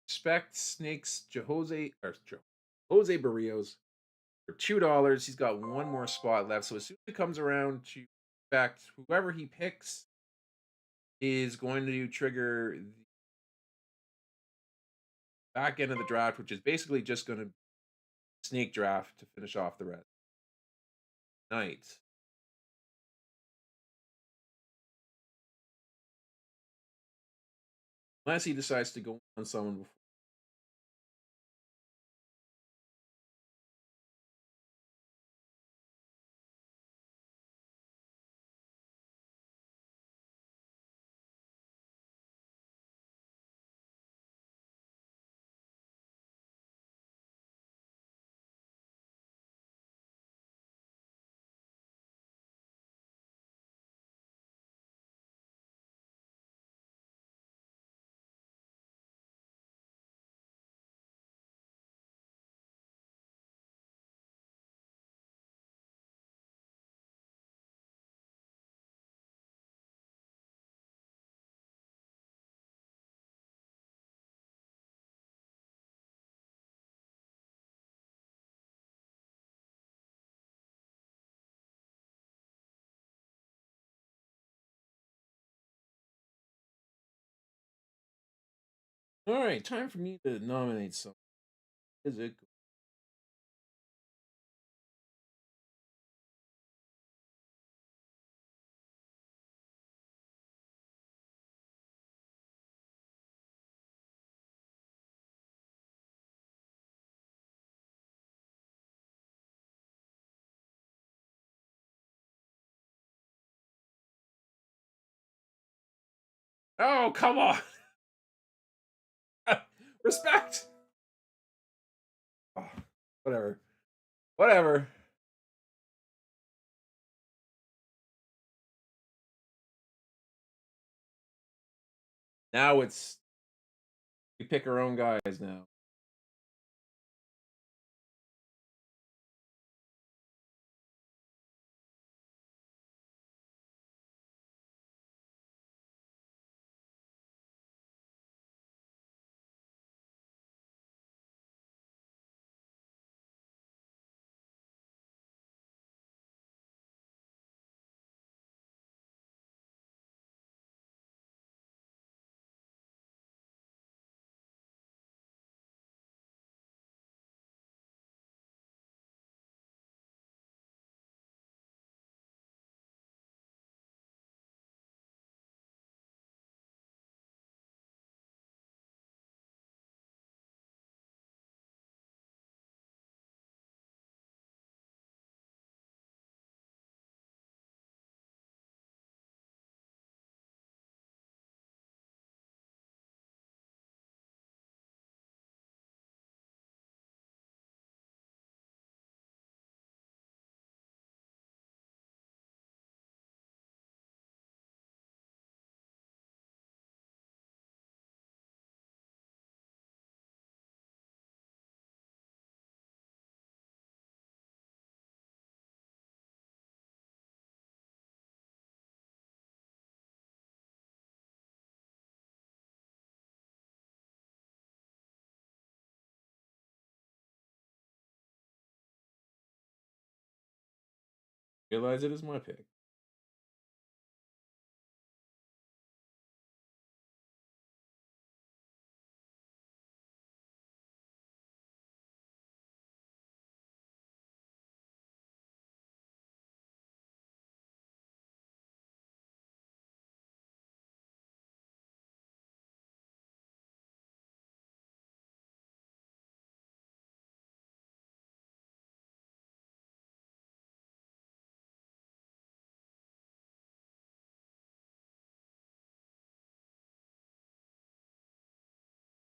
A: Expect Snakes Jose Barrios for $2. He's got one more spot left. So as soon as it comes around to expect whoever he picks is going to trigger the back end of the draft, which is basically just going to snake draft to finish off the rest. Night. Unless he decides to go on someone before. All right, time for me to nominate someone. Is it? Oh, come on. Respect. Oh, whatever. Whatever. Now it's we pick our own guys now. Realize it is my pick.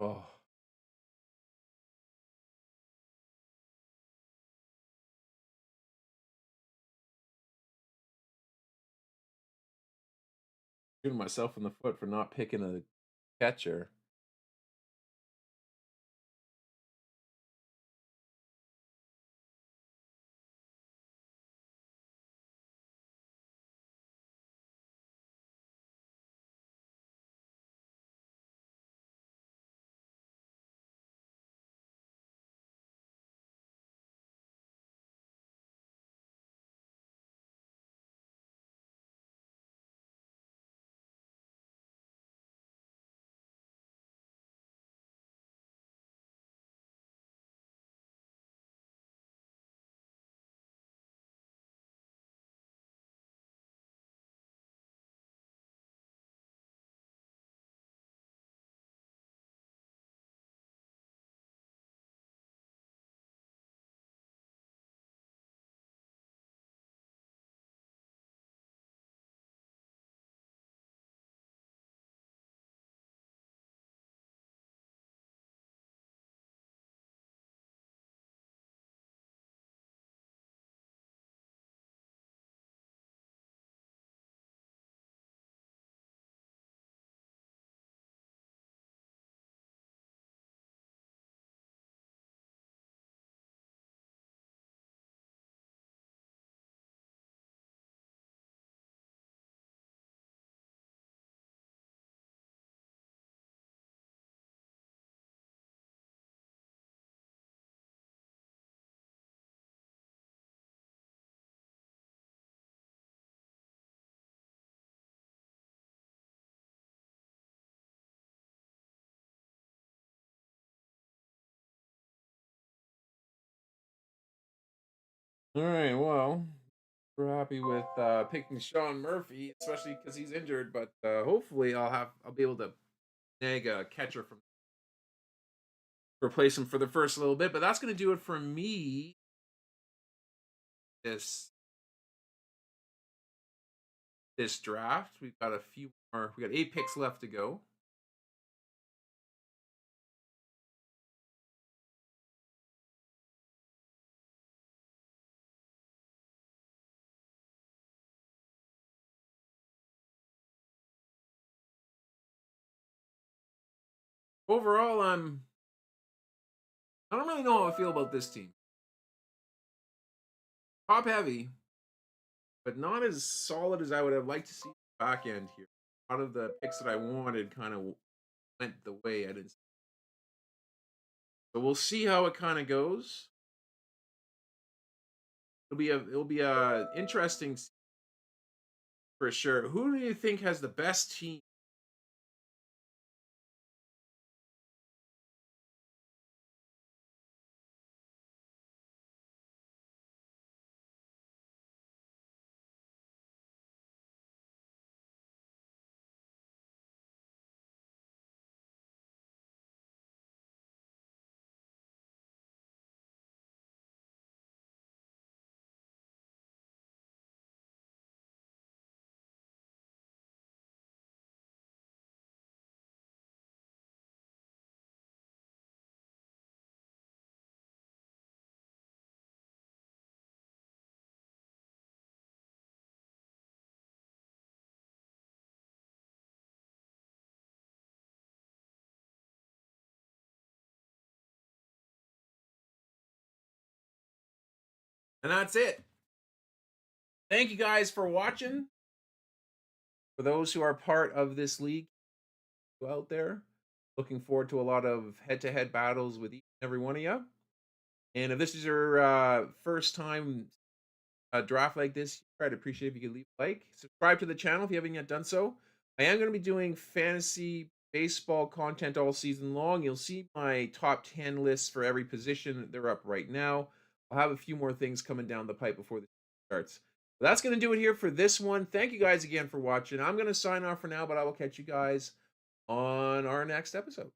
A: Oh, shooting myself in the foot for not picking a catcher. All right, well, we're happy with picking Sean Murphy, especially because he's injured. But hopefully, I'll be able to snag a catcher from replace him for the first little bit. But that's going to do it for me. This this draft, we've got a few more. We got 8 picks left to go. Overall, I don't really know how I feel about this team. Top heavy, but not as solid as I would have liked to see back end here. A lot of the picks that I wanted kind of went the way I didn't. So we'll see how it kind of goes. It'll be a interesting for sure. Who do you think has the best team? And that's it. Thank you guys for watching. For those who are part of this league out there, looking forward to a lot of head-to-head battles with each and every one of you. And if this is your first time a draft like this, I'd appreciate if you could leave a like, subscribe to the channel if you haven't yet done so. I am going to be doing fantasy baseball content all season long. You'll see my top 10 lists for every position. They're up right now. I'll have a few more things coming down the pipe before the season starts. But that's going to do it here for this one. Thank you guys again for watching. I'm going to sign off for now, but I will catch you guys on our next episode.